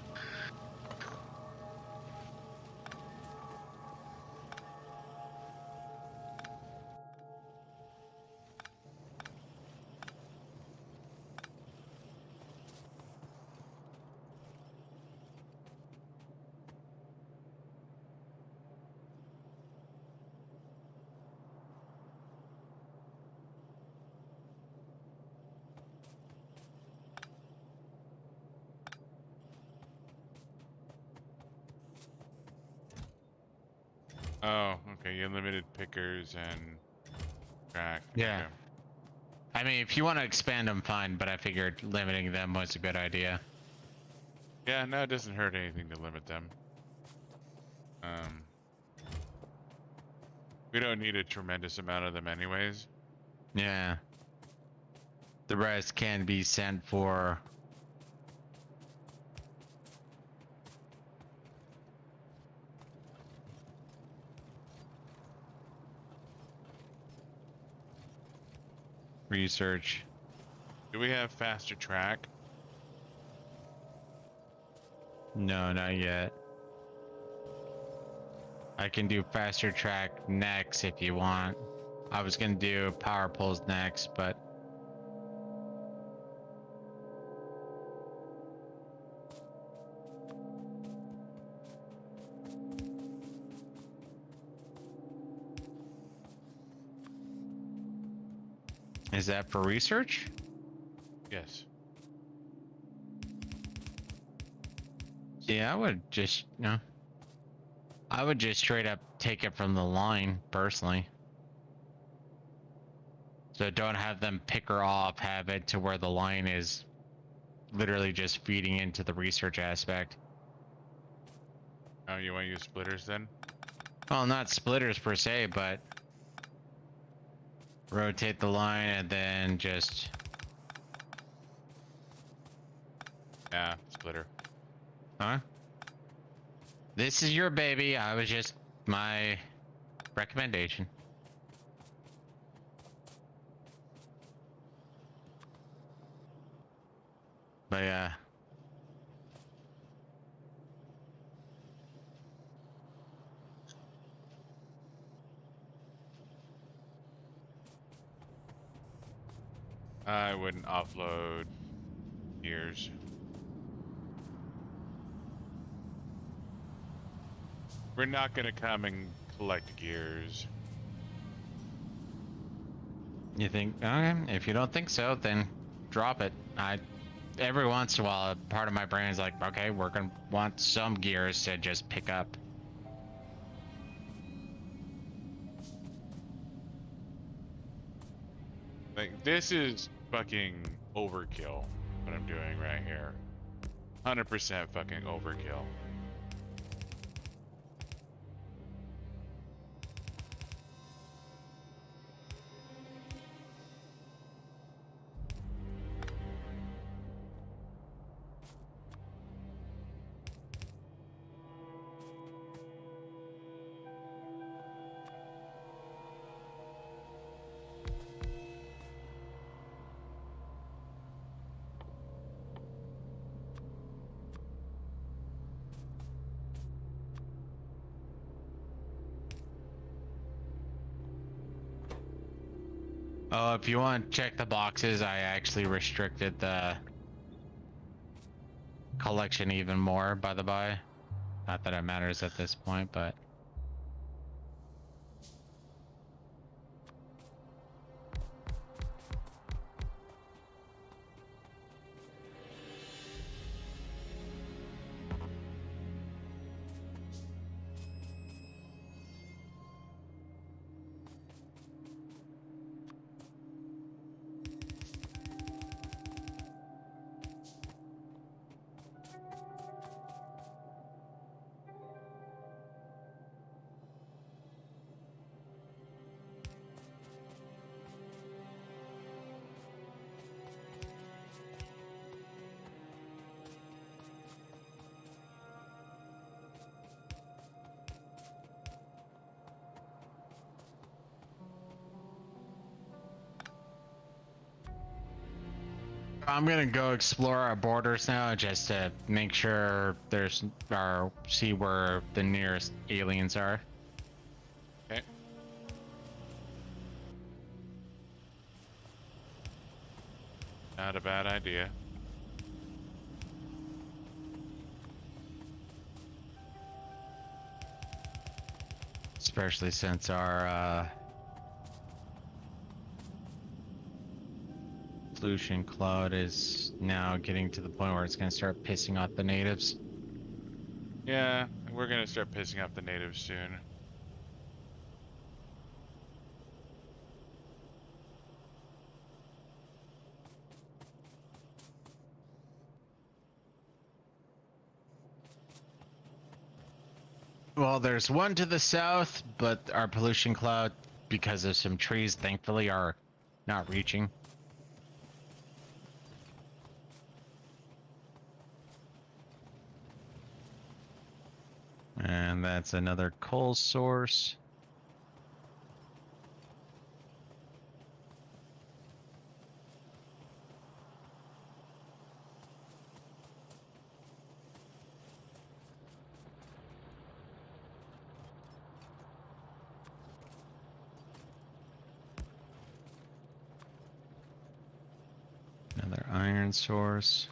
Oh, okay. You limited pickers and track. Yeah. Okay. I mean, if you want to expand them, fine, but I figured limiting them was a good idea. Yeah, no, it doesn't hurt anything to limit them. Um, we don't need a tremendous amount of them anyways. Yeah. The rest can be sent for research. Do we have faster track? No, not yet. I can do faster track next if you want. I was gonna do power poles next, but is that for research? Yes. Yeah, I would just, no. I would just straight up take it from the line, personally. So don't have them pick her off, have it to where the line is literally just feeding into the research aspect. Oh, you want to use splitters then? Well, not splitters per se, but rotate the line and then just, Yeah, splitter. huh? This is your baby. I was just my recommendation. But yeah. I wouldn't offload gears. We're not gonna come and collect gears. You think, okay, if you don't think so, then drop it. Every once in a while, a part of my brain is like, okay, we're gonna want some gears to just pick up. Like, this is fucking overkill, what I'm doing right here. 100% fucking overkill. Oh, if you want to check the boxes, I actually restricted the collection even more, by the by. Not that it matters at this point, but I'm gonna go explore our borders now just to make sure there's or see where the nearest aliens are. Okay. Not a bad idea. Especially since our pollution cloud is now getting to the point where it's gonna start pissing off the natives. Yeah, we're gonna start pissing off the natives soon. Well, there's one to the south, but our pollution cloud, because of some trees, thankfully, are not reaching. And that's another coal source. Another iron source.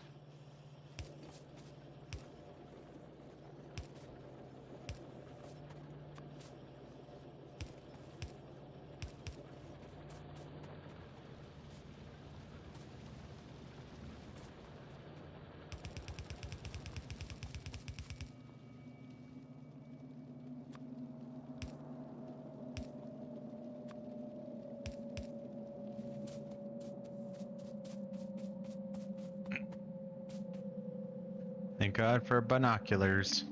Thank God for binoculars.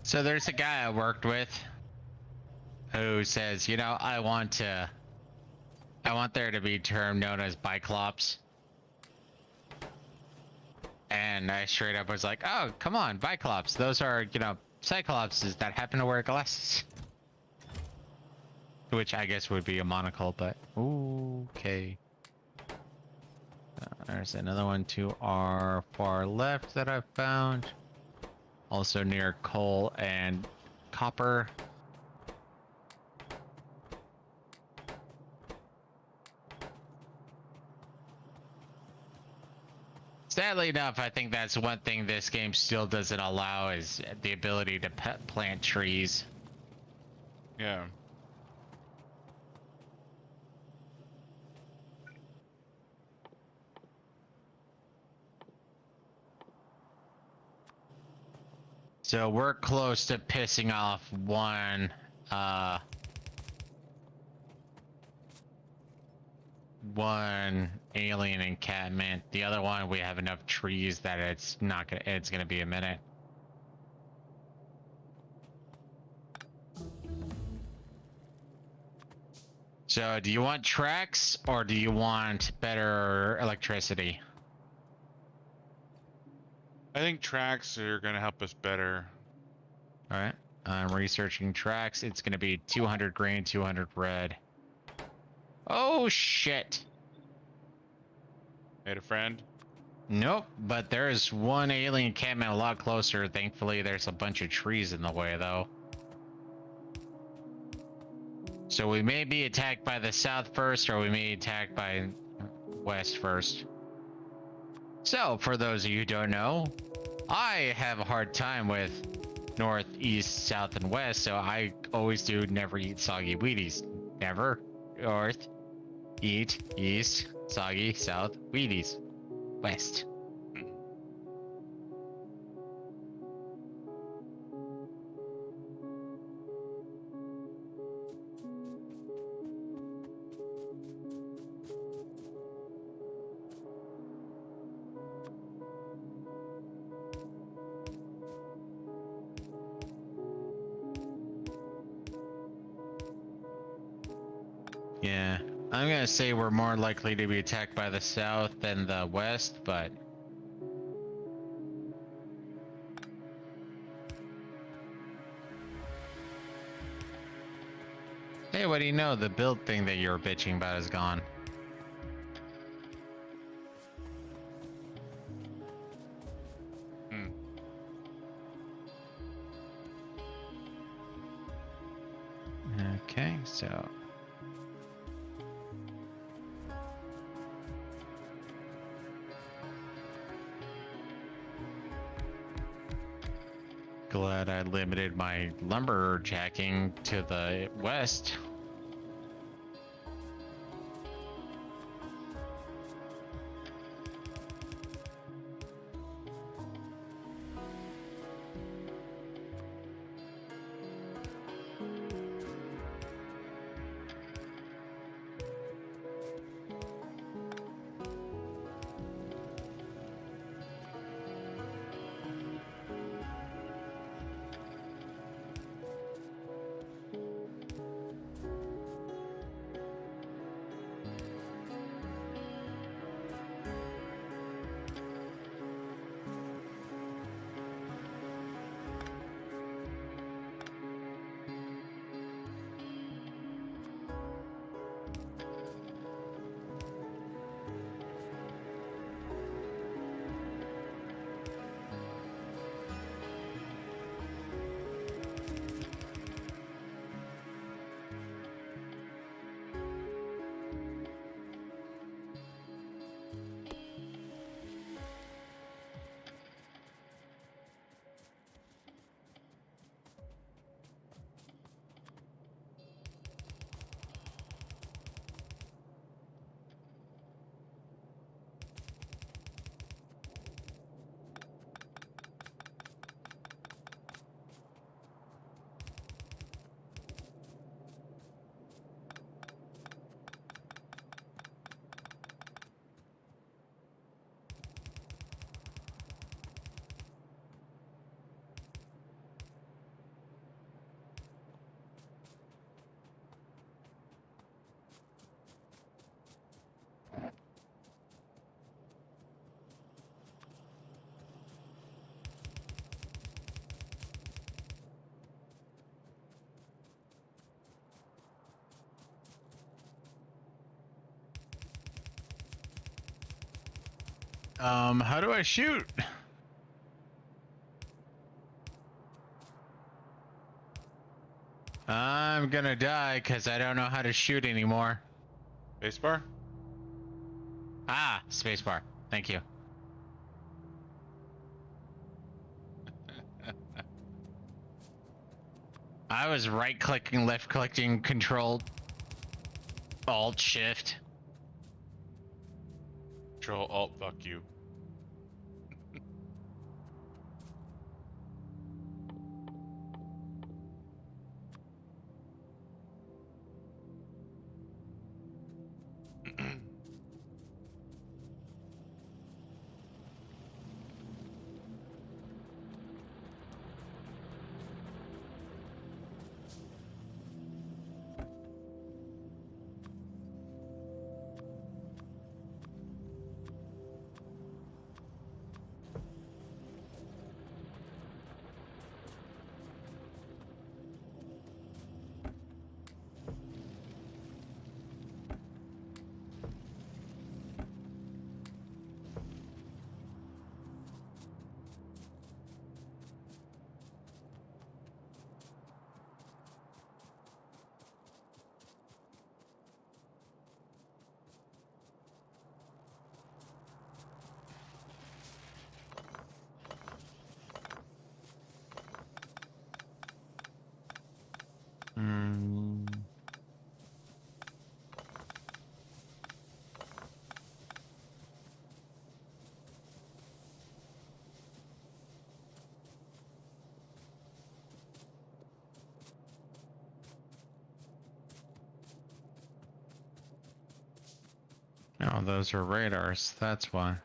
So there's a guy I worked with who says, you know, I want there to be a term known as Biclops. And I straight up was like, oh, come on, Biclops. Those are, you know, Cyclopses that happen to wear glasses. Which I guess would be a monocle, but okay. There's another one to our far left that I found. Also near coal and copper. Sadly enough, I think that's one thing this game still doesn't allow is the ability to plant trees. Yeah. So we're close to pissing off one alien encampment. The other one, we have enough trees that it's gonna be a minute. So do you want tracks or do you want better electricity? I think tracks are gonna help us better. All right, I'm researching tracks. It's gonna be 200 green, 200 red. Oh shit. Made a friend? Nope, but there's one alien encampment a lot closer. Thankfully, there's a bunch of trees in the way, though. So we may be attacked by the south first, or we may be attacked by west first. So, for those of you who don't know, I have a hard time with north, east, south, and west, so I always do never eat soggy Wheaties. Never. North, eat, east, soggy, south, Wheaties. West. Yeah, I'm gonna say we're more likely to be attacked by the south than the west, but Hey, what do you know? The build thing that you were bitching about is gone. Hmm. Okay, so glad I limited my lumber jacking to the west. How do I shoot? I'm gonna die because I don't know how to shoot anymore. Spacebar? Ah, spacebar. Thank you. I was right clicking, left clicking, control, alt, shift. Control Alt fuck you. Mm. Oh, those are radars. That's why.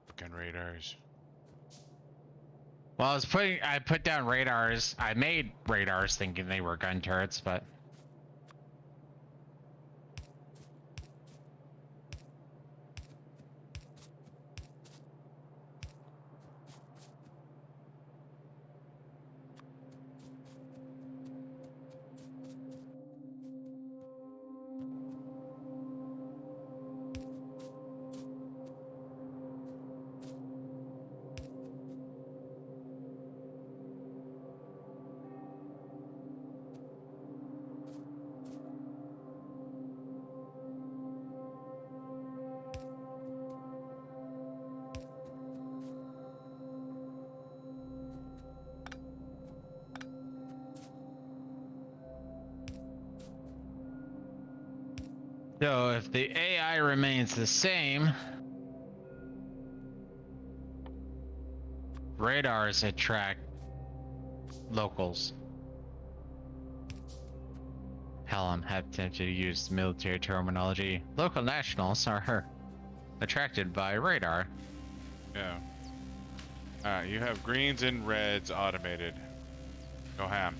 Fucking radars. Well, I put down radars. I made radars thinking they were gun turrets, but So if the AI remains the same, radars attract locals. Hell, I'm tempted to use military terminology. Local nationals are attracted by radar. Yeah. Alright, you have greens and reds automated. Go ham.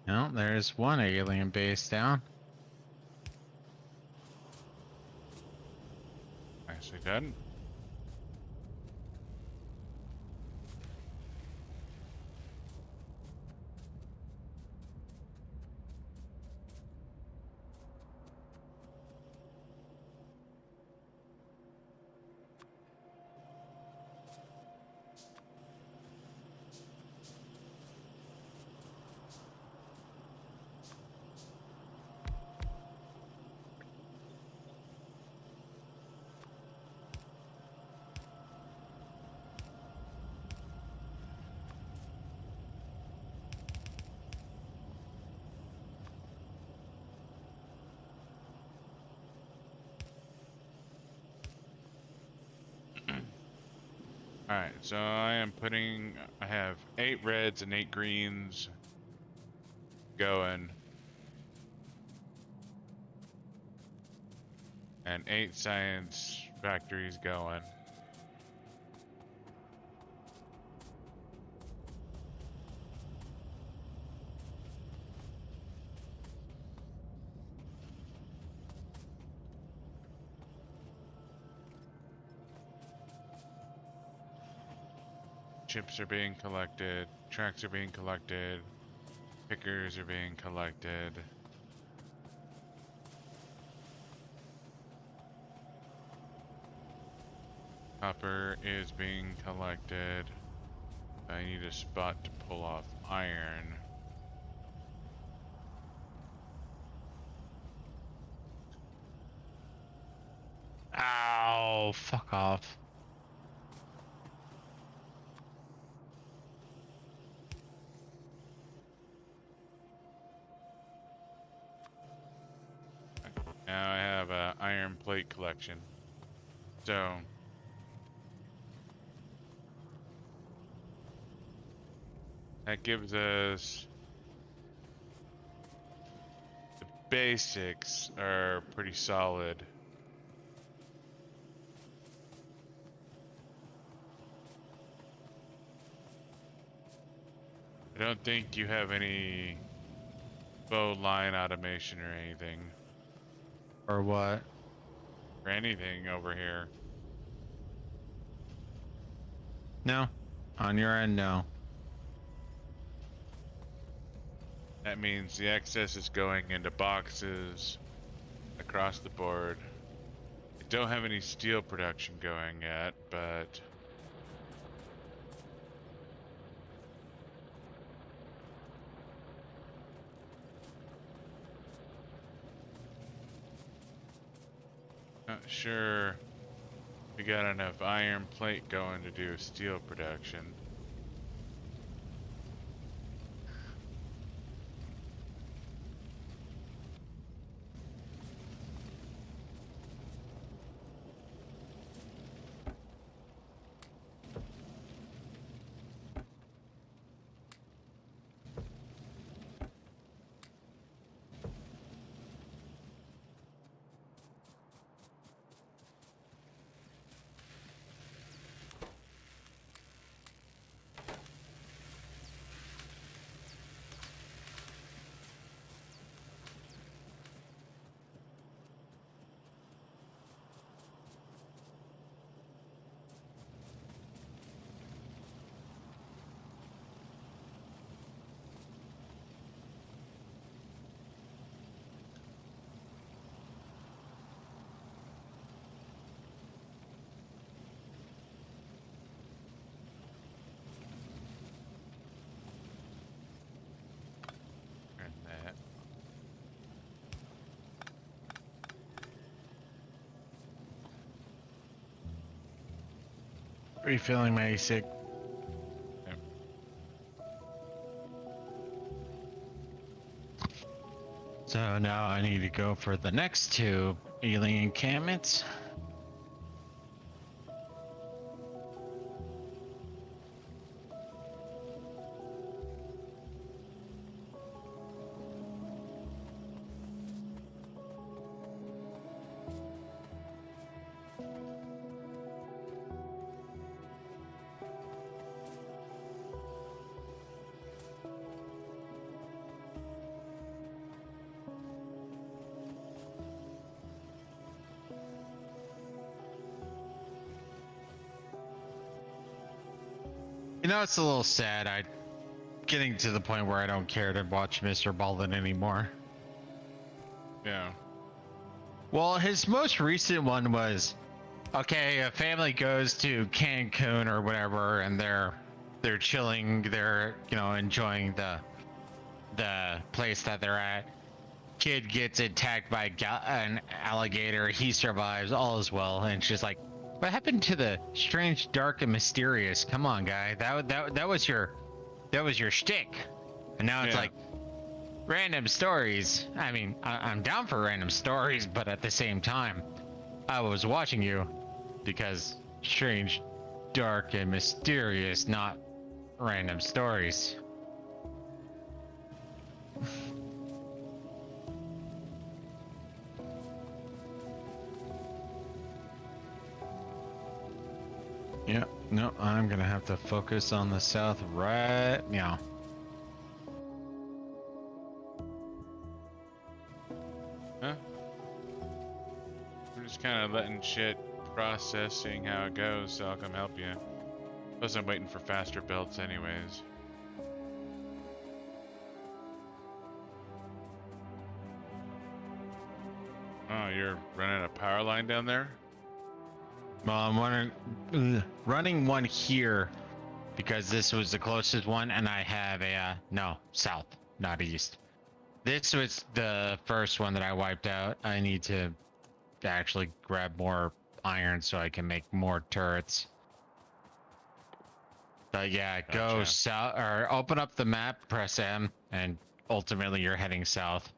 No, there's one alien base down. Nicely done. Alright, so I have 8 reds and 8 greens going. And 8 science factories going. Chips are being collected, tracks are being collected, pickers are being collected. Copper is being collected. I need a spot to pull off iron. Ow, fuck off. Now I have a iron plate collection. So that gives us the basics are pretty solid. I don't think you have any bow line automation or anything. Or what? Or anything over here. No. On your end, no. That means the excess is going into boxes across the board. I don't have any steel production going yet, but not sure we got enough iron plate going to do steel production. Refilling my ASIC. Yep. So now I need to go for the next two alien encampments. You know, it's a little sad. I getting to the point where I don't care to watch Mr. Baldwin anymore. Yeah. Well, his most recent one was, okay, a family goes to Cancun or whatever, and they're chilling, they're enjoying the place that they're at. Kid gets attacked by an alligator. He survives. All is well. And she's like, "What happened to the strange, dark, and mysterious? Come on, guy. That was your shtick." And now it's like random stories. I mean, I'm down for random stories, but at the same time, I was watching you because strange, dark, and mysterious, not random stories. Yeah, no, I'm gonna have to focus on the south right now. Huh? I'm just kind of letting shit process, seeing how it goes, so I'll come help you. Plus, I'm waiting for faster belts anyways. Oh, you're running a power line down there? Well, I'm running one here because this was the closest one, and I have a no, south, not east. This was the first one that I wiped out. I need to actually grab more iron so I can make more turrets. But yeah, go Gotcha. south or open up the map, press M, and ultimately you're heading south.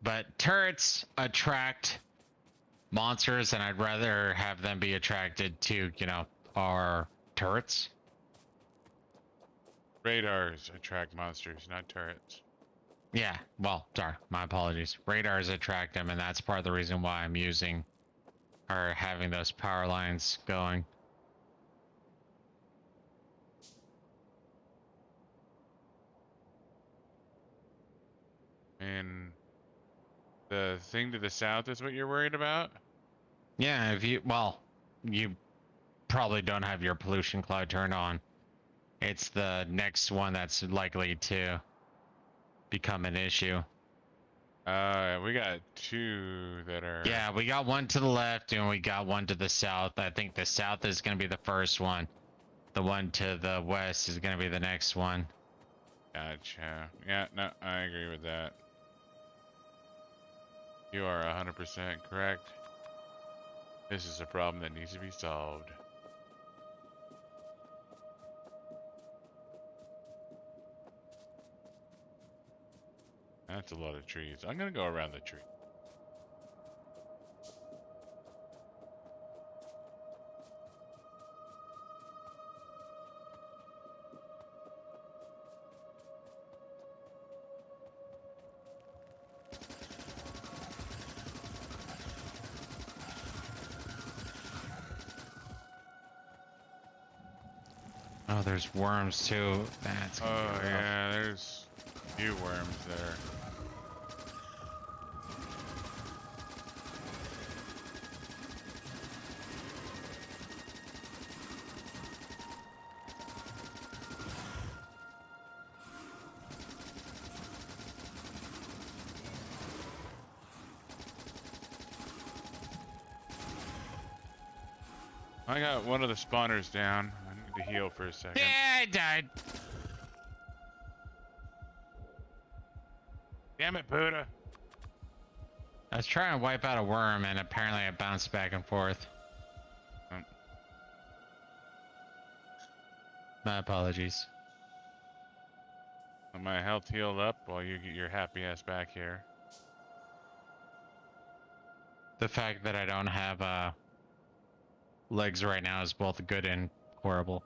But turrets attract monsters, and I'd rather have them be attracted to, our turrets. Radars attract monsters, not turrets. Yeah, well, sorry, my apologies. Radars attract them, and that's part of the reason why I'm using or having those power lines going. And the thing to the south is what you're worried about? Yeah, you probably don't have your pollution cloud turned on. It's the next one that's likely to become an issue. We got two that are... Yeah, we got one to the left and we got one to the south. I think the south is going to be the first one. The one to the west is going to be the next one. Gotcha. Yeah, no, I agree with that. You are 100% correct. This is a problem that needs to be solved. That's a lot of trees. I'm gonna go around the tree. Oh, there's worms too. That's gonna Oh be rough. yeah, there's a few worms there. I got one of the spawners down. I need to heal for a second. Yeah, I died. Damn it, Buddha. I was trying to wipe out a worm and apparently I bounced back and forth. My apologies. Let my health heal up while you get your happy ass back here. The fact that I don't have legs right now is both good and horrible.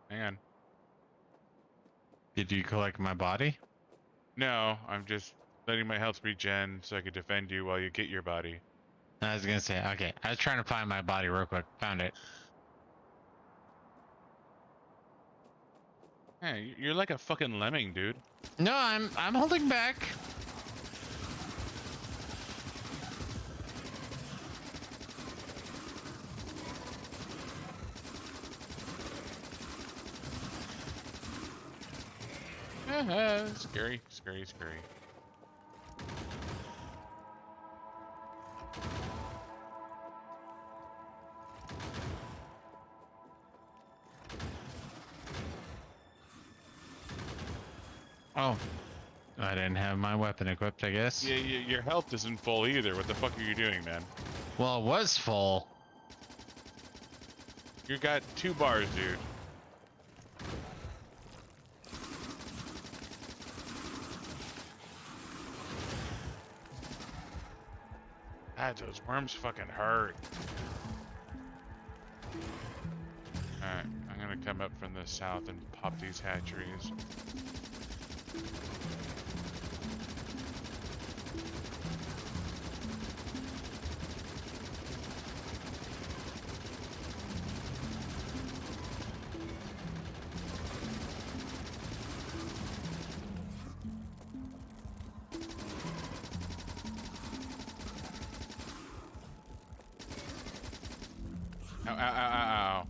Hang on. Did you collect my body? No, I'm just letting my health regen so I can defend you while you get your body. I was gonna say, okay. I was trying to find my body real quick. Found it. Hey, you're like a fucking lemming, dude. No, I'm holding back. Scary, scary, scary. Oh, I didn't have my weapon equipped, I guess. Yeah, your health isn't full either. What the fuck are you doing, man? Well, it was full. You got 2 bars, dude. God, those worms fucking hurt. Alright, I'm gonna come up from the south and pop these hatcheries. Ow, ow, ow, ow, ow.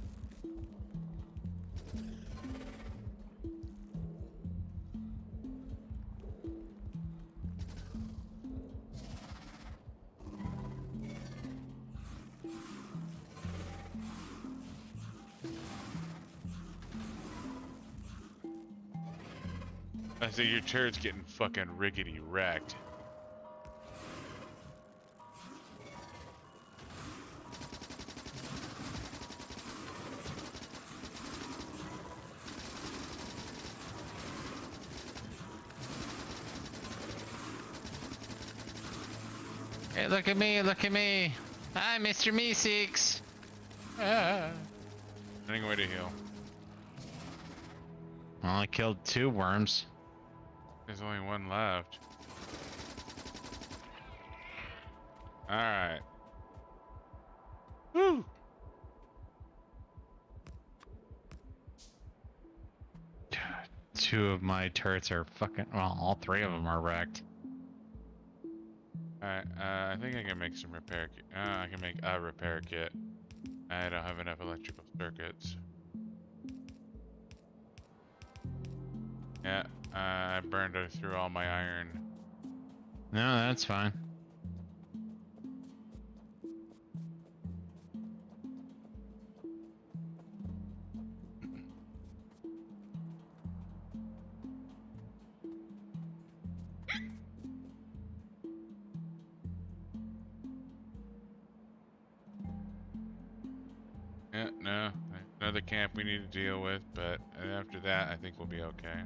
I see your turret's getting fucking riggedy wrecked. Hey, look at me, look at me. Hi, Mr. Meeseeks. Running away to heal. Well, I killed 2 worms. There's only 1 left. Alright. Woo! 2 of my turrets are fucking, well, all 3 of them are wrecked. Alright, I think I can make some repair kit. I can make a repair kit. I don't have enough electrical circuits. Yeah, I burned through all my iron. No, that's fine. Yeah, no, another camp we need to deal with, but after that, I think we'll be okay.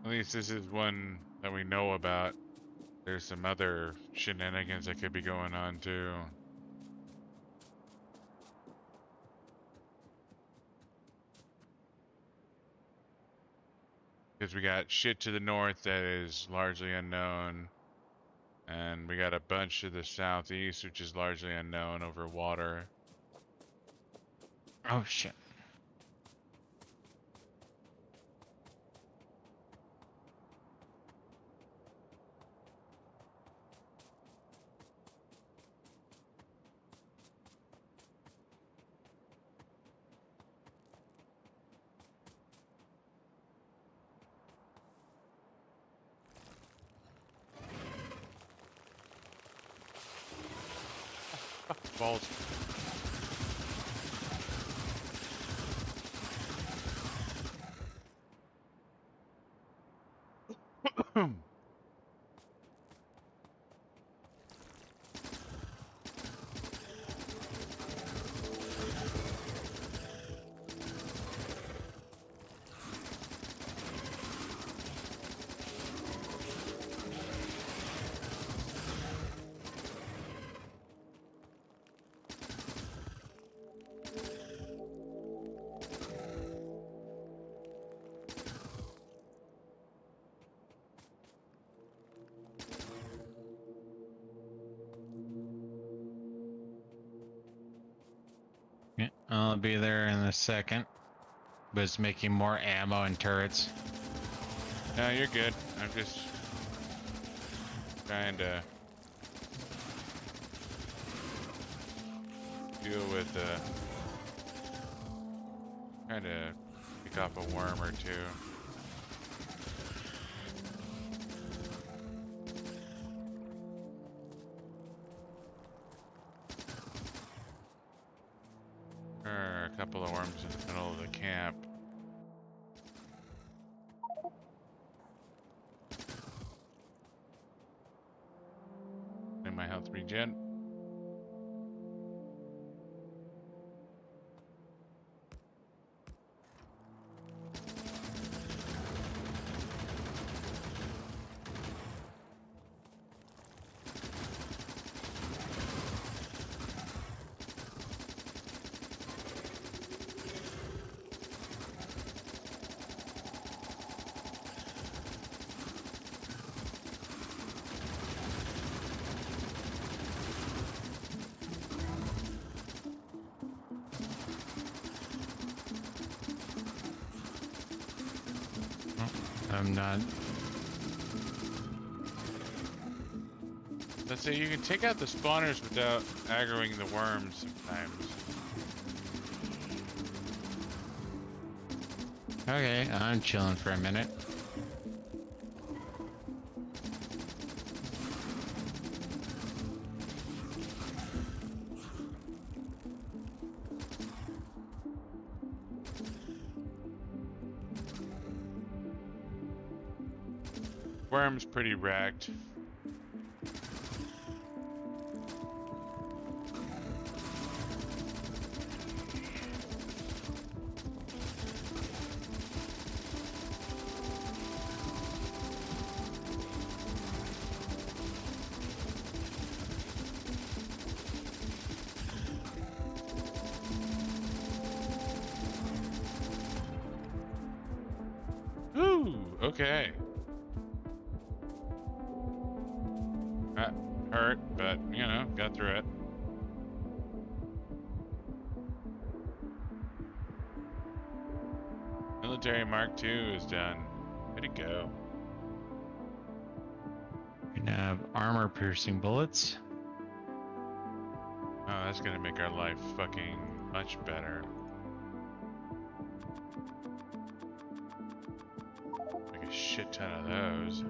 At least this is one that we know about. There's some other shenanigans that could be going on too. Because we got shit to the north that is largely unknown. And we got a bunch to the southeast, which is largely unknown over water. Oh shit. Balls. Yeah, I'll be there in a second. But it's making more ammo and turrets. No, you're good. I'm just trying to deal with trying to pick off a worm or two. There are a couple of worms in the middle of the camp. In my health regen. I'm not. Let's say you can take out the spawners without aggroing the worms sometimes. Okay, I'm chilling for a minute. Worm's pretty wrecked. Ooh, okay. That hurt, but, you know, got through it. Military Mark II is done. Way to go. We now have armor-piercing bullets. Oh, that's gonna make our life fucking much better. Like a shit ton of those.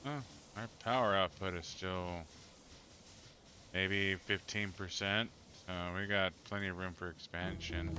Oh, our power output is still maybe 15%. So we got plenty of room for expansion.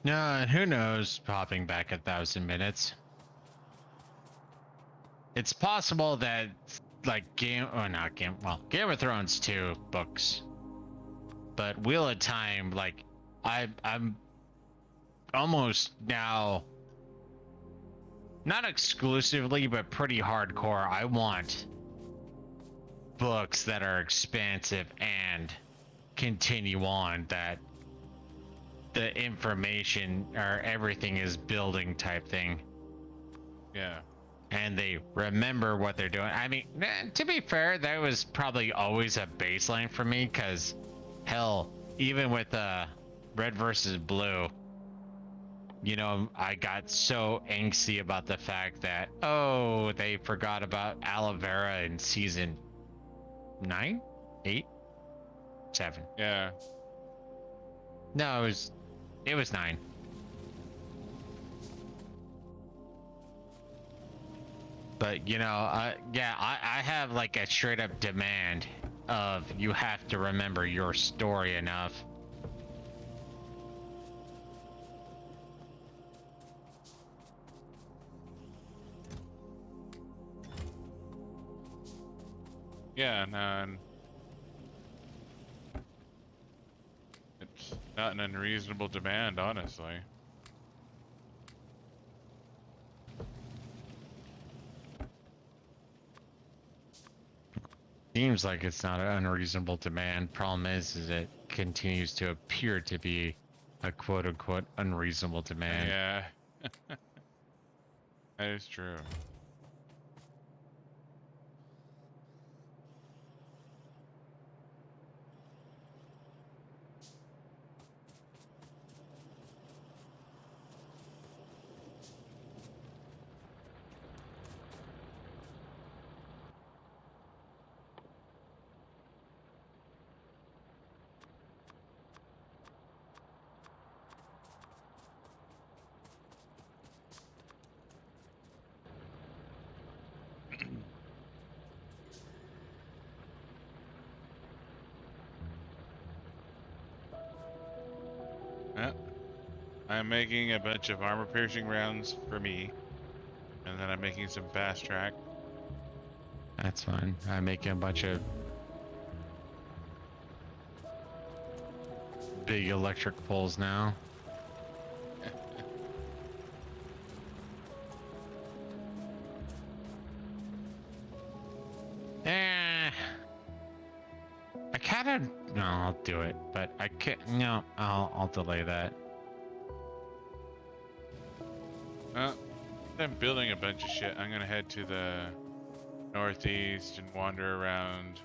No, who knows? Popping back 1,000 minutes. It's possible that, like Game of Thrones 2 books, but Wheel of Time, like I'm almost now not exclusively, but pretty hardcore. I want books that are expansive and continue on, that the information or everything is building type thing. Yeah. And they remember what they're doing. I mean, to be fair, that was probably always a baseline for me, because hell, even with Red versus Blue, you know, I got so angsty about the fact that, oh, they forgot about aloe vera in season 9, 8, 7. Yeah. No, it was 9. But you know, yeah, I have like a straight up demand of, you have to remember your story enough. Yeah, no, and it's not an unreasonable demand, honestly. Seems like it's not an unreasonable demand. Problem is it continues to appear to be a quote unquote unreasonable demand. Yeah. That is true. Yeah. I'm making a bunch of armor piercing rounds for me. And then I'm making some fast track. That's fine. I'm making a bunch of big electric poles now. I kind of, no, I'll do it, but I can't. No, I'll delay that. I'm building a bunch of shit. I'm gonna head to the northeast and wander around.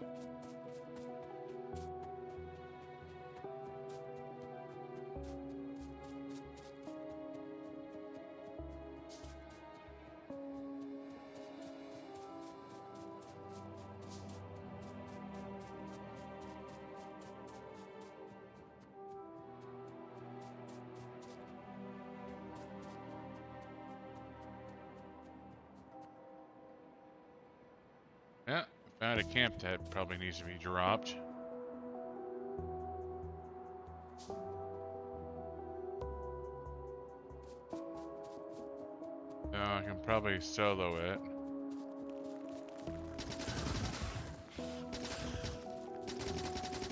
Yeah, I found a camp that probably needs to be dropped. So I can probably solo it.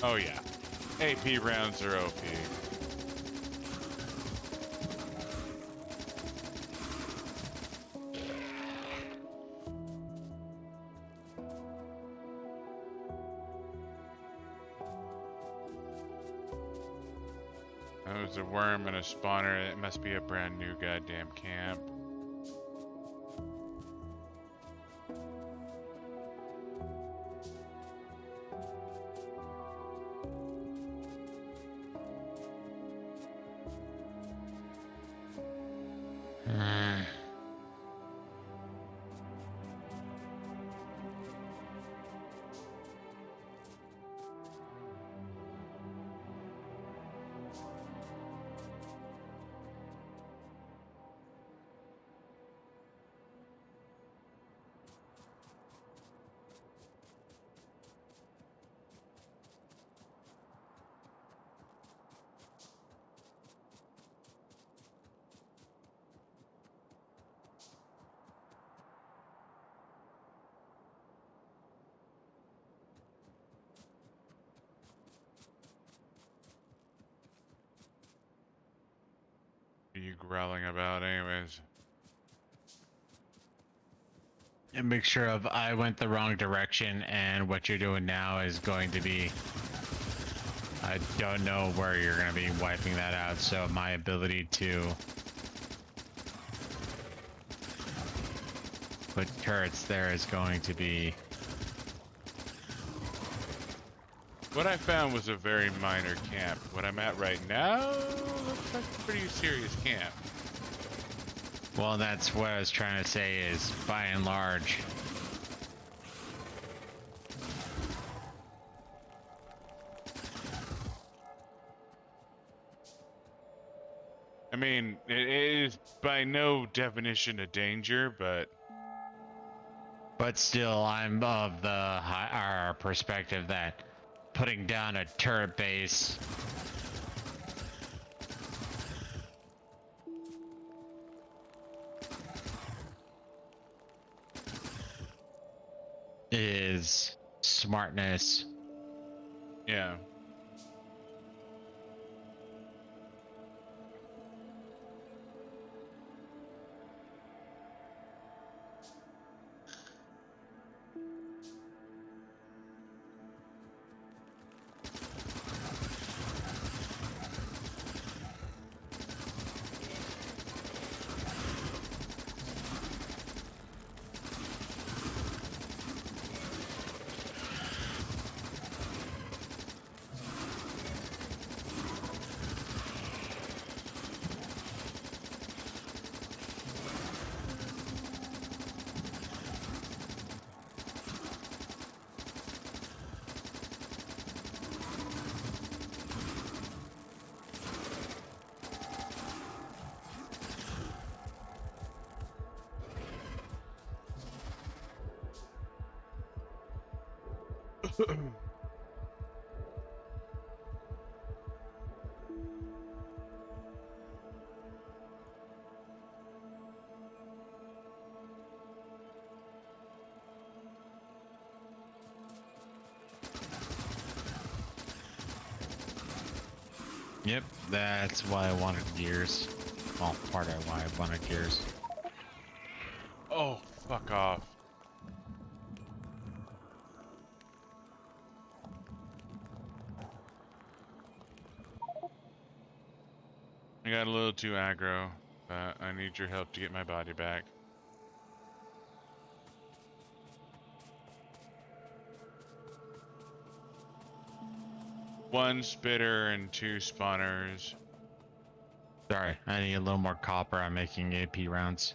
Oh yeah, AP rounds are OP. There's a worm and a spawner. It must be a brand new goddamn camp. What are you growling about anyways? A mixture of I went the wrong direction and what you're doing now is going to be, I don't know where you're going to be wiping that out, so my ability to put turrets there is going to be... What I found was a very minor camp. What I'm at right now looks like a pretty serious camp. Well, that's what I was trying to say is, by and large, I mean, it is by no definition a danger, but still, I'm of the our perspective that putting down a turret base is smartness. yeah. Yep, that's why I wanted gears. Well, part of why I wanted gears. Oh, fuck off. I got a little too aggro, but I need your help to get my body back. One spitter and 2 spawners. Sorry, I need a little more copper. I'm making AP rounds.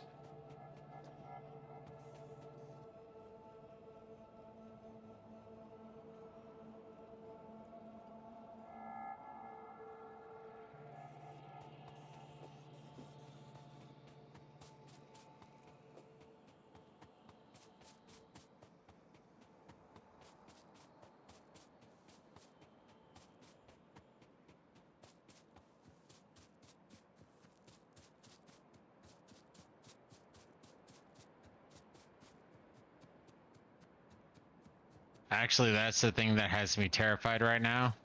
Actually, that's the thing that has me terrified right now.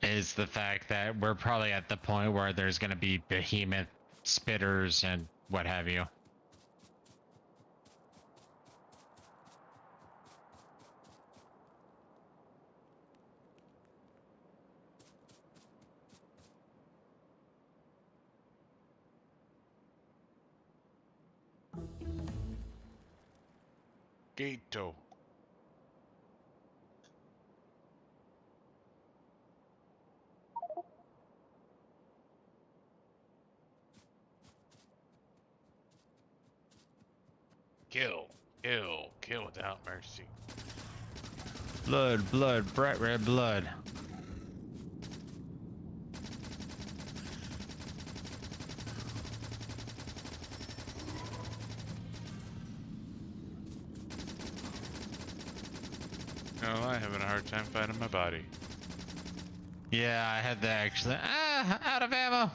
Is the fact that we're probably at the point where there's going to be behemoth spitters and what have you. Gato. Kill, kill, kill without mercy. Blood, blood, bright red blood. No, I'm having a hard time finding my body. Yeah, I had that actually. Ah, out of ammo.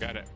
Got it.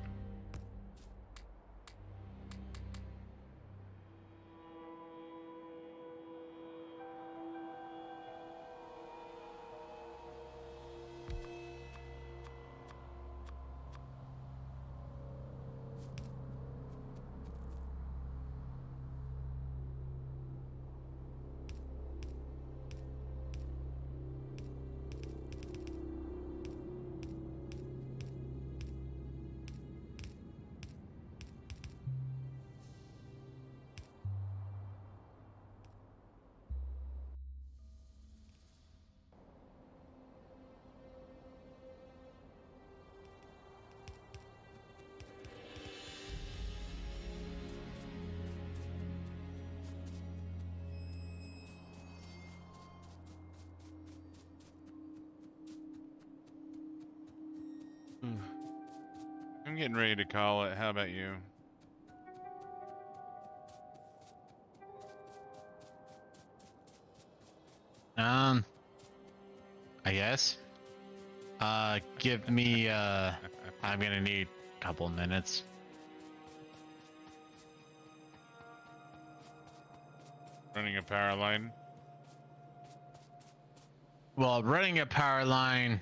I'm getting ready to call it. How about you? I guess. Give me, I'm gonna need a couple minutes. Running a power line. Well, running a power line,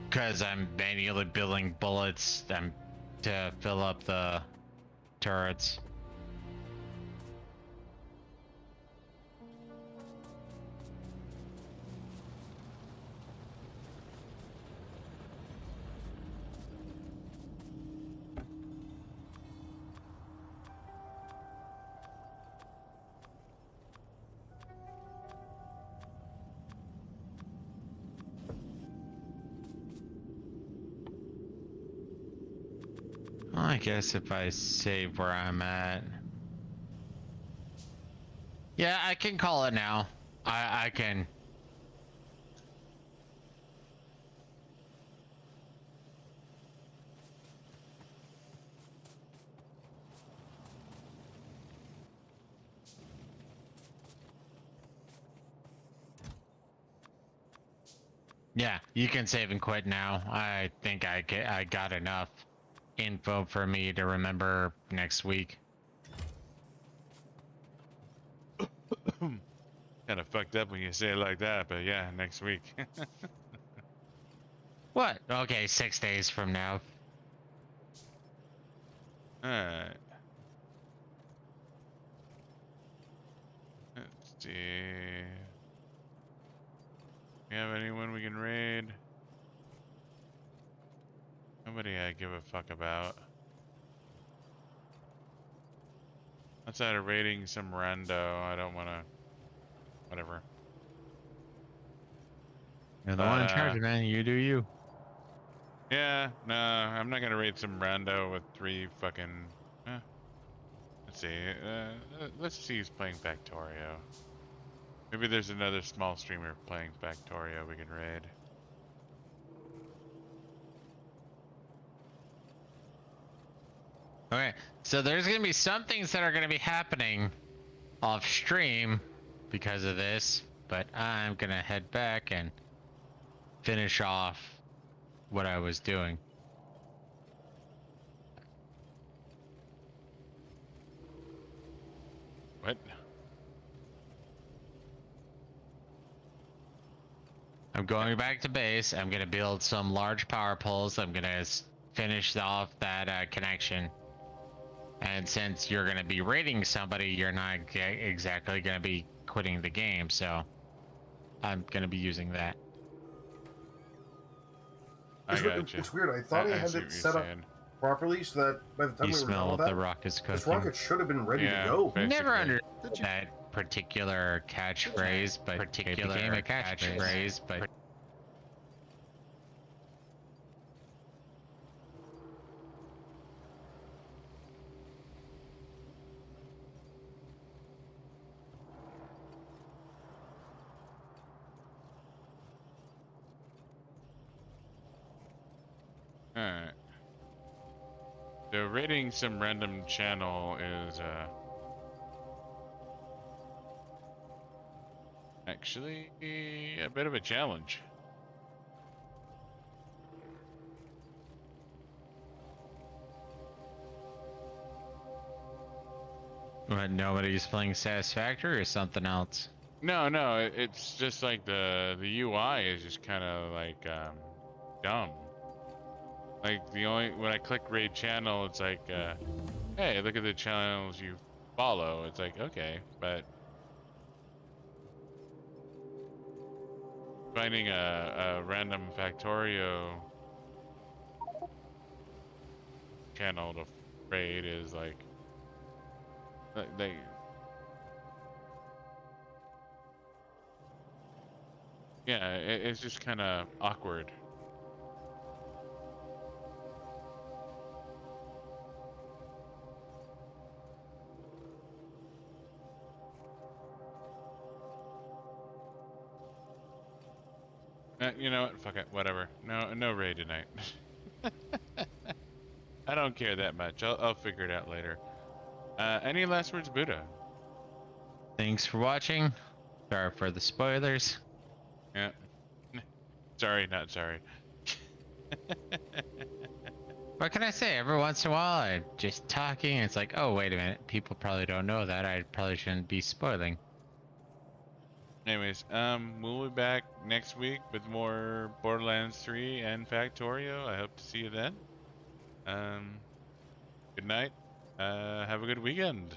because I'm manually building bullets to fill up the turrets. Well, I guess if I save where I'm at. Yeah, I can call it now. I can. Yeah, you can save and quit now. I think I got enough info for me to remember next week. Kind of fucked up when you say it like that, but yeah, next week. What? Okay, 6 days from now. Alright. Let's see. We have anyone we can raid? Nobody I give a fuck about. Outside of raiding some rando, I don't wanna. Whatever. You're the one in But, charge, man. You do you. yeah, no, I'm not gonna raid some rando with 3 fucking. Let's see. Let's see who's playing Factorio. Maybe there's another small streamer playing Factorio we can raid. Okay, so there's gonna be some things that are gonna be happening off stream because of this, but I'm gonna head back and finish off what I was doing. What? I'm going back to base. I'm gonna build some large power poles. I'm gonna finish off that connection. And since you're gonna be raiding somebody, you're not exactly gonna be quitting the game. So I'm gonna be using that. I got you. It's weird. I thought I I had see it what you're set up saying. properly so that by the time You we were done smell with the that, rock is this cooking. rocket should have been ready to Yeah, go. Never basically. understood that particular catchphrase, but it became a catchphrase. But Alright. So raiding some random channel is actually a bit of a challenge. but nobody's playing Satisfactory or something else. No, it's just like the UI is just kind of like dumb. Like when I click raid channel, it's like hey, look at the channels you follow. It's like, okay, but finding a random Factorio channel to raid is like they yeah, it's just kind of awkward. You know what? Fuck it. Whatever. No raid tonight. I don't care that much. I'll figure it out later. Any last words, Buddha? Thanks for watching. Sorry for the spoilers. Yeah. Sorry, not sorry. What can I say? Every once in a while, I'm just talking. It's like, oh, wait a minute. People probably don't know that. I probably shouldn't be spoiling. Anyways, we'll be back next week with more Borderlands 3 and Factorio. I hope to see you then. Good night. Have a good weekend.